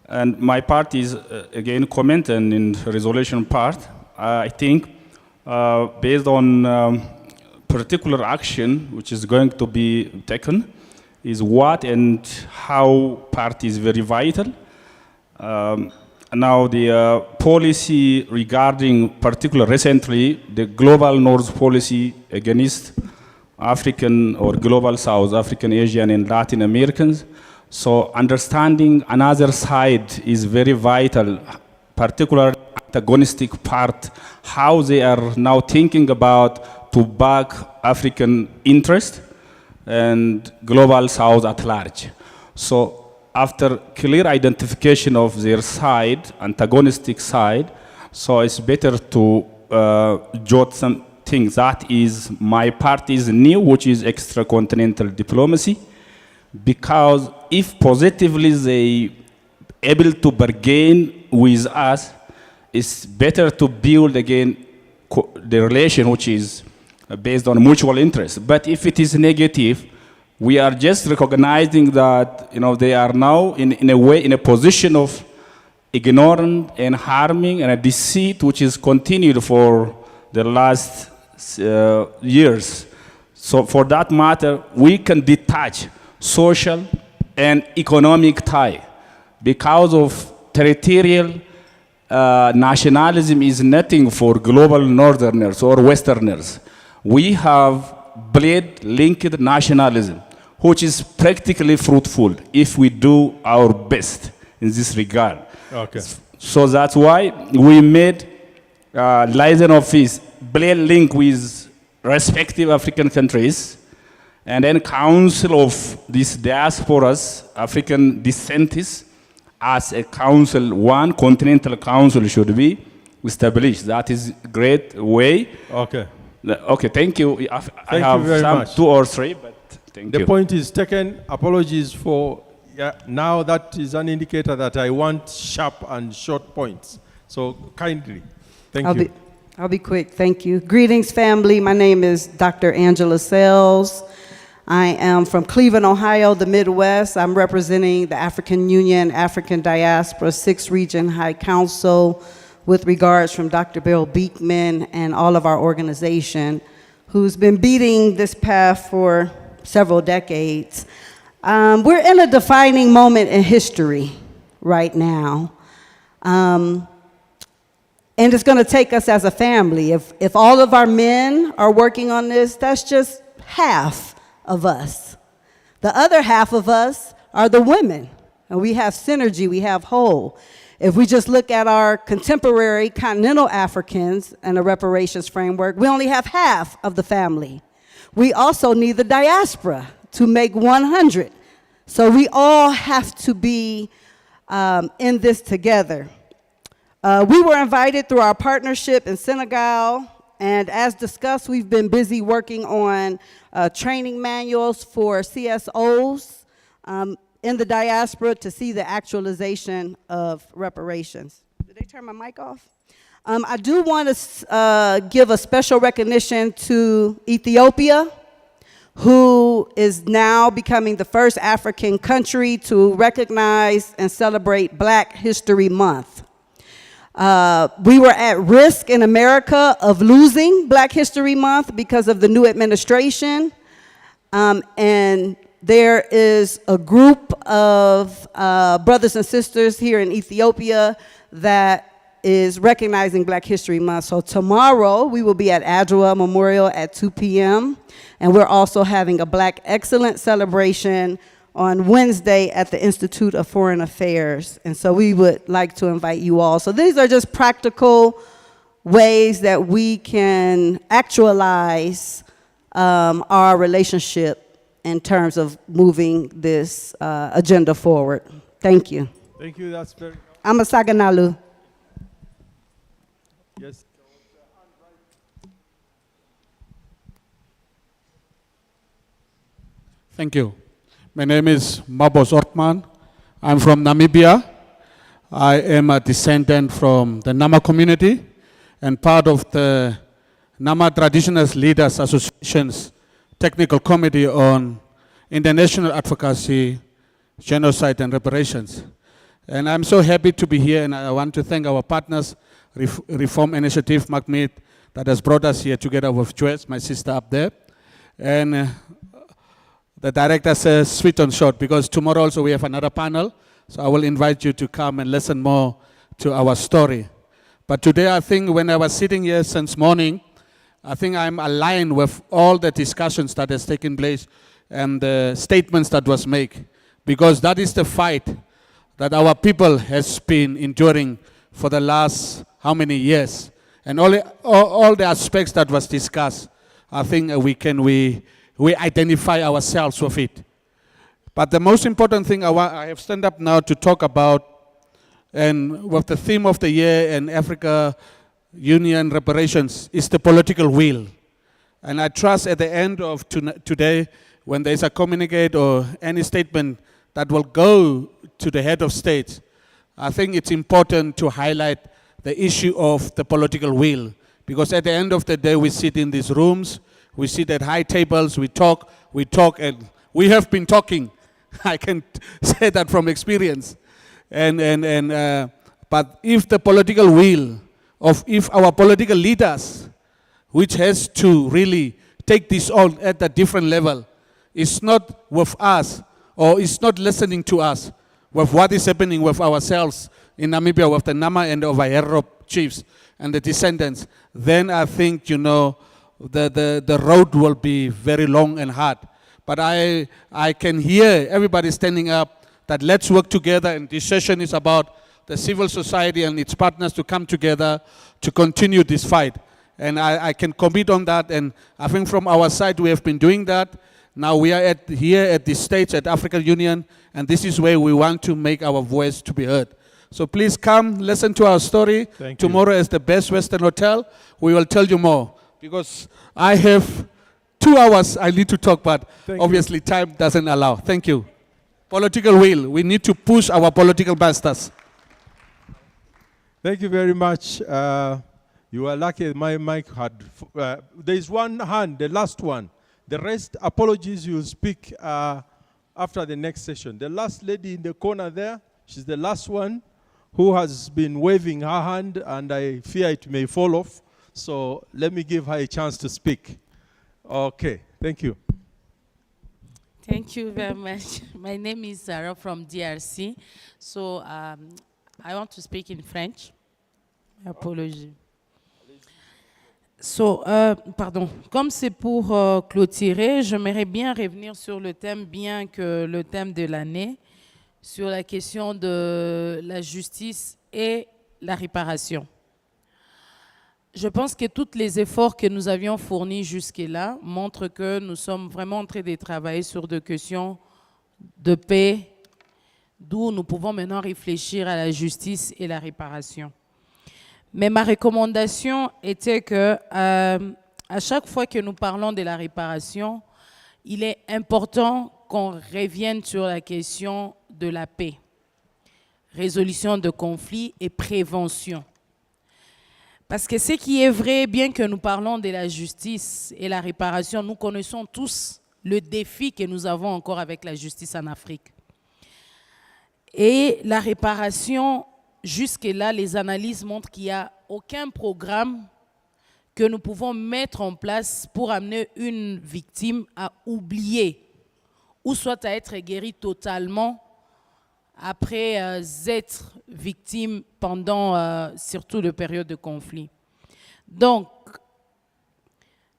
And my part is, again, commenting in resolution part. I think based on particular action which is going to be taken is what and how part is very vital. Now the policy regarding particular recently the global north policy against African or global South African, Asian and Latin Americans. So understanding another side is very vital, particularly antagonistic part, how they are now thinking about to back African interest and global South at large. So after clear identification of their side, antagonistic side, so it's better to jot some things. That is my party's new, which is extracontinental diplomacy, because if positively they able to bargain with us, it's better to build again the relation which is based on mutual interest. But if it is negative, we are just recognizing that they are now in a way in a position of ignorant and harming and a deceit which is continued for the last years. So for that matter, we can detach social and economic tie because of territorial nationalism is nothing for global northerners or westerners. We have blade-linked nationalism, which is practically fruitful if we do our best in this regard.
Okay.
So that's why we made liaison office blade link with respective African countries, and then council of these diasporas, African descentists, as a council, one continental council should be established. That is a great way.
Okay.
Okay, thank you. I
Thank
have
you very
some
much.
2 or 3, but thank you.
The point is taken. Apologies for, now that is an indicator that I want sharp and short points. So kindly, thank you.
I'll be quick, thank you. Greetings, family. My name is Dr. Angela Sells. I am from Cleveland, Ohio, the Midwest. I'm representing the African Union, African Diaspora, 6th Region High Council, with regards from Dr. Bill Beekman and all of our organization, who's been beating this path for several decades. We're in a defining moment in history right now. And it's going to take us as a family. If all of our men are working on this, that's just half of us. The other half of us are the women. And we have synergy, we have whole. If we just look at our contemporary continental Africans and the reparations framework, we only have half of the family. We also need the diaspora to make 100. So we all have to be in this together. We were invited through our partnership in Senegal, and as discussed, we've been busy working on training manuals for CSOs in the diaspora to see the actualization of reparations. Did they turn my mic off? I do want to give a special recognition to Ethiopia, who is now becoming the first African country to recognize and celebrate Black History Month. We were at risk in America of losing Black History Month because of the new administration. And there is a group of brothers and sisters here in Ethiopia that is recognizing Black History Month. So tomorrow we will be at Ezrah Memorial at 2 p.m. And we're also having a Black Excellence celebration on Wednesday at the Institute of Foreign Affairs. And so we would like to invite you all. So these are just practical ways that we can actualize our relationship in terms of moving this agenda forward. Thank you.
Thank you, that's very...
I'm a Saganalu.
Yes.
Thank you. My name is Mabos Ortman. I'm from Namibia. I am a descendant from the Nama community and part of the Nama Traditional Leaders Association's Technical Committee on International Advocacy, Genocide and Reparations. And I'm so happy to be here, and I want to thank our partners, Reform Initiative, MacMeet, that has brought us here together with Joyce, my sister up there. And the director says sweet and short, because tomorrow also we have another panel, so I will invite you to come and listen more to our story. But today I think when I was sitting here since morning, I think I'm aligned with all the discussions that has taken place and the statements that was made, because that is the fight that our people has been enduring for the last how many years. And all the aspects that was discussed, I think we identify ourselves with it. But the most important thing I have stand up now to talk about, and with the theme of the year and Africa Union reparations, is the political will. And I trust at the end of today, when there's a communique or any statement that will go to the head of state, I think it's important to highlight the issue of the political will. Because at the end of the day, we sit in these rooms, we sit at high tables, we talk, and we have been talking. I can say that from experience. But if the political will if our political leaders, which has to really take this on at a different level, is not with us or is not listening to us with what is happening with ourselves in Namibia with the Nama and the Aharone chiefs and the descendants, then I think, the road will be very long and hard. But I can hear everybody standing up that let's work together, and this session is about the civil society and its partners to come together to continue this fight. And I can commit on that, and I think from our side we have been doing that. Now we are here at this stage at African Union, and this is where we want to make our voice to be heard. So please come, listen to our story. Tomorrow is the Best Western Hotel. We will tell you more, because I have 2 hours I need to talk, but obviously time doesn't allow. Thank you. Political will. We need to push our political masters.
Thank you very much. You are lucky my mic had... there is one hand, the last one. The rest, apologies, you will speak after the next session. The last lady in the corner there, she's the last one who has been waving her hand, and I fear it may fall off. So let me give her a chance to speak. Okay, thank you.
Thank you very much. My name is Ezrah from DRC. So I want to speak in French. Apologie. So, pardon. Comme c'est pour clôturer, j'aimerais bien revenir sur le thème, bien que le thème de l'année, sur la question de la justice et la réparation. Je pense que tous les efforts que nous avions fournis jusque-là montrent que nous sommes vraiment en train de travailler sur des questions de paix, d'où nous pouvons maintenant réfléchir à la justice et la réparation. Mais ma recommandation était que à chaque fois que nous parlons de la réparation, il est important qu'on revienne sur la question de la paix, résolution de conflits et prévention. Parce que ce qui est vrai, bien que nous parlons de la justice et la réparation, nous connaissons tous le défi que nous avons encore avec la justice en Afrique. Et la réparation, jusque-là, les analyses montrent qu'il n'y a aucun programme que nous pouvons mettre en place pour amener une victime à oublier ou soit à être guérie totalement après être victime pendant surtout la période de conflit. Donc,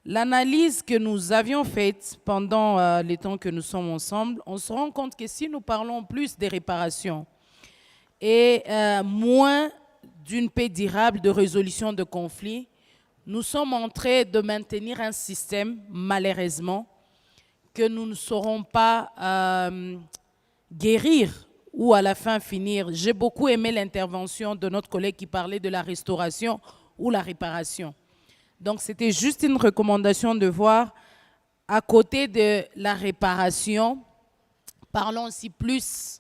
l'analyse que nous avions faite pendant les temps que nous sommes ensemble, on se rend compte que si nous parlons plus des réparations et moins d'une paix durable, de résolution de conflits, nous sommes en train de maintenir un système, malheureusement, que nous ne saurons pas guérir ou à la fin finir. J'ai beaucoup aimé l'intervention de notre collègue qui parlait de la restauration ou la réparation. Donc c'était juste une recommandation de voir, à côté de la réparation, parlons aussi plus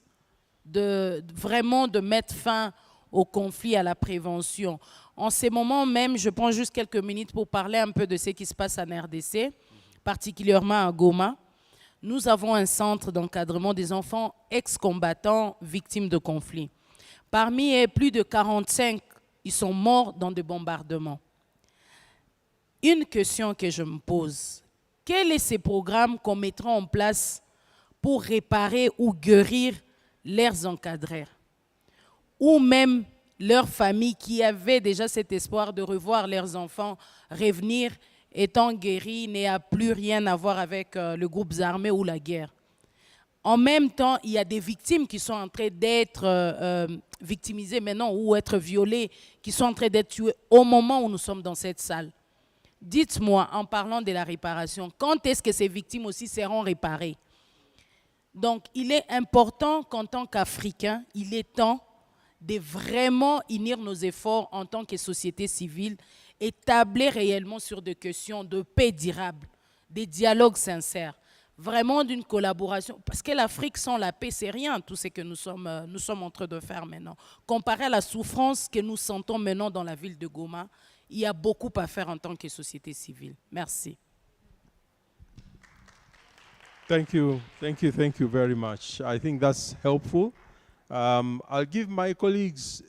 vraiment de mettre fin au conflit, à la prévention. En ces moments même, je prends juste quelques minutes pour parler un peu de ce qui se passe en RDC, particulièrement à Goma. Nous avons un centre d'encadrement des enfants ex-combattants victimes de conflits. Parmi eux, plus de 45, ils sont morts dans des bombardements. Une question que je me pose, quel est ce programme qu'on mettra en place pour réparer ou guérir leurs encadrés, ou même leurs familles qui avaient déjà cet espoir de revoir leurs enfants revenir étant guéris, n'ayant plus rien à voir avec les groupes armés ou la guerre. En même temps, il y a des victimes qui sont en train d'être victimisées maintenant ou être violées, qui sont en train d'être tuées au moment où nous sommes dans cette salle. Dites-moi, en parlant de la réparation, quand est-ce que ces victimes aussi seront réparées? Donc, il est important qu'en tant qu'Africains, il est temps de vraiment unir nos efforts en tant que société civile et tabler réellement sur des questions de paix durable, des dialogues sincères, vraiment d'une collaboration. Parce que l'Afrique sans la paix, c'est rien, tout ce que nous sommes en train de faire maintenant. Comparé à la souffrance que nous sentons maintenant dans la ville de Goma, il y a beaucoup à faire en tant que société civile. Merci.
Thank you very much. I think that's helpful. I'll give my colleagues,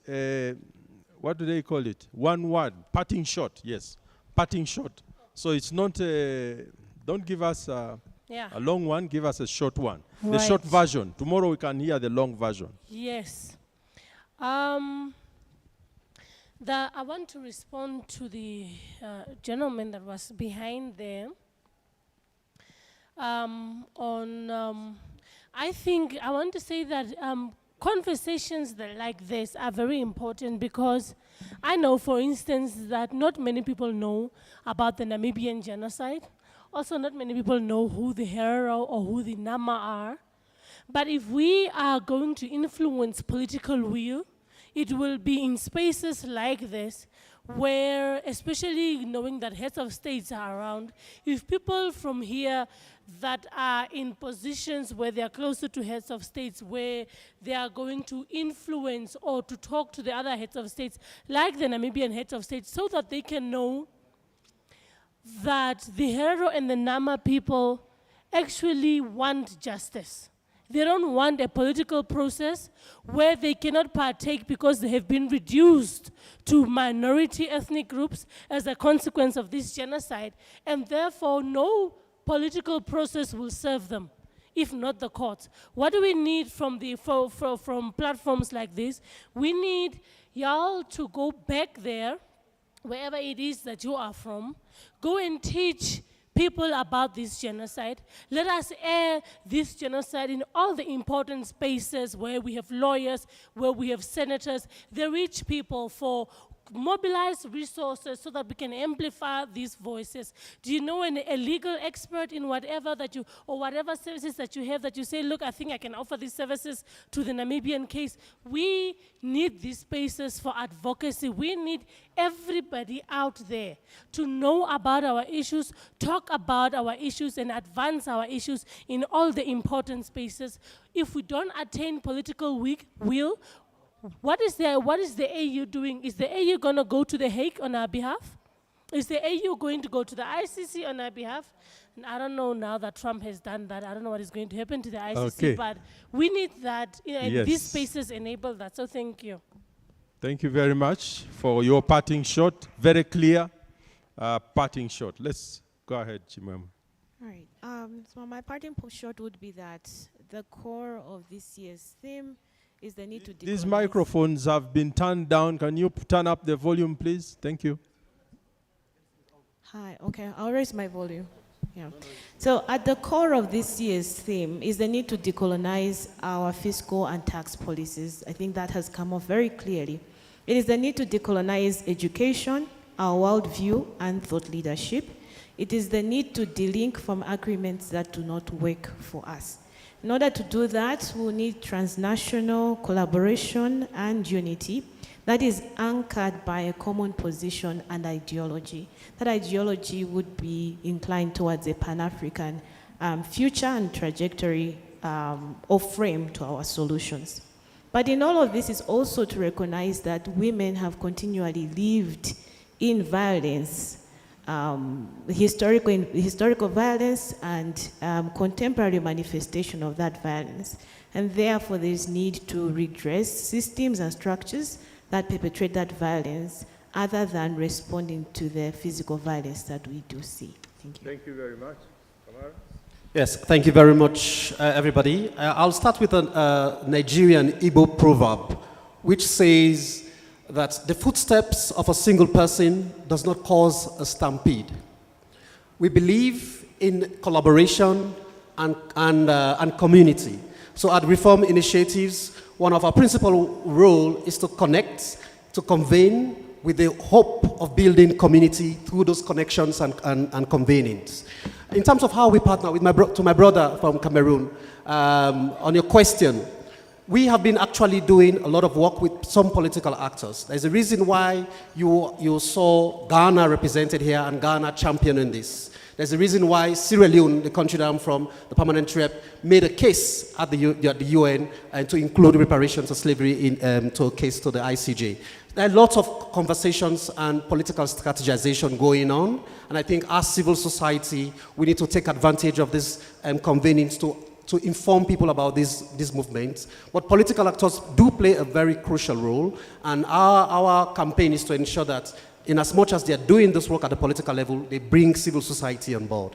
what do they call it? One word, parting shot, yes, parting shot. So it's not, don't give us a long one, give us a short one.
Right.
The short version. Tomorrow we can hear the long version.
Yes. I want to respond to the gentleman that was behind there. I think I want to say that conversations like this are very important because I know, for instance, that not many people know about the Namibian genocide. Also, not many people know who the Herero or who the Nama are. But if we are going to influence political will, it will be in spaces like this where, especially knowing that heads of states are around, if people from here that are in positions where they are closer to heads of states, where they are going to influence or to talk to the other heads of states, like the Namibian heads of states, so that they can know that the Herero and the Nama people actually want justice. They don't want a political process where they cannot partake because they have been reduced to minority ethnic groups as a consequence of this genocide, and therefore no political process will serve them, if not the courts. What do we need from platforms like this? We need y'all to go back there, wherever it is that you are from, go and teach people about this genocide. Let us air this genocide in all the important spaces where we have lawyers, where we have senators, the rich people, for mobilize resources so that we can amplify these voices. Do you know a legal expert in whatever that you, or whatever services that you have that you say, look, I think I can offer these services to the Namibian case? We need these spaces for advocacy. We need everybody out there to know about our issues, talk about our issues, and advance our issues in all the important spaces. If we don't attain political will, what is the AU doing? Is the AU going to go to The Hague on our behalf? Is the AU going to go to the ICC on our behalf? And I don't know now that Trump has done that. I don't know what is going to happen to the ICC, but we need that, and these spaces enable that. So thank you.
Thank you very much for your parting shot. Very clear parting shot. Let's go ahead, Chimam.
All right. So my parting shot would be that the core of this year's theme is the need to decolonize.
These microphones have been turned down. Can you turn up the volume, please? Thank you.
Hi, okay, I'll raise my volume. Yeah. So at the core of this year's theme is the need to decolonize our fiscal and tax policies. I think that has come off very clearly. It is the need to decolonize education, our worldview, and thought leadership. It is the need to delink from agreements that do not work for us. In order to do that, we'll need transnational collaboration and unity that is anchored by a common position and ideology. That ideology would be inclined towards a Pan-African future and trajectory or frame to our solutions. But in all of this is also to recognize that women have continually lived in violence, historical violence and contemporary manifestation of that violence. And therefore there is need to redress systems and structures that perpetrate that violence other than responding to the physical violence that we do see. Thank you.
Thank you very much. Kamara?
Yes, thank you very much, everybody. I'll start with a Nigerian Igbo proverb, which says that the footsteps of a single person does not cause a stampede. We believe in collaboration and community. So at Reform Initiatives, one of our principal role is to connect, to convene with the hope of building community through those connections and convenings. In terms of how we partner with my brother from Cameroon, on your question, we have been actually doing a lot of work with some political actors. There's a reason why you saw Ghana represented here and Ghana championing this. There's a reason why Sierra Leone, the country that I'm from, the permanent rep, made a case at the UN to include reparations of slavery to a case to the ICJ. There are lots of conversations and political strategization going on, and I think as civil society, we need to take advantage of this convenings to inform people about these movements. But political actors do play a very crucial role, and our campaign is to ensure that in as much as they are doing this work at the political level, they bring civil society on board.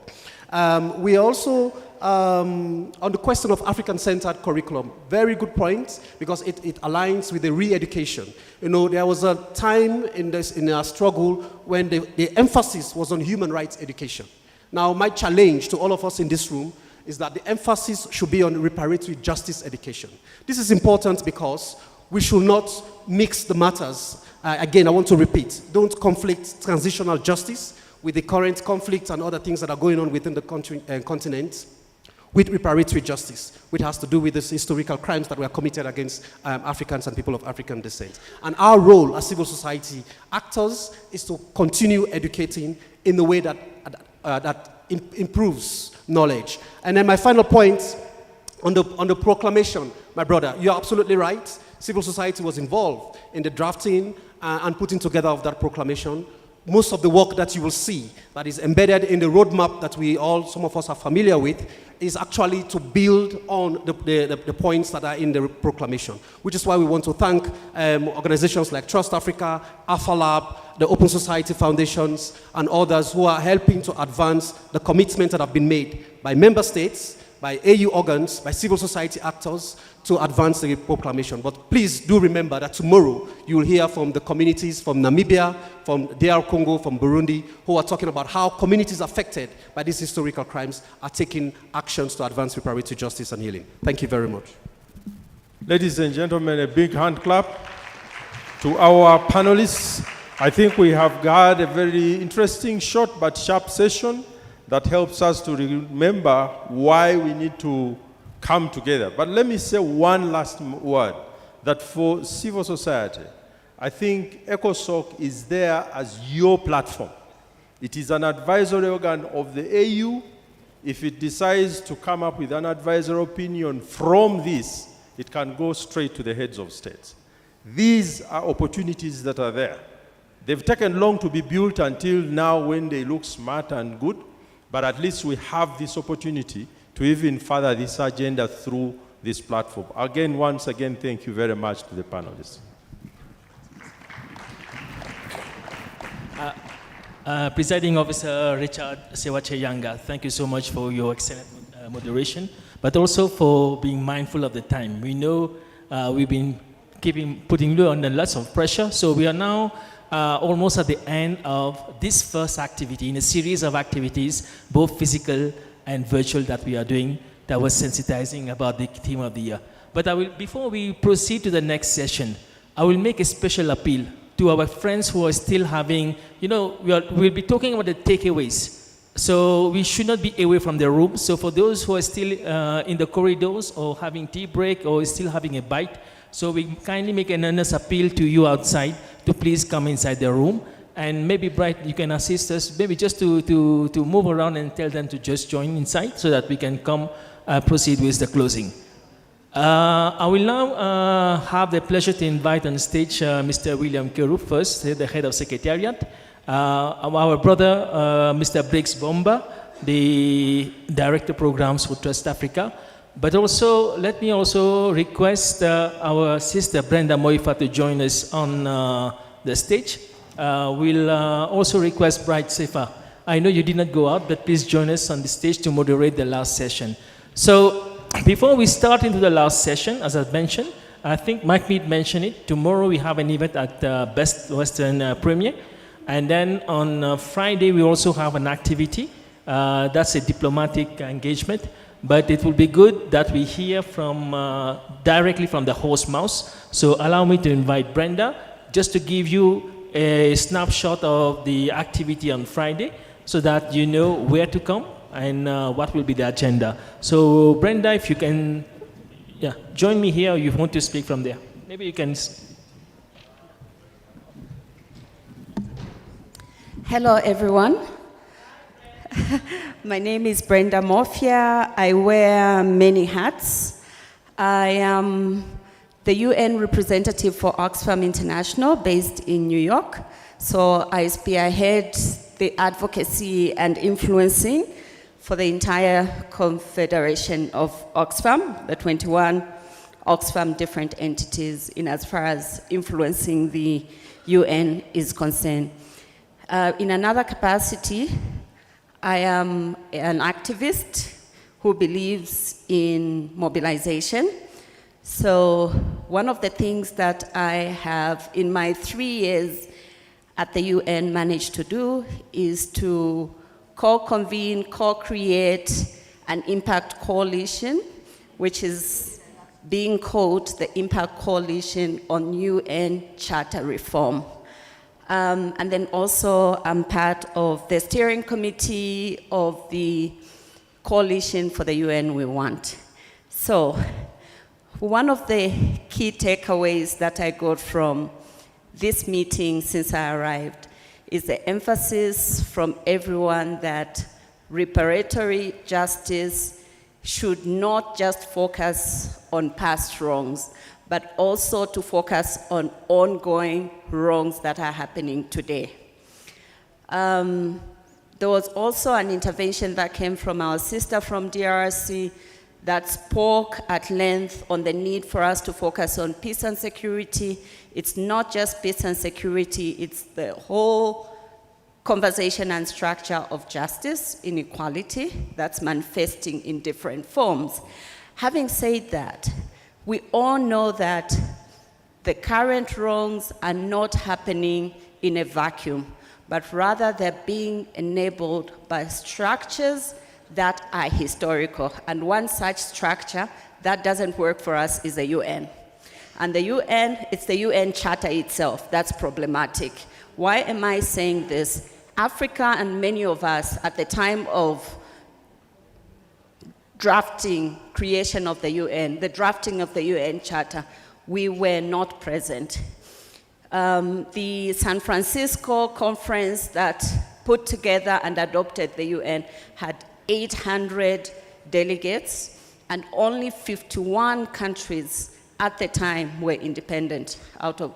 We also, on the question of African-centered curriculum, very good point, because it aligns with the re-education. You know, there was a time in our struggle when the emphasis was on human rights education. Now, my challenge to all of us in this room is that the emphasis should be on reparatory justice education. This is important because we should not mix the matters. Again, I want to repeat, don't conflict transitional justice with the current conflicts and other things that are going on within the continent with reparatory justice, which has to do with these historical crimes that were committed against Africans and people of African descent. And our role as civil society actors is to continue educating in the way that improves knowledge. And then my final point on the proclamation, my brother, you're absolutely right. Civil society was involved in the drafting and putting together of that proclamation. Most of the work that you will see that is embedded in the roadmap that some of us are familiar with, is actually to build on the points that are in the proclamation, which is why we want to thank organizations like Trust Africa, Alpha Lab, the Open Society Foundations, and others who are helping to advance the commitments that have been made by member states, by AU organs, by civil society actors to advance the proclamation. But please do remember that tomorrow you will hear from the communities from Namibia, from DR Congo, from Burundi, who are talking about how communities affected by these historical crimes are taking actions to advance reparatory justice and healing. Thank you very much.
Ladies and gentlemen, a big hand clap to our panelists. I think we have had a very interesting, short but sharp session that helps us to remember why we need to come together. But let me say one last word, that for civil society, I think ECOSOC is there as your platform. It is an advisory organ of the AU. If it decides to come up with an advisory opinion from this, it can go straight to the heads of states. These are opportunities that are there. They've taken long to be built until now when they look smart and good, but at least we have this opportunity to even further this agenda through this platform. Again, once again, thank you very much to the panelists.
Presiding Officer Richard Sewache-Yanga, thank you so much for your excellent moderation, but also for being mindful of the time. We know we've been putting you under lots of pressure, so we are now almost at the end of this first activity in a series of activities, both physical and virtual, that we are doing, that was sensitizing about the theme of the year. But before we proceed to the next session, I will make a special appeal to our friends who are still having, we'll be talking about the takeaways. So we should not be away from the room. So for those who are still in the corridors or having tea break or still having a bite, so we kindly make an earnest appeal to you outside to please come inside the room. And maybe, Bright, you can assist us, maybe just to move around and tell them to just join inside so that we can come proceed with the closing. I will now have the pleasure to invite on stage Mr. William Keru first, the head of Secretariat, our brother, Mr. Briggs Bomba, the Director Programs for Trust Africa. But also, let me also request our sister Brenda Moifa to join us on the stage. We'll also request Bright Sefa. I know you did not go out, but please join us on the stage to moderate the last session. So, before we start into the last session, as I mentioned, I think Mike Mead mentioned it, tomorrow we have an event at Best Western Premier. And then on Friday, we also have an activity. That's a diplomatic engagement. but it will be good that we hear from directly from the horse's mouth. So allow me to invite Brenda just to give you a snapshot of the activity on Friday so that you know where to come and what will be the agenda. So Brenda, if you can join me here, or you want to speak from there. Maybe you can.
Hello, everyone. My name is Brenda Morphia. I wear many hats. I am the UN representative for Oxfam International based in New York. So I spearhead the advocacy and influencing for the entire confederation of Oxfam, the 21 Oxfam different entities in as far as influencing the UN is concerned. In another capacity, I am an activist who believes in mobilization. So one of the things that I have in my 3 years at the UN managed to do is to co-convene, co-create an impact coalition, which is being called the Impact Coalition on UN Charter Reform. And then also I'm part of the steering committee of the Coalition for the UN We Want. So one of the key takeaways that I got from this meeting since I arrived is the emphasis from everyone that reparatory justice should not just focus on past wrongs, but also to focus on ongoing wrongs that are happening today. There was also an intervention that came from our sister from DRC that spoke at length on the need for us to focus on peace and security. It's not just peace and security, it's the whole conversation and structure of justice, inequality, that's manifesting in different forms. Having said that, we all know that the current wrongs are not happening in a vacuum, but rather they're being enabled by structures that are historical. And one such structure that doesn't work for us is the UN. And the UN, it's the UN Charter itself that's problematic. Why am I saying this? Africa and many of us at the time of drafting, creation of the UN, the drafting of the UN Charter, we were not present. The San Francisco conference that put together and adopted the UN had 800 delegates, and only 51 countries at the time were independent out of,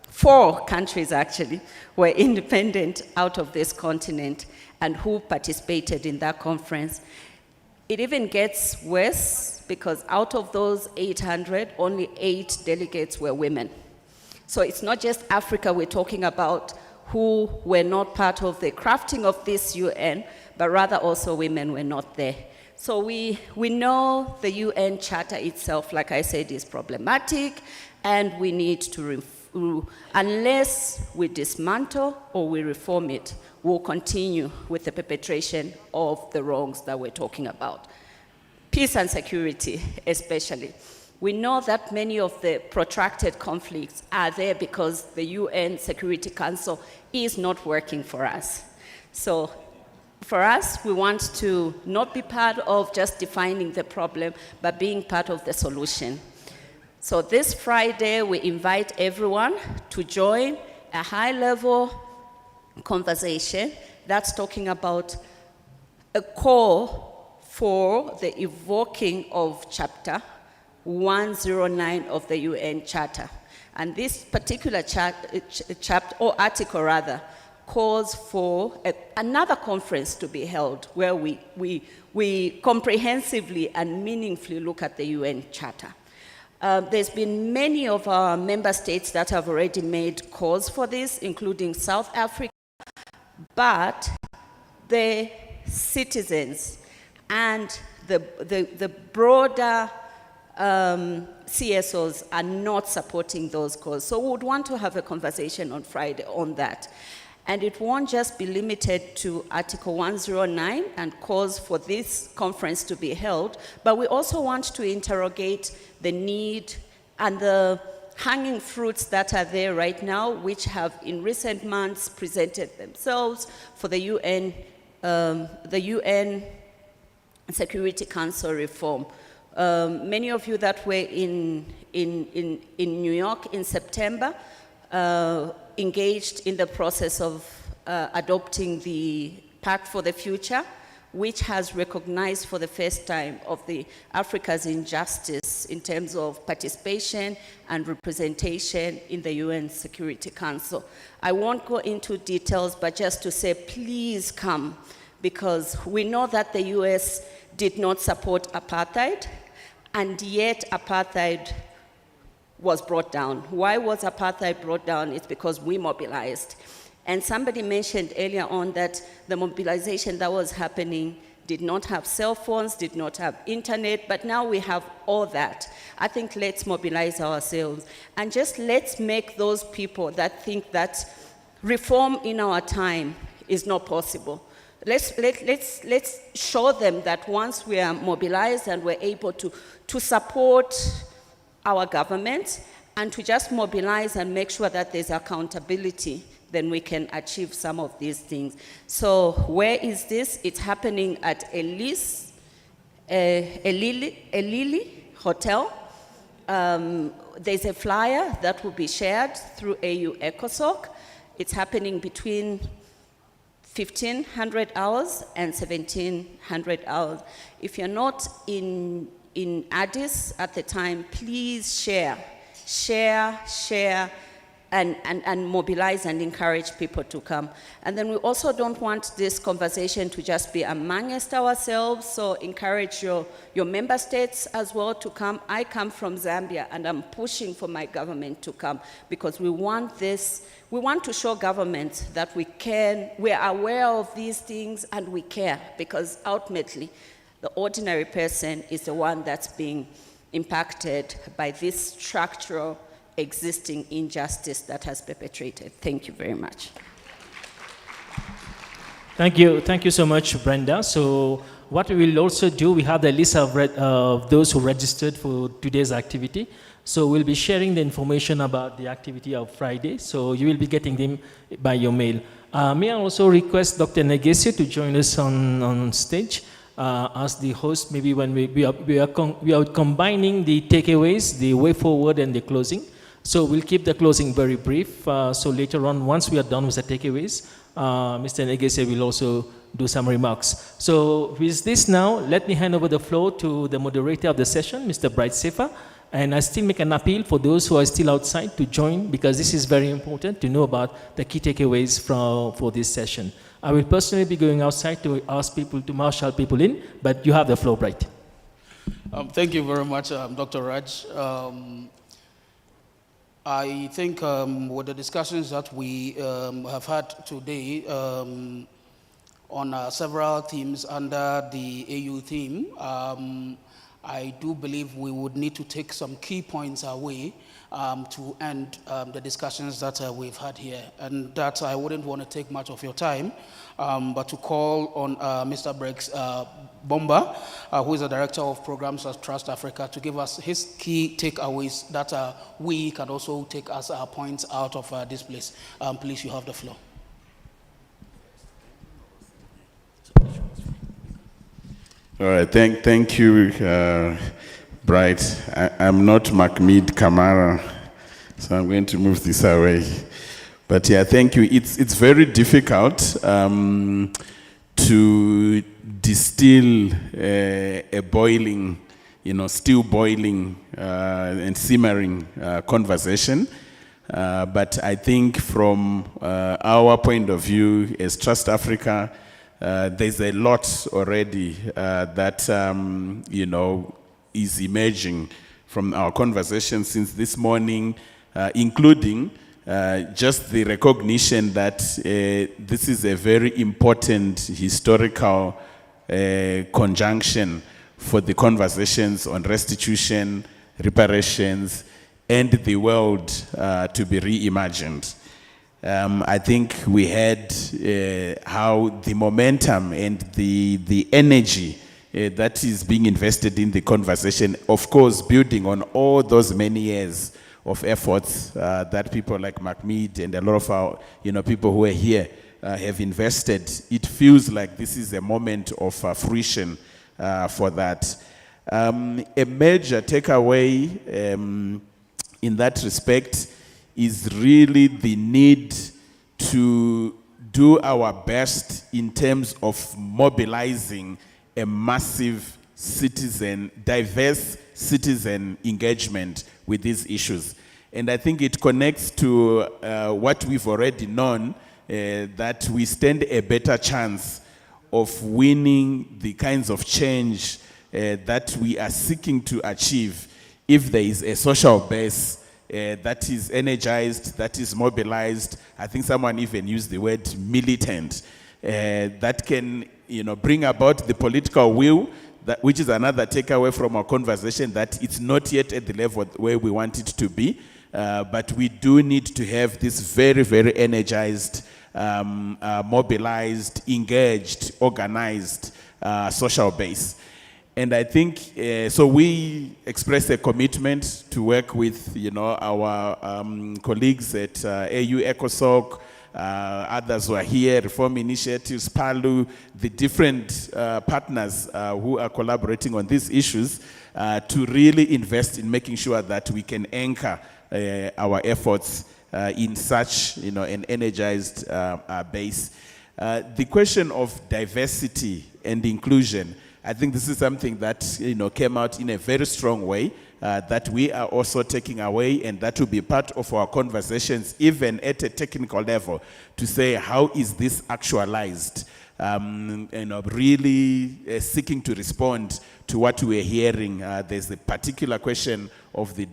4 countries actually were independent out of this continent and who participated in that conference. It even gets worse because out of those 800, only 8 delegates were women. So it's not just Africa we're talking about who were not part of the crafting of this UN, but rather also women were not there. So we know the UN Charter itself, like I said, is problematic, and we need to unless we dismantle or we reform it, we'll continue with the perpetration of the wrongs that we're talking about. Peace and security, especially. We know that many of the protracted conflicts are there because the UN Security Council is not working for us. So for us, we want to not be part of just defining the problem, but being part of the solution. So this Friday, we invite everyone to join a high-level conversation that's talking about a call for the evoking of Chapter 109 of the UN Charter. And this particular chapter, or article rather, calls for another conference to be held where we comprehensively and meaningfully look at the UN Charter. There's been many of our member states that have already made calls for this, including South Africa, but the citizens and the broader CSOs are not supporting those calls. So we would want to have a conversation on Friday on that. And it won't just be limited to Article 109 and calls for this conference to be held, but we also want to interrogate the need and the hanging fruits that are there right now, which have in recent months presented themselves for the UN Security Council reform. Many of you that were in New York in September engaged in the process of adopting the Pact for the Future, which has recognized for the first time of the Africa's injustice in terms of participation and representation in the UN Security Council. I won't go into details, but just to say, please come, because we know that the US did not support apartheid, and yet apartheid was brought down. Why was apartheid brought down? It's because we mobilized. And somebody mentioned earlier on that the mobilization that was happening did not have cell phones, did not have internet, but now we have all that. I think let's mobilize ourselves and just let's make those people that think that reform in our time is not possible. Let's show them that once we are mobilized and we're able to support our government and to just mobilize and make sure that there's accountability, then we can achieve some of these things. So where is this? It's happening at Elili Hotel. There's a flyer that will be shared through AU ECOSOC. It's happening between 1500 hours and 1700 hours. If you're not in Addis at the time, please share, and mobilize and encourage people to come. And then we also don't want this conversation to just be amongst ourselves, so encourage your member states as well to come. I come from Zambia and I'm pushing for my government to come because we want to show governments that we are aware of these things and we care, because ultimately the ordinary person is the one that's being impacted by this structural existing injustice that has perpetrated. Thank you very much.
Thank you so much, Brenda. So what we will also do, we have the list of those who registered for today's activity. So we'll be sharing the information about the activity of Friday. So you will be getting them by your mail. May I also request Dr. Negese to join us on stage as the host. Maybe when we are combining the takeaways, the way forward, and the closing. So we'll keep the closing very brief. So later on, once we are done with the takeaways, Mr. Negese will also do some remarks. So with this now, let me hand over the floor to the moderator of the session, Mr. Bright Sefa. And I still make an appeal for those who are still outside to join, because this is very important to know about the key takeaways for this session. I will personally be going outside to ask people to marshal people in, but you have the floor, Bright.
Thank you very much, Dr. Raj. I think with the discussions that we have had today on several themes under the AU theme, I do believe we would need to take some key points away to end the discussions that we've had here. And that I wouldn't want to take much of your time, but to call on Mr. Brex Bomba, who is the Director of Programs at Trust Africa, to give us his key takeaways that we can also take as points out of this place. Please, you have the floor.
All right, thank you, Bright. I'm not Mahmoud Kamara, so I'm going to move this away. But yeah, thank you. It's very difficult to distill a boiling, still boiling and simmering conversation. But I think from our point of view as Trust Africa, there's a lot already that, is emerging from our conversation since this morning, including just the recognition that this is a very important historical conjunction for the conversations on restitution, reparations, and the world to be reimagined. I think we had how the momentum and the energy that is being invested in the conversation, of course, building on all those many years of efforts that people like Mahmoud and a lot of our people who are here have invested. It feels like this is a moment of fruition for that. A major takeaway in that respect is really the need to do our best in terms of mobilizing a massive diverse citizen engagement with these issues. And I think it connects to what we've already known, that we stand a better chance of winning the kinds of change that we are seeking to achieve if there is a social base that is energized, that is mobilized. I think someone even used the word militant, that can bring about the political will, which is another takeaway from our conversation, that it's not yet at the level where we want it to be, but we do need to have this very, very energized, mobilized, engaged, organized social base. And I think, so we express a commitment to work with, our colleagues at AU ECOSOC, others who are here, Reform Initiatives, PALU, the different partners who are collaborating on these issues, to really invest in making sure that we can anchor our efforts in such, an energized base. The question of diversity and inclusion, I think this is something that came out in a very strong way, that we are also taking away, and that will be part of our conversations, even at a technical level, to say how is this actualized, really seeking to respond to what we're hearing. There's a particular question of the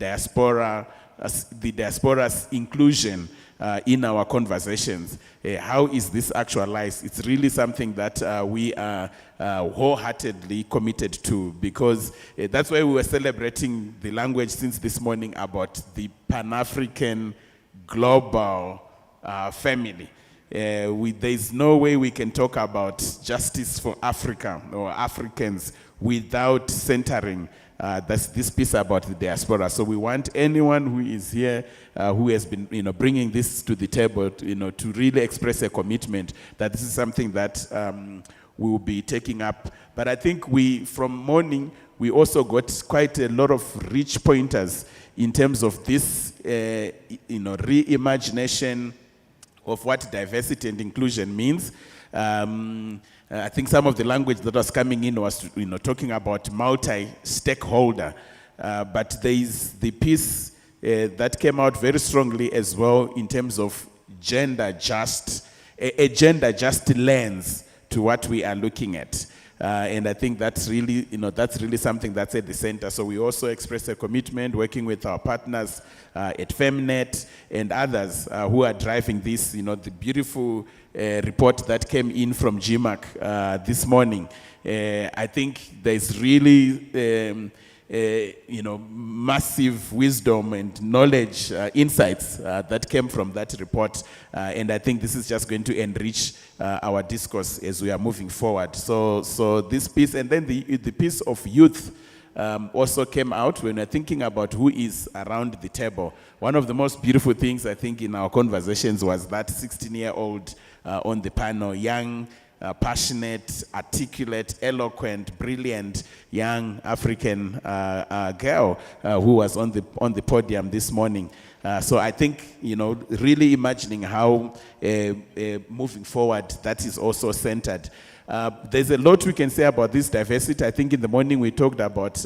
diaspora's inclusion in our conversations. How is this actualized? It's really something that we are wholeheartedly committed to, because that's why we were celebrating the language since this morning about the Pan-African global family. There's no way we can talk about justice for Africa or Africans without centering this piece about the diaspora. So we want anyone who is here, who has been, bringing this to the table, to really express a commitment that this is something that we will be taking up. But I think from morning, we also got quite a lot of rich pointers in terms of this, reimagination of what diversity and inclusion means. I think some of the language that was coming in was, talking about multi-stakeholder, but there is the piece that came out very strongly as well in terms of gender-just, a gender-just lens to what we are looking at. And I think that's really, that's really something that's at the center. So we also express a commitment working with our partners at FemNet and others who are driving this, the beautiful report that came in from GMAC this morning. I think there's really, massive wisdom and knowledge, insights that came from that report. And I think this is just going to enrich our discourse as we are moving forward. So this piece, and then the piece of youth also came out when we're thinking about who is around the table. One of the most beautiful things, I think, in our conversations was that 16-year-old on the panel, young, passionate, articulate, eloquent, brilliant young African girl who was on the podium this morning. So I think, really imagining how moving forward that is also centered. There's a lot we can say about this diversity. I think in the morning we talked about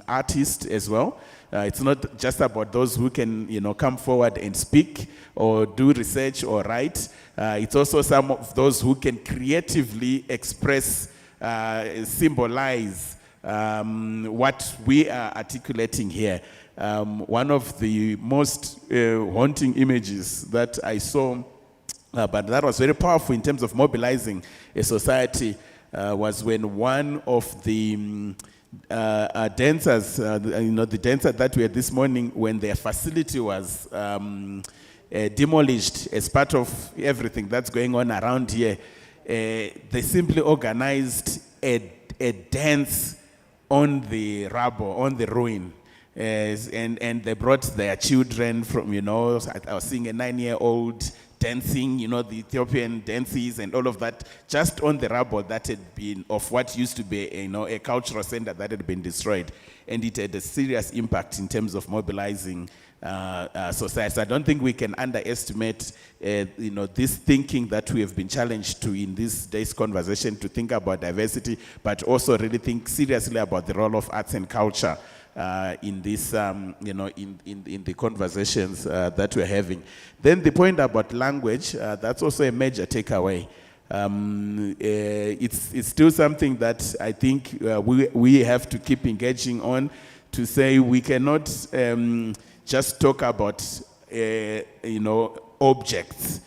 artists as well. It's not just about those who can, come forward and speak or do research or write. It's also some of those who can creatively express, symbolize what we are articulating here. One of the most haunting images that I saw, but that was very powerful in terms of mobilizing a society, was when one of the dancers, the dancer that we had this morning, when their facility was demolished as part of everything that's going on around here. They simply organized a dance on the rubble, on the ruin. And they brought their children from, I was seeing a 9-year-old dancing, the Ethiopian dances and all of that, just on the rubble that had been, of what used to be, a cultural center that had been destroyed. And it had a serious impact in terms of mobilizing society. So I don't think we can underestimate, this thinking that we have been challenged to in this day's conversation, to think about diversity, but also really think seriously about the role of arts and culture in this, in the conversations that we're having. Then the point about language, that's also a major takeaway. It's still something that I think we have to keep engaging on, to say we cannot just talk about, objects.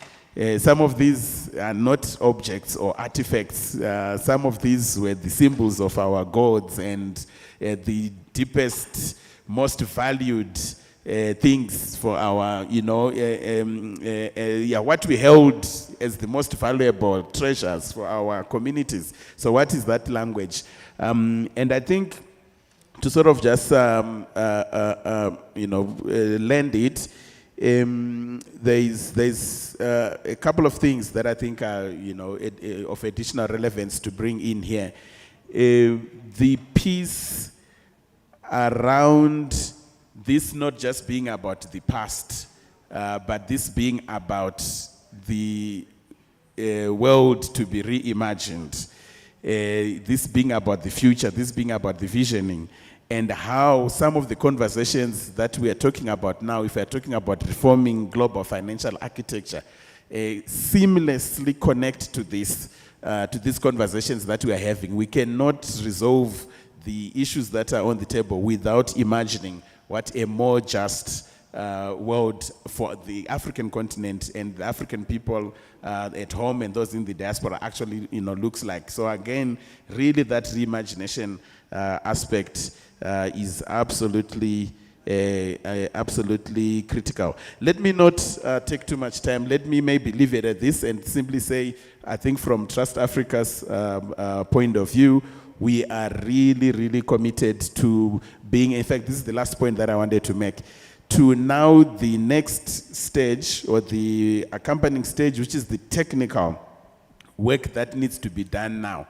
Some of these are not objects or artifacts. Some of these were the symbols of our gods and the deepest, most valued things for our, what we held as the most valuable treasures for our communities. So what is that language? And I think to sort of just, lend it, there's a couple of things that I think are, of additional relevance to bring in here. The piece around this not just being about the past, but this being about the world to be reimagined, this being about the future, this being about the visioning, and how some of the conversations that we are talking about now, if we are talking about reforming global financial architecture, seamlessly connect to these conversations that we are having. We cannot resolve the issues that are on the table without imagining what a more just world for the African continent and the African people at home and those in the diaspora actually, looks like. So again, really that reimagination aspect is absolutely critical. Let me not take too much time. Let me maybe leave it at this and simply say, I think from Trust Africa's point of view, we are really, really committed to being, in fact, this is the last point that I wanted to make, to now the next stage or the accompanying stage, which is the technical work that needs to be done now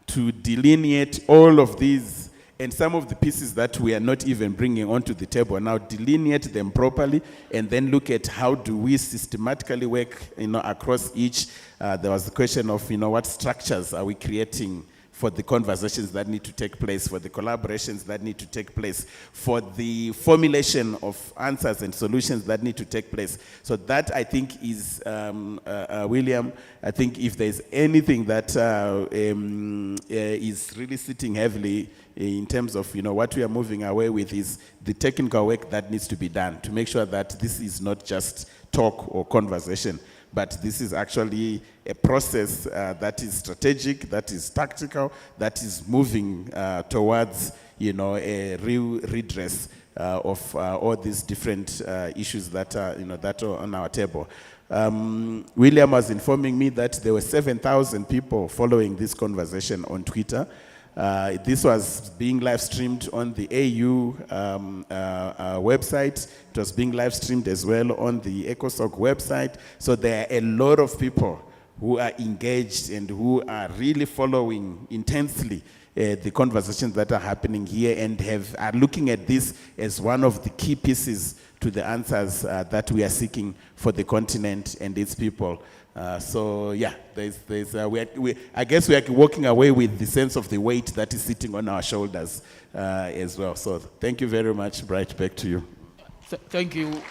to delineate all of these and some of the pieces that we are not even bringing onto the table now, delineate them properly, and then look at how do we systematically work, across each. There was the question of, what structures are we creating for the conversations that need to take place, for the collaborations that need to take place, for the formulation of answers and solutions that need to take place. So that, I think, is, William, I think if there's anything that is really sitting heavily in terms of, what we are moving away with, is the technical work that needs to be done to make sure that this is not just talk or conversation, but this is actually a process that is strategic, that is tactical, that is moving towards, a real redress of all these different issues that are, that are on our table. William was informing me that there were 7,000 people following this conversation on Twitter. This was being live streamed on the AU website. It was being live streamed as well on the ECOSOC website. So there are a lot of people who are engaged and who are really following intensely the conversations that are happening here and are looking at this as one of the key pieces to the answers that we are seeking for the continent and its people. So yeah, I guess we are walking away with the sense of the weight that is sitting on our shoulders as well. So thank you very much. Bright, back to you.
Thank you.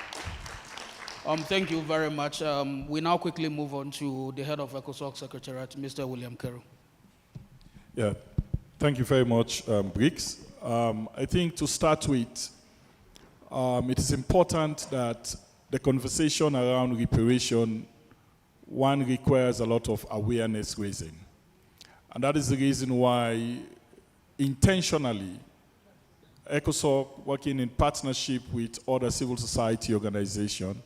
Thank you very much. We now quickly move on to the head of ECOSOC Secretariat, Mr. William Kero.
Yeah, thank you very much, Briggs. I think to start with, it is important that the conversation around reparation, one, requires a lot of awareness raising. And that is the reason why intentionally ECOSOC, working in partnership with other civil society organizations,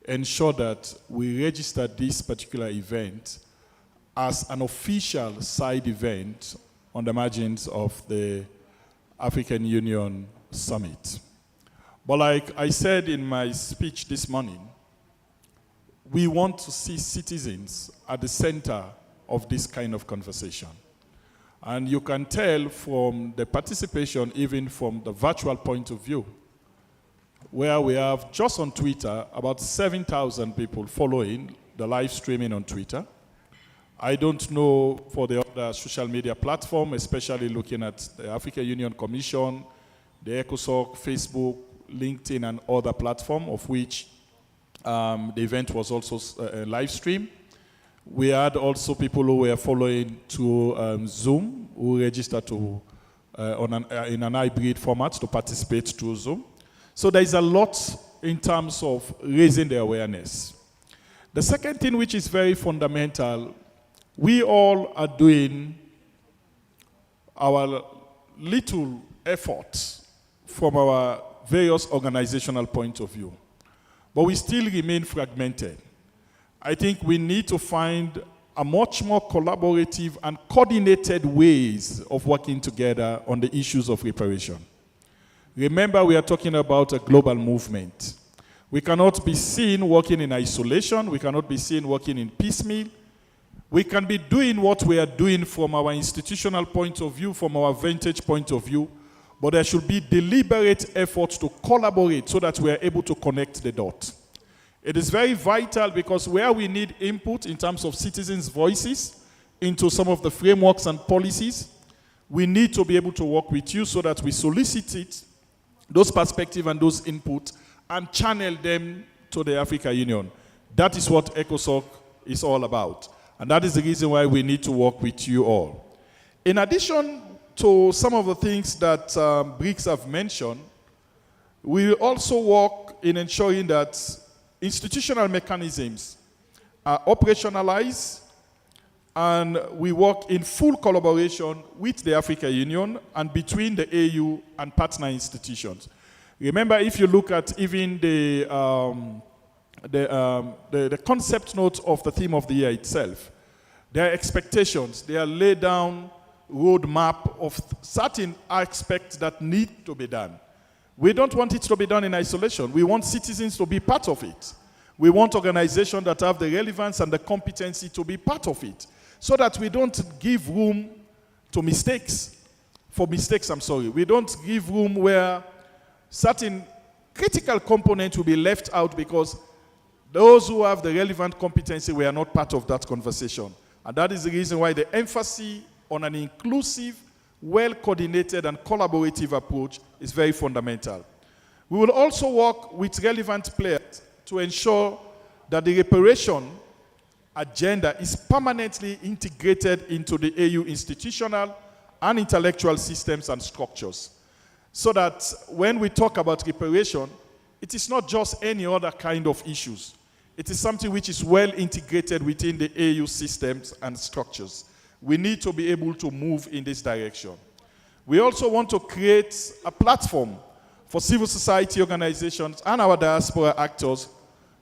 ensure that we register this particular event as an official side event on the margins of the African Union Summit. But like I said in my speech this morning, we want to see citizens at the center of this kind of conversation. And you can tell from the participation, even from the virtual point of view, where we have just on Twitter about 7,000 people following the live streaming on Twitter. I don't know for the other social media platform, especially looking at the African Union Commission, the ECOSOC, Facebook, LinkedIn, and other platforms, of which the event was also live stream. We had also people who were following to Zoom, who registered to in an hybrid format to participate through Zoom. So there is a lot in terms of raising the awareness. The second thing, which is very fundamental, we all are doing our little efforts from our various organizational point of view, but we still remain fragmented. I think we need to find a much more collaborative and coordinated ways of working together on the issues of reparation. Remember, we are talking about a global movement. We cannot be seen working in isolation. We cannot be seen working in piecemeal. We can be doing what we are doing from our institutional point of view, from our vantage point of view, but there should be deliberate efforts to collaborate so that we are able to connect the dots. It is very vital because where we need input in terms of citizens' voices into some of the frameworks and policies, we need to be able to work with you so that we solicit those perspectives and those input and channel them to the African Union. That is what ECOSOC is all about. And that is the reason why we need to work with you all. In addition to some of the things that Briggs have mentioned, we will also work in ensuring that institutional mechanisms are operationalized, and we work in full collaboration with the African Union and between the AU and partner institutions. Remember, if you look at even the concept note of the theme of the year itself, there are expectations. They are laid down roadmap of certain aspects that need to be done. We don't want it to be done in isolation. We want citizens to be part of it. We want organizations that have the relevance and the competency to be part of it, so that we don't give room to mistakes. We don't give room where certain critical components will be left out because those who have the relevant competency were not part of that conversation. And that is the reason why the emphasis on an inclusive, well-coordinated and collaborative approach is very fundamental. We will also work with relevant players to ensure that the reparation agenda is permanently integrated into the AU institutional and intellectual systems and structures, so that when we talk about reparation, it is not just any other kind of issues. It is something which is well integrated within the AU systems and structures. We need to be able to move in this direction. We also want to create a platform for civil society organizations and our diaspora actors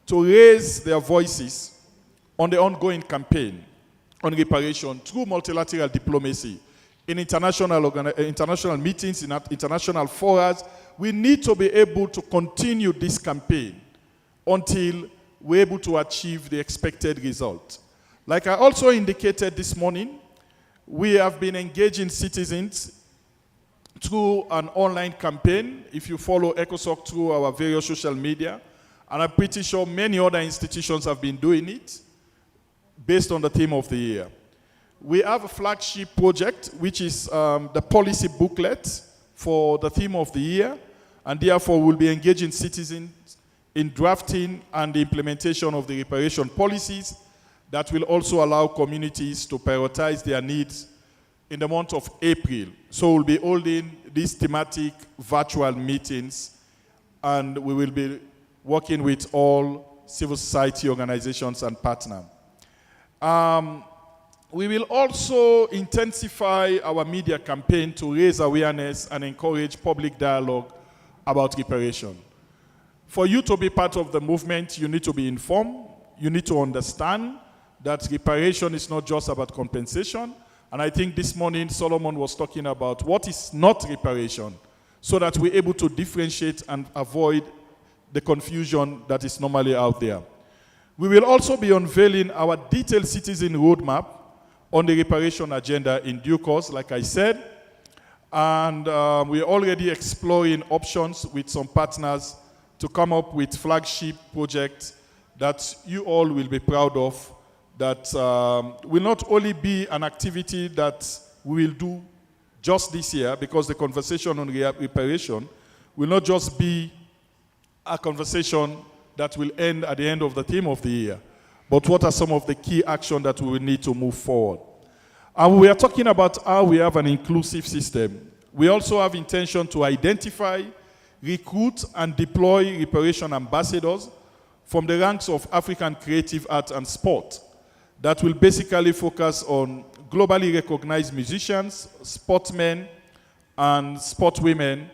to raise their voices on the ongoing campaign on reparation through multilateral diplomacy, in international meetings, in international forums. We need to be able to continue this campaign until we're able to achieve the expected result. Like I also indicated this morning, we have been engaging citizens through an online campaign. If you follow ECOSOC through our various social media, and I'm pretty sure many other institutions have been doing it based on the theme of the year. We have a flagship project, which is the policy booklet for the theme of the year, and therefore we'll be engaging citizens in drafting and the implementation of the reparation policies that will also allow communities to prioritize their needs in the month of April. So we'll be holding these thematic virtual meetings, and we will be working with all civil society organizations and partners. We will also intensify our media campaign to raise awareness and encourage public dialogue about reparation. For you to be part of the movement, you need to be informed. You need to understand that reparation is not just about compensation. And I think this morning Solomon was talking about what is not reparation, so that we're able to differentiate and avoid the confusion that is normally out there. We will also be unveiling our detailed citizen roadmap on the reparation agenda in due course, like I said. And we're already exploring options with some partners to come up with flagship projects that you all will be proud of, that will not only be an activity that we will do just this year, because the conversation on reparation will not just be a conversation that will end at the end of the theme of the year, but what are some of the key actions that we will need to move forward. And we are talking about how we have an inclusive system. We also have intention to identify, recruit, and deploy reparation ambassadors from the ranks of African creative art and sport that will basically focus on globally recognized musicians, sportsmen, and sportwomen,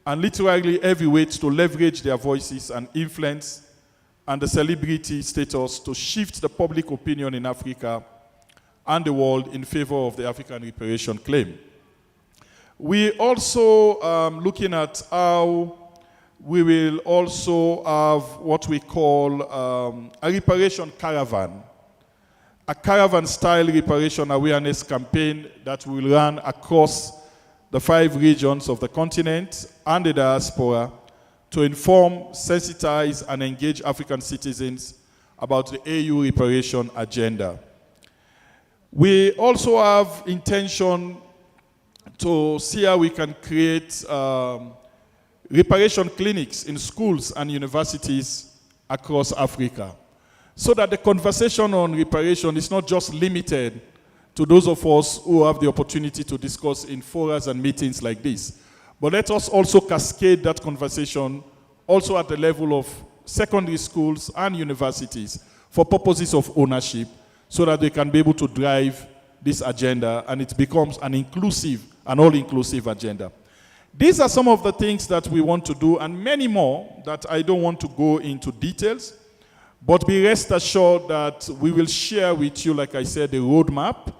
and literally heavyweights to leverage their voices and influence and the celebrity status to shift the public opinion in Africa and the world in favor of the African reparation claim. We also looking at how we will also have what we call a reparation caravan, a caravan-style reparation awareness campaign that will run across the 5 regions of the continent and the diaspora to inform, sensitize, and engage African citizens about the AU reparation agenda. We also have intention to see how we can create reparation clinics in schools and universities across Africa, so that the conversation on reparation is not just limited to those of us who have the opportunity to discuss in forums and meetings like this. But let us also cascade that conversation also at the level of secondary schools and universities for purposes of ownership, so that they can be able to drive this agenda and it becomes an inclusive, an all-inclusive agenda. These are some of the things that we want to do, and many more that I don't want to go into details, but be rest assured that we will share with you, like I said, a roadmap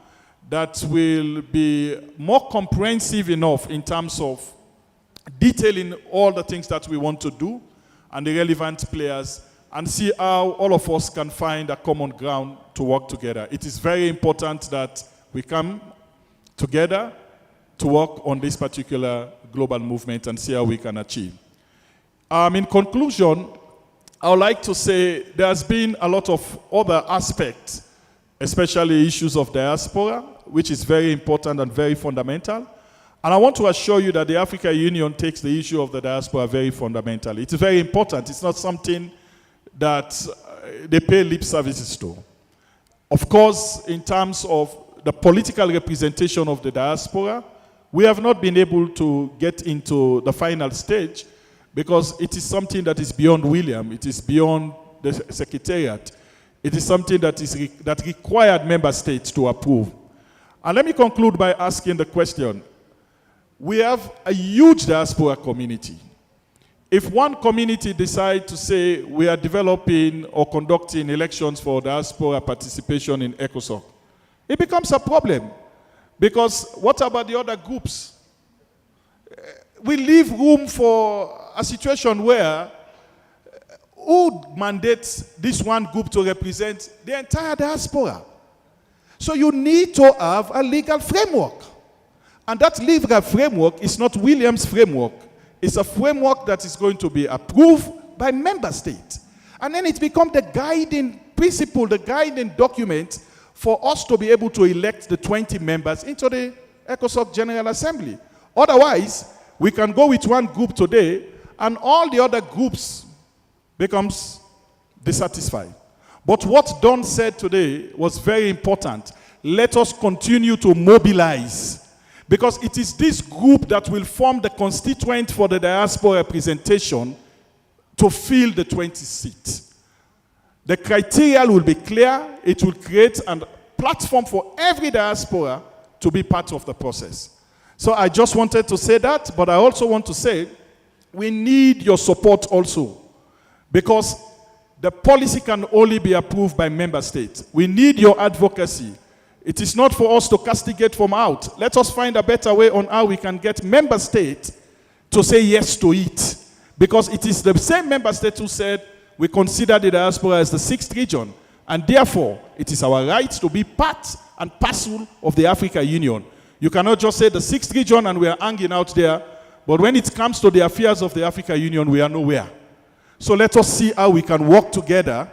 that will be more comprehensive enough in terms of detailing all the things that we want to do and the relevant players, and see how all of us can find a common ground to work together. It is very important that we come together to work on this particular global movement and see how we can achieve. In conclusion, I would like to say there has been a lot of other aspects, especially issues of diaspora, which is very important and very fundamental. And I want to assure you that the African Union takes the issue of the diaspora very fundamentally. It's very important. It's not something that they pay lip services to. Of course, in terms of the political representation of the diaspora, we have not been able to get into the final stage because it is something that is beyond William. It is beyond the Secretariat. It is something that required member states to approve. And let me conclude by asking the question. We have a huge diaspora community. If one community decides to say we are developing or conducting elections for diaspora participation in ECOSOC, it becomes a problem. Because what about the other groups? We leave room for a situation where who mandates this one group to represent the entire diaspora? So you need to have a legal framework. And that legal framework is not William's framework. It's a framework that is going to be approved by member states. And then it becomes the guiding principle, the guiding document for us to be able to elect the 20 members into the ECOSOC General Assembly. Otherwise, we can go with one group today and all the other groups becomes dissatisfied. But what Don said today was very important. Let us continue to mobilize, because it is this group that will form the constituent for the diaspora representation to fill the 20 seats. The criteria will be clear. It will create a platform for every diaspora to be part of the process. So I just wanted to say that, but I also want to say we need your support also. Because the policy can only be approved by member states. We need your advocacy. It is not for us to castigate from out. Let us find a better way on how we can get member states to say yes to it. Because it is the same member states who said we consider the diaspora as the 6th region. And therefore, it is our right to be part and parcel of the Africa Union. You cannot just say the 6th region and we are hanging out there. But when it comes to the affairs of the Africa Union, we are nowhere. So let us see how we can work together.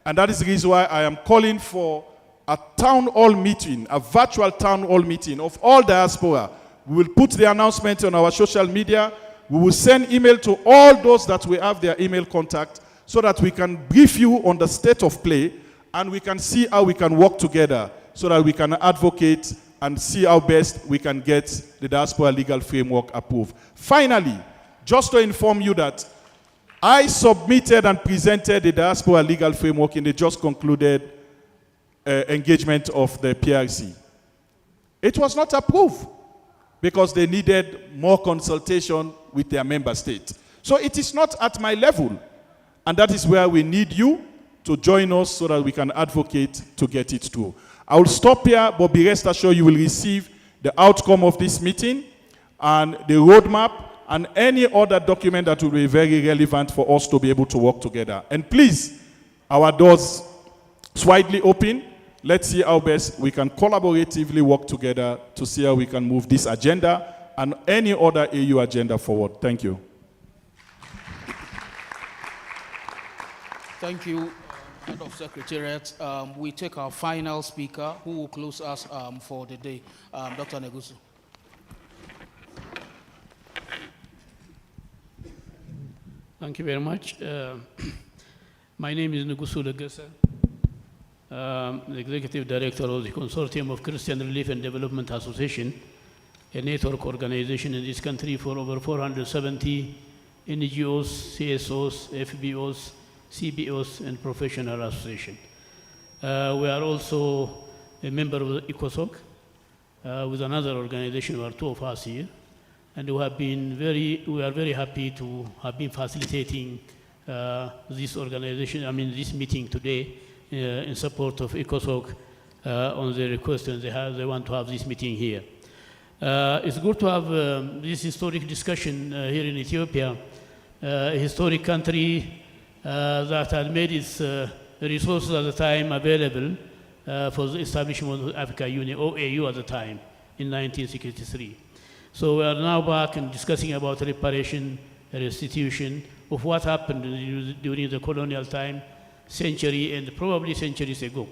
And that is the reason why I am calling for a town hall meeting, a virtual town hall meeting of all diaspora. We will put the announcement on our social media. We will send email to all those that we have their email contact so that we can brief you on the state of play and we can see how we can work together so that we can advocate and see how best we can get the diaspora legal framework approved. Finally, just to inform you that I submitted and presented the diaspora legal framework in the just concluded engagement of the PRC. It was not approved because they needed more consultation with their member state. So it is not at my level. And that is where we need you to join us so that we can advocate to get it through. I will stop here, but be rest assured you will receive the outcome of this meeting and the roadmap and any other document that will be very relevant for us to be able to work together. And please, our doors widely open. Let's see how best we can collaboratively work together to see how we can move this agenda and any other AU agenda forward. Thank you.
Thank you, Head of Secretariat. We take our final speaker who will close us for the day, Dr. Negusu.
Thank you very much. My name is Negusu Legese, the Executive Director of the Consortium of Christian Relief and Development Association, a network organization in this country for over 470 NGOs, CSOs, FBOs, CBOs, and professional associations. We are also a member of ECOSOC with another organization. There are two of us here. And we are very happy to have been facilitating this organization, this meeting today in support of ECOSOC on the request, and they want to have this meeting here. It's good to have this historic discussion here in Ethiopia, a historic country that had made its resources at the time available for the establishment of the Africa Union, OAU at the time, in 1963. So we are now back and discussing about reparation, restitution of what happened during the colonial time, century and probably centuries ago.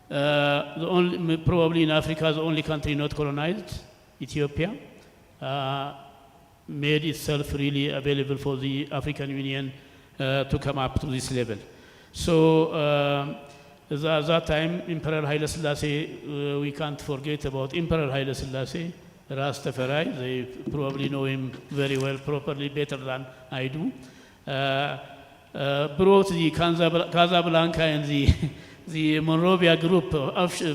Probably in Africa, the only country not colonized, Ethiopia, made itself really available for the African Union to come up to this level. So at that time, Emperor Haile Selassie, we can't forget about Emperor Haile Selassie, Rastafari. They probably know him very well, properly, better than I do. Brought the Casablanca and the Monrovia group.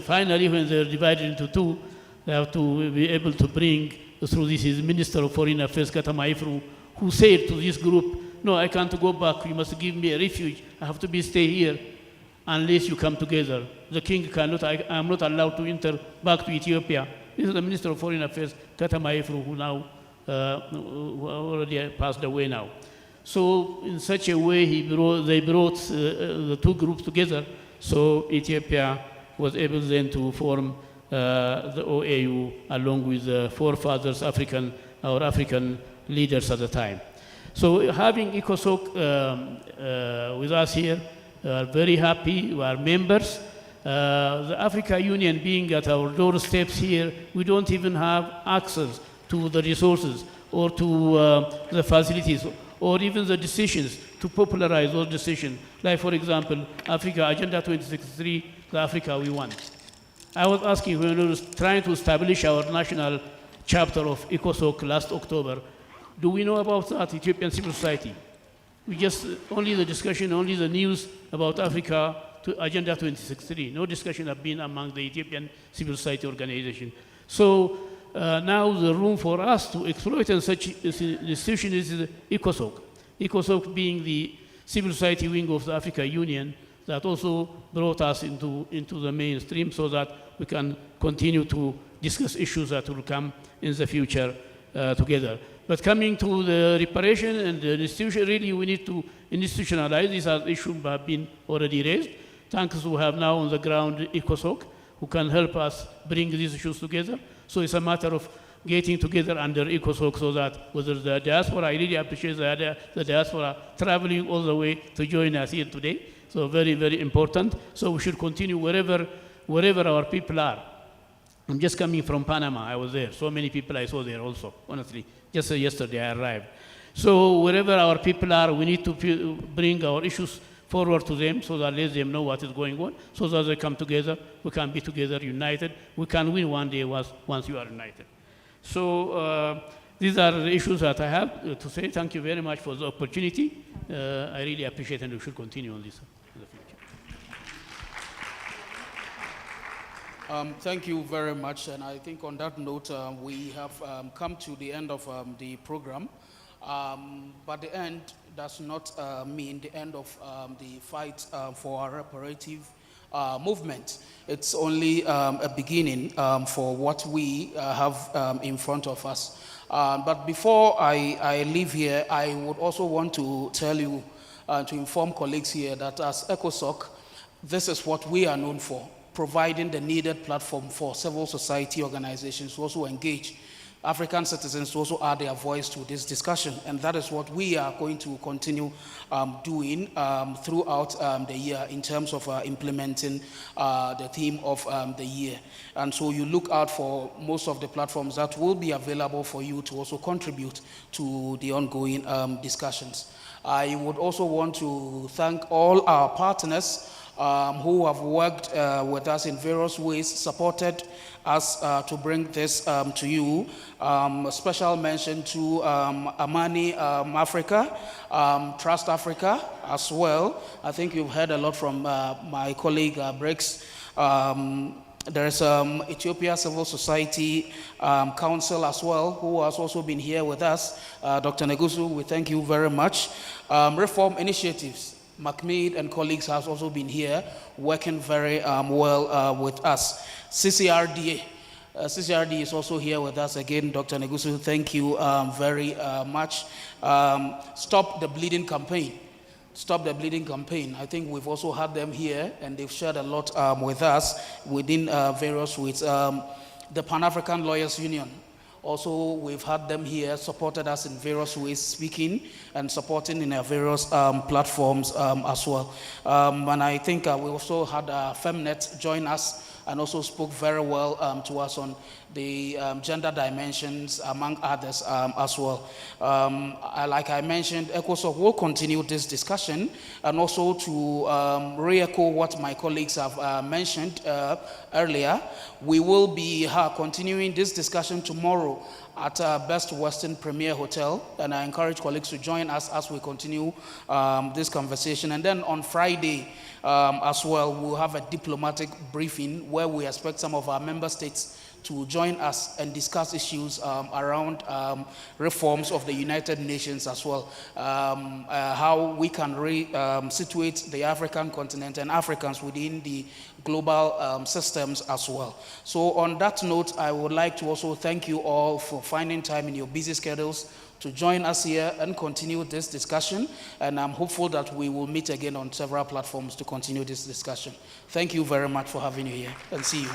Finally, when they're divided into two, they have to be able to bring through this his Minister of Foreign Affairs, Katamaifru, who said to this group, no, I can't go back. You must give me a refuge. I have to stay here unless you come together. The king cannot, I am not allowed to enter back to Ethiopia. This is the Minister of Foreign Affairs, Katamaifru, who now already passed away now. So in such a way, they brought the two groups together. So Ethiopia was able then to form the OAU along with the forefathers, our African leaders at the time. So having ECOSOC with us here, we are very happy. We are members. The Africa Union being at our doorsteps here, we don't even have access to the resources or to the facilities or even the decisions to popularize those decisions. Like, for example, Africa Agenda 2063, the Africa we want. I was asking when we were trying to establish our national chapter of ECOSOC last October, do we know about that, Ethiopian civil society? We just, only the discussion, only the news about Africa to Agenda 2063. No discussion have been among the Ethiopian civil society organization. So now the room for us to exploit in such institution is ECOSOC. ECOSOC being the civil society wing of the African Union that also brought us into the mainstream so that we can continue to discuss issues that will come in the future together. But coming to the reparation and the institution, really we need to institutionalize. These are issues that have been already raised. Thanks, we have now on the ground ECOSOC, who can help us bring these issues together. So it's a matter of getting together under ECOSOC so that whether the diaspora, I really appreciate the diaspora traveling all the way to join us here today. So very, very important. So we should continue wherever our people are. I'm just coming from Panama, I was there. So many people I saw there also, honestly. Just yesterday I arrived. So wherever our people are, we need to bring our issues forward to them so that let them know what is going on, so that they come together, we can be together, united. We can win one day once you are united. So these are the issues that I have to say. Thank you very much for the opportunity. I really appreciate it, and we should continue on this in the future.
Thank you very much, and I think on that note, we have come to the end of the program. But the end does not mean the end of the fight for our reparative movement. It's only a beginning for what we have in front of us. But before I leave here, I would also want to tell you, to inform colleagues here that as ECOSOC, this is what we are known for, providing the needed platform for civil society organizations to also engage African citizens to also add their voice to this discussion. And that is what we are going to continue doing throughout the year in terms of implementing the theme of the year. And so you look out for most of the platforms that will be available for you to also contribute to the ongoing discussions. I would also want to thank all our partners who have worked with us in various ways, supported us to bring this to you. A special mention to Amani Africa, Trust Africa as well. I think you've heard a lot from my colleague Briggs. There's Ethiopia Civil Society Council as well, who has also been here with us. Dr. Negusu, we thank you very much. Reform Initiatives, McMead and colleagues have also been here working very well with us. CCRDA. CCRD is also here with us again. Dr. Negusu, thank you very much. Stop the Bleeding campaign. Stop the Bleeding campaign. I think we've also had them here, and they've shared a lot with us within various ways. The Pan-African Lawyers Union. Also, we've had them here, supported us in various ways, speaking and supporting in our various platforms as well. And I think we also had Femnet join us and also spoke very well to us on the gender dimensions, among others as well. Like I mentioned, ECOSOC will continue this discussion, and also to re-echo what my colleagues have mentioned earlier, we will be continuing this discussion tomorrow at Best Western Premier Hotel, and I encourage colleagues to join us as we continue this conversation. And then on Friday as well, we'll have a diplomatic briefing where we expect some of our member states to join us and discuss issues around reforms of the United Nations as well, how we can situate the African continent and Africans within the global systems as well. So on that note, I would like to also thank you all for finding time in your busy schedules to join us here and continue this discussion, and I'm hopeful that we will meet again on several platforms to continue this discussion. Thank you very much for having you here, and see you.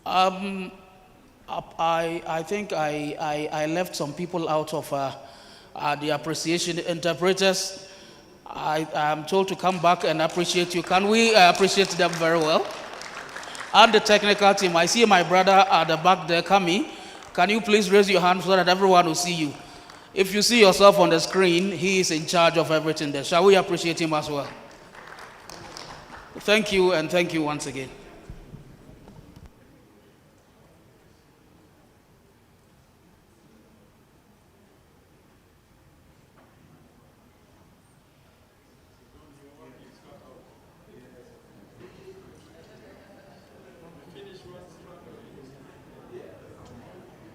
I think I left some people out of the appreciation. Interpreters, I'm told to come back and appreciate you. Can we appreciate them very well? And the technical team, I see my brother at the back there, Kami. Can you please raise your hand so that everyone will see you? If you see yourself on the screen, he is in charge of everything there. Shall we appreciate him as well? Thank you, and thank you once again.